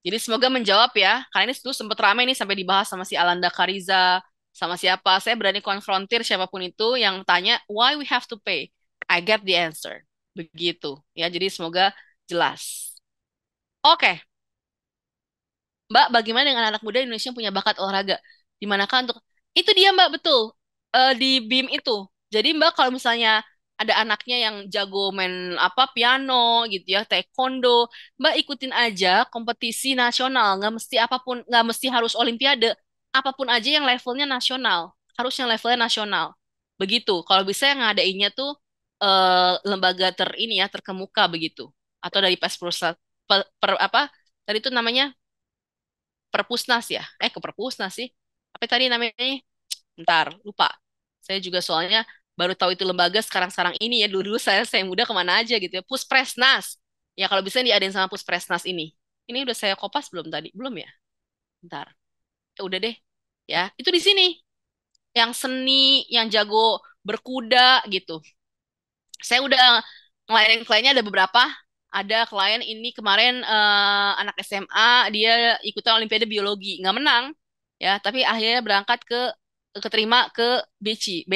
Jadi semoga menjawab ya, karena ini dulu sempat ramai nih sampai dibahas sama si Alanda Kariza, sama siapa. Saya berani konfrontir siapapun itu yang tanya, why we have to pay? I get the answer. Begitu. Ya, jadi semoga jelas. Oke, Mbak, bagaimana dengan anak muda Indonesia yang punya bakat olahraga? Di manakah untuk... Itu dia Mbak, betul. Di BIM itu. Jadi Mbak kalau misalnya ada anaknya yang jago main apa piano gitu ya, taekwondo, Mbak ikutin aja kompetisi nasional. Nggak mesti apapun, nggak mesti harus olimpiade. Apapun aja yang levelnya nasional. Harus yang levelnya nasional. Begitu. Kalau bisa yang ngadainnya tuh lembaga ini ya, terkemuka begitu. Atau dari Pespros apa? Tadi itu namanya Perpusnas ya? Ke Perpusnas sih. Apa tadi namanya? Bentar, lupa. Saya juga soalnya baru tahu itu lembaga sekarang-sekarang ini ya. Dulu-dulu saya muda kemana aja gitu ya. Puspresnas. Ya kalau bisa diadain sama Puspresnas ini. Ini udah saya kopas belum tadi? Belum ya? Bentar. Udah deh. Ya, itu di sini. Yang seni, yang jago berkuda gitu. Saya udah ngelayanin kliennya ada beberapa. Ada klien ini kemarin anak SMA dia ikutan Olimpiade Biologi, nggak menang ya, tapi akhirnya berangkat keterima ke BC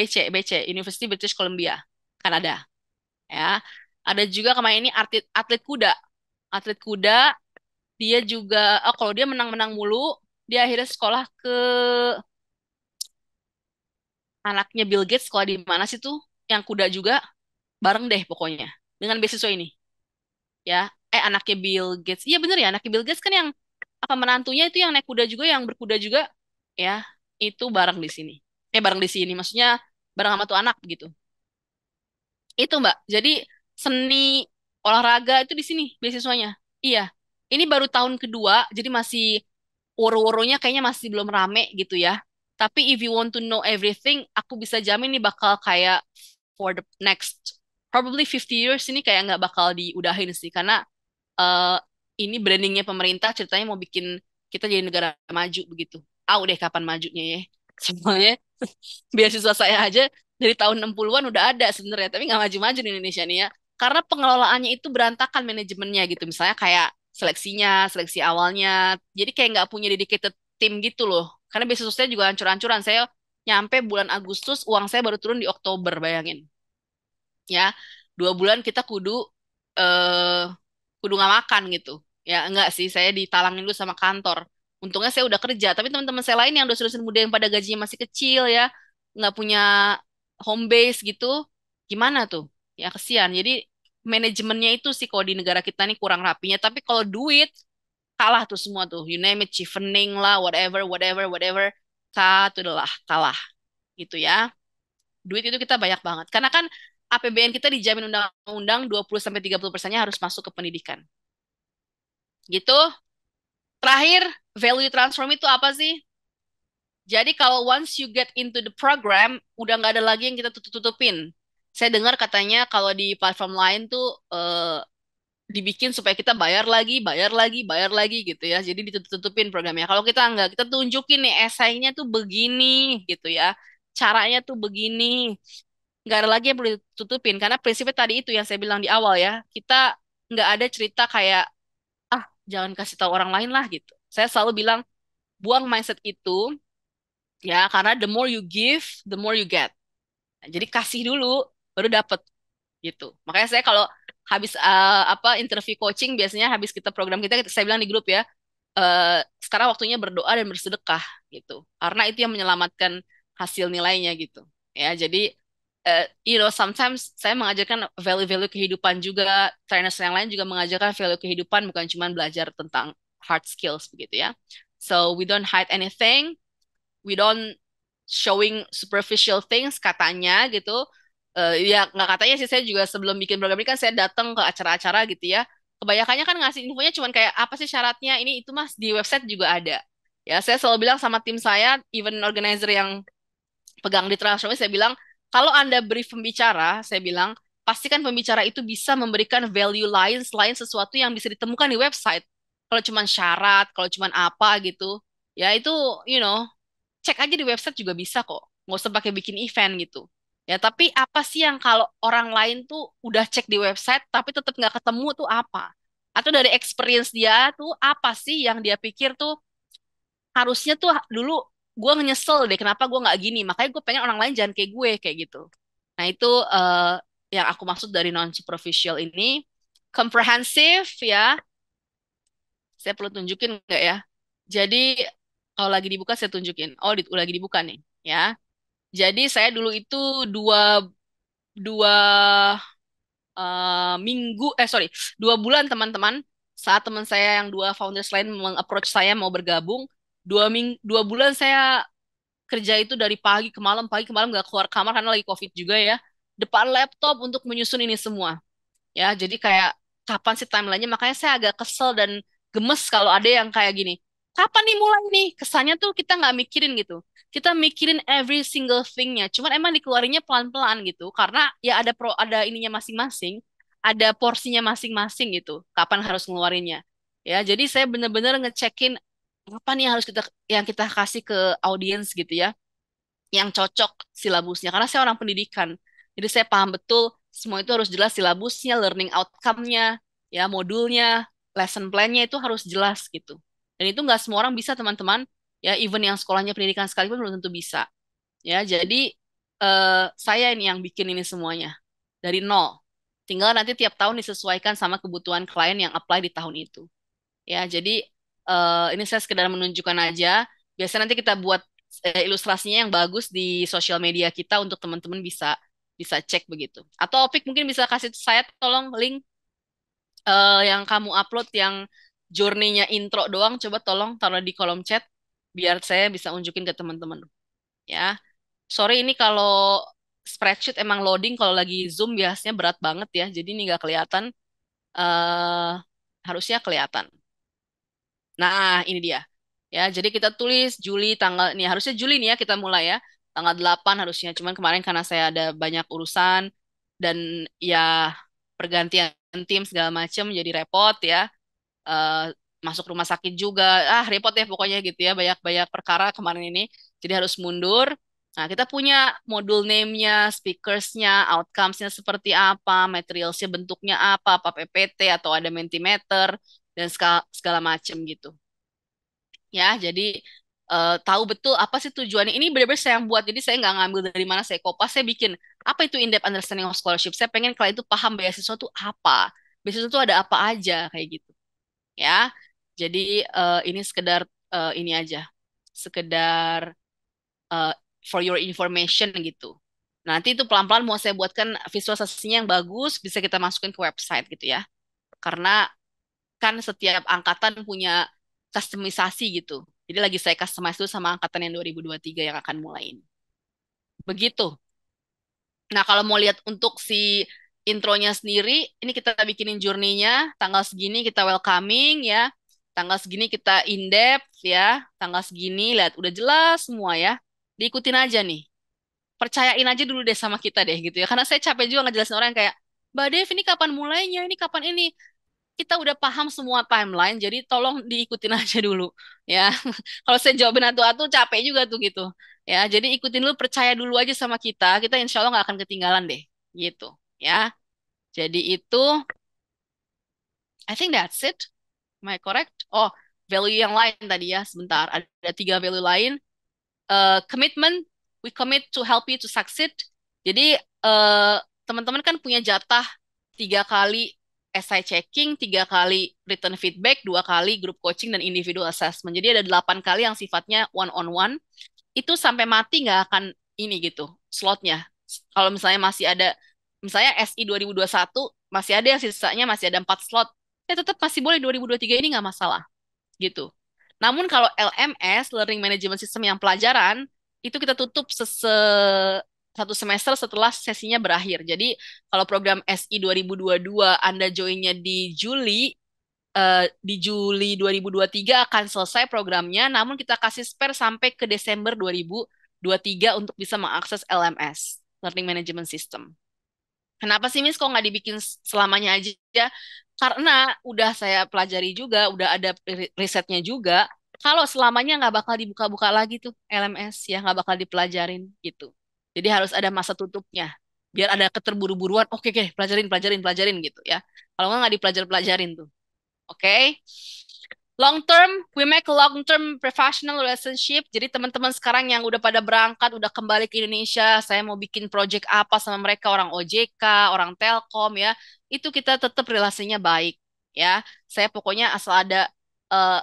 University British Columbia, Kanada ya. Ada juga kemarin ini atlet kuda, atlet kuda dia juga kalau dia menang-menang mulu, dia akhirnya sekolah ke anaknya Bill Gates sekolah di mana sih tuh? Yang kuda juga bareng deh pokoknya dengan beasiswa ini ya. Anaknya Bill Gates. Iya bener ya, anaknya Bill Gates kan yang apa menantunya itu yang naik kuda juga, yang berkuda juga ya. Itu bareng di sini. Bareng di sini maksudnya bareng sama tuh anak gitu. Itu Mbak. Jadi seni olahraga itu di sini beasiswanya. Iya. Ini baru tahun kedua, jadi masih woro-woronya kayaknya masih belum rame gitu ya. Tapi if you want to know everything, aku bisa jamin nih bakal kayak for the next probably 50 years ini kayak nggak bakal diudahin sih. Karena eh, ini brandingnya pemerintah ceritanya mau bikin kita jadi negara maju begitu. Deh kapan majunya ya. Semuanya beasiswa saya aja dari tahun 60-an udah ada sebenarnya, tapi nggak maju-maju di Indonesia nih ya. Karena pengelolaannya itu berantakan manajemennya gitu. Misalnya kayak seleksinya, seleksi awalnya. Jadi kayak nggak punya dedicated tim gitu loh. Karena beasiswa saya juga hancur-hancuran. Saya nyampe bulan Agustus, uang saya baru turun di Oktober, bayangin. Ya, 2 bulan kita eh kudu nggak makan gitu. Ya enggak sih, saya ditalangin dulu sama kantor. Untungnya saya udah kerja, tapi teman-teman saya lain yang dosen-dosen muda yang pada gajinya masih kecil ya, nggak punya home base gitu, gimana tuh? Ya kesian. Jadi manajemennya itu sih kalau di negara kita nih kurang rapinya. Tapi kalau duit kalah tuh semua tuh, you name it, cheapening lah, whatever, whatever, whatever, tuh udah kalah gitu ya. Duit itu kita banyak banget. Karena kan APBN kita dijamin undang-undang 20-30% harus masuk ke pendidikan. Gitu. Terakhir, value transform itu apa sih? Jadi kalau once you get into the program, udah nggak ada lagi yang kita tutup-tutupin. Saya dengar katanya kalau di platform lain tuh dibikin supaya kita bayar lagi, bayar lagi, bayar lagi gitu ya. Jadi ditutup-tutupin programnya. Kalau kita nggak, kita tunjukin nih esainya tuh begini gitu ya. Caranya tuh begini. Nggak ada lagi yang perlu ditutupin. Karena prinsipnya tadi itu yang saya bilang di awal ya. Kita nggak ada cerita kayak, ah jangan kasih tahu orang lain lah gitu. Saya selalu bilang, buang mindset itu ya, karena the more you give, the more you get. Nah, jadi kasih dulu, baru dapet gitu. Makanya saya kalau habis apa interview coaching biasanya habis kita program kita saya bilang di grup ya, sekarang waktunya berdoa dan bersedekah gitu. Karena itu yang menyelamatkan hasil nilainya gitu. Ya, jadi sometimes saya mengajarkan value-value kehidupan juga, trainers yang lain juga mengajarkan value kehidupan, bukan cuma belajar tentang hard skills begitu ya. So we don't hide anything, we don't showing superficial things katanya gitu. Ya nggak katanya sih, saya juga sebelum bikin program ini kan saya datang ke acara-acara gitu ya. Kebanyakannya kan ngasih infonya cuman kayak apa sih syaratnya ini itu mas, di website juga ada. Ya saya selalu bilang sama tim saya, event organizer yang pegang di transformasi, saya bilang kalau Anda brief pembicara, saya bilang pastikan pembicara itu bisa memberikan value lain selain sesuatu yang bisa ditemukan di website. Kalau cuman syarat, kalau cuman apa gitu, ya itu you know cek aja di website juga bisa kok. Nggak usah pakai bikin event gitu. Ya, tapi apa sih yang kalau orang lain tuh udah cek di website tapi tetap nggak ketemu tuh apa? Atau dari experience dia tuh apa sih yang dia pikir tuh harusnya tuh dulu gue nyesel deh kenapa gue nggak gini. Makanya gue pengen orang lain jangan kayak gue kayak gitu. Nah itu yang aku maksud dari non superficial ini komprehensif ya. Saya perlu tunjukin nggak ya? Jadi kalau lagi dibuka saya tunjukin. Oh, lagi dibuka nih ya. Jadi saya dulu itu dua dua minggu, sorry, 2 bulan teman-teman. Saat teman saya yang dua founders lain meng-approach saya mau bergabung, 2 bulan saya kerja itu dari pagi ke malam gak keluar kamar karena lagi COVID juga ya. Depan laptop untuk menyusun ini semua. Ya, jadi kayak kapan sih timelinenya? Makanya saya agak kesel dan gemes kalau ada yang kayak gini. Kapan nih mulai nih? Kesannya tuh kita nggak mikirin gitu. Kita mikirin every single thing-nya. Cuman emang dikeluarinnya pelan-pelan gitu. Karena ya ada ininya masing-masing, ada porsinya masing-masing gitu. Kapan harus ngeluarinnya? Ya, jadi saya bener-bener ngecekin apa nih yang harus kita kasih ke audiens gitu ya, yang cocok silabusnya. Karena saya orang pendidikan. Jadi saya paham betul semua itu harus jelas silabusnya, learning outcome-nya, ya modulnya, lesson plan-nya itu harus jelas gitu. Dan itu nggak semua orang bisa teman-teman. Ya, even yang sekolahnya pendidikan sekalipun belum tentu bisa. Ya, jadi saya ini yang bikin ini semuanya dari nol. Tinggal nanti tiap tahun disesuaikan sama kebutuhan klien yang apply di tahun itu. Ya, jadi ini saya sekedar menunjukkan aja. Biasanya nanti kita buat ilustrasinya yang bagus di sosial media kita untuk teman-teman bisa bisa cek begitu. Atau Opik mungkin bisa kasih saya tolong link yang kamu upload yang journey-nya intro doang, coba tolong taruh di kolom chat biar saya bisa unjukin ke teman-teman ya. Sorry ini kalau spreadsheet emang loading kalau lagi Zoom biasanya berat banget ya. Jadi ini nggak kelihatan. eh Harusnya kelihatan. Nah, ini dia. Ya, jadi kita tulis Juli tanggal nih harusnya Juli nih ya kita mulai ya. Tanggal 8 harusnya. Cuman kemarin karena saya ada banyak urusan dan ya pergantian tim segala macam jadi repot ya. eh, Masuk rumah sakit juga. Ah, repot ya pokoknya gitu ya. Banyak-banyak perkara kemarin ini. Jadi harus mundur. Nah, kita punya modul name-nya, speakers-nya, outcomes-nya seperti apa, materials-nya bentuknya apa PPT atau ada Mentimeter, dan segala macam gitu. Ya, jadi tahu betul apa sih tujuannya. Ini benar-benar saya yang buat, jadi saya nggak ngambil dari mana saya kopas, saya bikin apa itu in-depth understanding of scholarship. Saya pengen kalian itu paham beasiswa itu apa, beasiswa itu ada apa aja kayak gitu ya. Jadi ini sekedar ini aja, sekedar eh, for your information gitu. Nanti itu pelan-pelan mau saya buatkan visualisasinya yang bagus, bisa kita masukin ke website gitu ya. Karena kan setiap angkatan punya customisasi gitu. Jadi lagi saya customize dulu sama angkatan yang 2023 yang akan mulai ini. Begitu. Nah, kalau mau lihat untuk si intronya sendiri, ini kita bikinin journey-nya, tanggal segini kita welcoming ya, tanggal segini kita in-depth ya, tanggal segini, lihat udah jelas semua ya. Diikutin aja nih. Percayain aja dulu deh sama kita deh gitu ya. Karena saya capek juga ngejelasin orang yang kayak, Mbak Dev ini kapan mulainya, ini kapan ini. Kita udah paham semua timeline, jadi tolong diikutin aja dulu ya. Kalau saya jawabin atu-atu capek juga tuh gitu. Ya, jadi ikutin dulu, percaya dulu aja sama kita insya Allah nggak akan ketinggalan deh, gitu ya. Jadi itu, I think that's it. Am I correct? Oh, value yang lain tadi ya, sebentar. Ada tiga value lain. Commitment, we commit to help you to succeed. Jadi teman-teman kan punya jatah 3 kali essay checking, 3 kali written feedback, 2 kali group coaching dan individual assessment. Jadi ada 8 kali yang sifatnya one on one. Itu sampai mati nggak akan ini gitu slotnya. Kalau misalnya masih ada, misalnya SI 2021 masih ada yang sisanya masih ada 4 slot, ya tetap masih boleh 2023 ini nggak masalah gitu. Namun kalau LMS, Learning Management System yang pelajaran, itu kita tutup 1 semester setelah sesinya berakhir. Jadi kalau program SI 2022 Anda joinnya di Juli 2023 akan selesai programnya, namun kita kasih spare sampai ke Desember 2023 untuk bisa mengakses LMS, Learning Management System. Kenapa sih Miss kok nggak dibikin selamanya aja? Karena udah saya pelajari juga, udah ada risetnya juga. Kalau selamanya nggak bakal dibuka-buka lagi tuh LMS ya, nggak bakal dipelajarin gitu. Jadi harus ada masa tutupnya. Biar ada keterburu-buruan, oke oke, pelajarin, pelajarin, pelajarin gitu ya. Kalau nggak dipelajar-pelajarin tuh. Oke. Long term, we make a long term professional relationship. Jadi teman-teman sekarang yang udah pada berangkat, udah kembali ke Indonesia, saya mau bikin project apa sama mereka, orang OJK, orang Telkom ya, itu kita tetap relasinya baik ya. Saya pokoknya asal ada eh,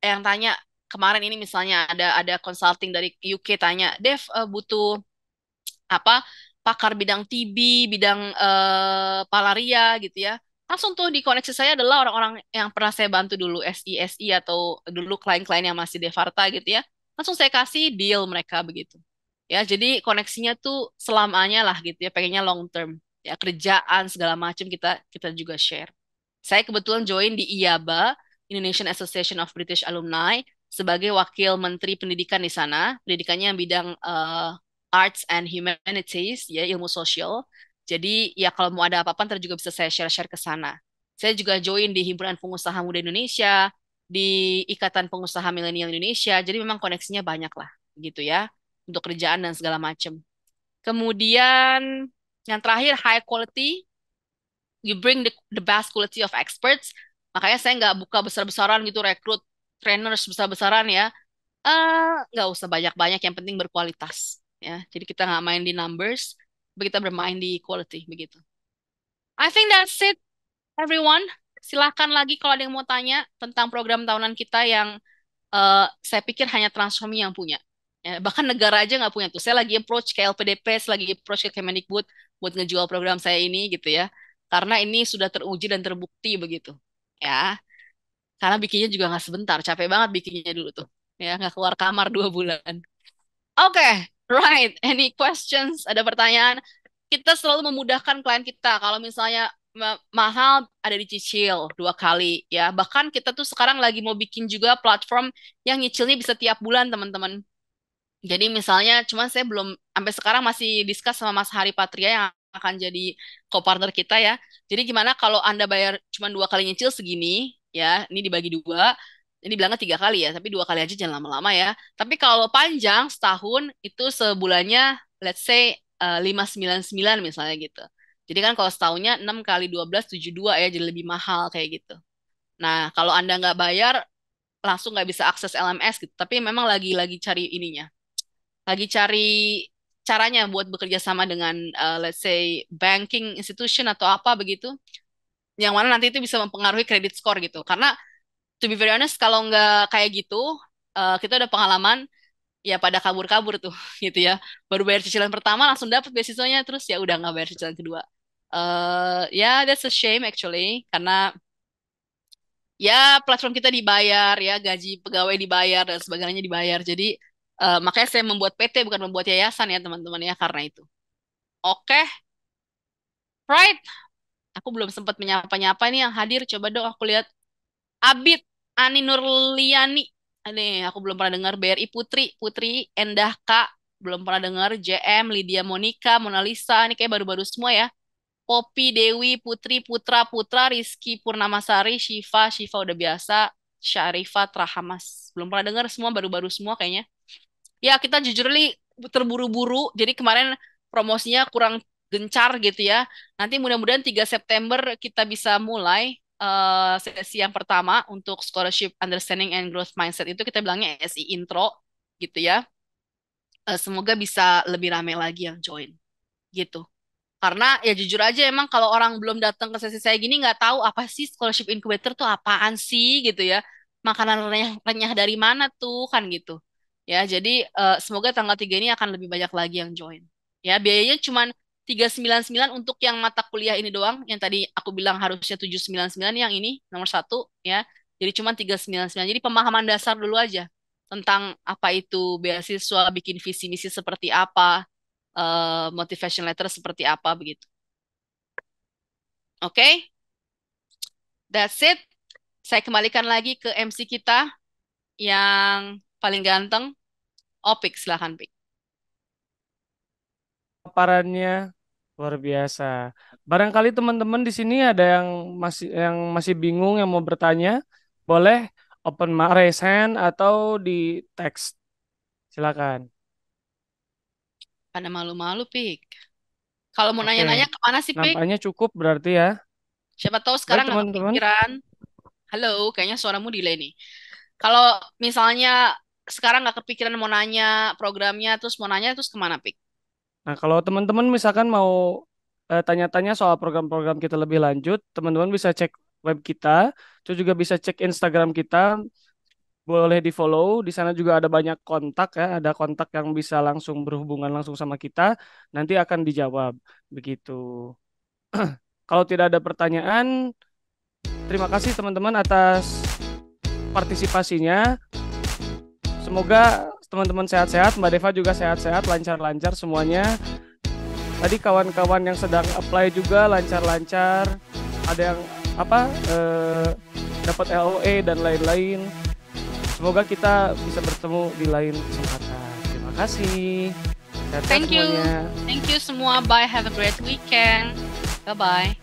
yang tanya kemarin ini misalnya ada consulting dari UK tanya, Dev butuh apa pakar bidang TB, bidang malaria gitu ya. Langsung tuh di koneksi saya adalah orang-orang yang pernah saya bantu dulu SI atau dulu klien-klien yang masih Devarta gitu ya. Langsung saya kasih deal mereka begitu. Ya, jadi koneksinya tuh selamanya lah gitu ya, pengennya long term. Ya, kerjaan segala macam kita kita juga share. Saya kebetulan join di IABA, Indonesian Association of British Alumni, sebagai wakil menteri pendidikan di sana. Pendidikannya yang bidang Arts and Humanities, ya ilmu sosial. Jadi ya kalau mau ada apa-apa ntar juga bisa saya share-share ke sana. Saya juga join di Himpunan Pengusaha Muda Indonesia, di Ikatan Pengusaha Milenial Indonesia. Jadi memang koneksinya banyak lah, gitu ya, untuk kerjaan dan segala macam. Kemudian yang terakhir high quality, you bring the best quality of experts. Makanya saya nggak buka besar-besaran gitu rekrut trainers besar-besaran ya. Nggak usah banyak-banyak, yang penting berkualitas ya. Jadi kita nggak main di numbers, tapi kita bermain di quality begitu. I think that's it, everyone. Silahkan lagi kalau ada yang mau tanya tentang program tahunan kita yang saya pikir hanya Transformi yang punya. Ya, bahkan negara aja nggak punya tuh. Saya lagi approach ke LPDP, saya lagi approach ke Kemendikbud buat ngejual program saya ini gitu ya. Karena ini sudah teruji dan terbukti begitu. Ya, karena bikinnya juga nggak sebentar, capek banget bikinnya dulu tuh. Ya, nggak keluar kamar 2 bulan. Oke, right. Any questions? Ada pertanyaan? Kita selalu memudahkan klien kita. Kalau misalnya mahal, ada dicicil 2 kali ya. Bahkan kita tuh sekarang lagi mau bikin juga platform yang nyicilnya bisa tiap bulan, teman-teman. Jadi misalnya, cuman saya belum sampai sekarang masih discuss sama Mas Hari Patria yang akan jadi co-partner kita ya. Jadi gimana kalau Anda bayar cuma 2 kali nyicil segini, ya, ini dibagi 2, ini bilangnya 3 kali ya, tapi 2 kali aja jangan lama-lama ya. Tapi kalau panjang setahun itu sebulannya, let's say 599 misalnya gitu. Jadi kan kalau setahunnya 6 kali 12 72 ya, jadi lebih mahal kayak gitu. Nah, kalau Anda nggak bayar, langsung nggak bisa akses LMS gitu. Tapi memang lagi cari ininya, lagi cari caranya buat bekerja sama dengan let's say banking institution atau apa begitu, yang mana nanti itu bisa mempengaruhi credit score gitu. Karena to be very honest, kalau nggak kayak gitu, kita udah pengalaman ya pada kabur-kabur tuh gitu ya. Baru bayar cicilan pertama langsung dapat beasiswanya, terus ya udah nggak bayar cicilan kedua. Ya, that's a shame actually, karena ya platform kita dibayar, ya gaji pegawai dibayar dan sebagainya dibayar. Jadi makanya saya membuat PT bukan membuat yayasan ya teman-teman ya, karena itu. Oke, right. Aku belum sempat menyapa-nyapa nih yang hadir. Coba dong aku lihat. Abid Ani Nurliani. Ini aku belum pernah dengar. BRI Putri, Putri Endah Kak. Belum pernah dengar. JM, Lydia Monica, Mona Lisa. Ini kayak baru-baru semua ya. Poppy, Dewi, Putri, Putra, Putra, Rizky Purnamasari, Shiva, Shiva udah biasa, Syarifat, Rahamas. Belum pernah dengar, semua baru-baru semua kayaknya. Ya, kita jujur li terburu-buru. Jadi kemarin promosinya kurang gencar gitu ya. Nanti mudah-mudahan 3 September kita bisa mulai sesi yang pertama untuk Scholarship Understanding and Growth Mindset, itu kita bilangnya SI Intro gitu ya. Semoga bisa lebih ramai lagi yang join gitu. Karena ya jujur aja emang kalau orang belum datang ke sesi saya gini nggak tahu apa sih scholarship incubator tuh apaan sih gitu ya. Makanan renyah dari mana tuh kan gitu. Ya, jadi semoga tanggal 3 ini akan lebih banyak lagi yang join. Ya, biayanya cuma 399 untuk yang mata kuliah ini doang. Yang tadi aku bilang harusnya 799, yang ini nomor 1 ya. Jadi cuma 399. Jadi pemahaman dasar dulu aja tentang apa itu beasiswa, bikin visi misi seperti apa, motivation letter seperti apa begitu. Oke, that's it. Saya kembalikan lagi ke MC kita yang paling ganteng, Opik, silahkan Pik. Paparannya luar biasa. Barangkali teman-teman di sini ada yang masih bingung yang mau bertanya, boleh raise hand atau di text. Silakan. Pada malu-malu Pik. Kalau mau Oke, nanya-nanya kemana sih Pik? nampaknya cukup berarti ya. Siapa tahu Baik sekarang nggak teman-teman. kepikiran. Halo, kayaknya suaramu delay nih. Kalau misalnya sekarang nggak kepikiran mau nanya programnya, terus mau nanya terus kemana Pik? Nah, kalau teman-teman misalkan mau tanya-tanya soal program-program kita lebih lanjut, teman-teman bisa cek web kita, terus juga bisa cek Instagram kita, boleh di-follow. Di sana juga ada banyak kontak ya, ada kontak yang bisa langsung berhubungan langsung sama kita, nanti akan dijawab begitu. Kalau tidak ada pertanyaan, terima kasih teman-teman atas partisipasinya. Semoga teman-teman sehat-sehat, Mbak Deva juga sehat-sehat, lancar-lancar semuanya. Tadi kawan-kawan yang sedang apply juga lancar-lancar. Ada yang apa dapat LOE dan lain-lain. Semoga kita bisa bertemu di lain kesempatan. Terima kasih. Sehat-sehat Thank you. semuanya. Thank you semua. Bye. Have a great weekend. Bye-bye.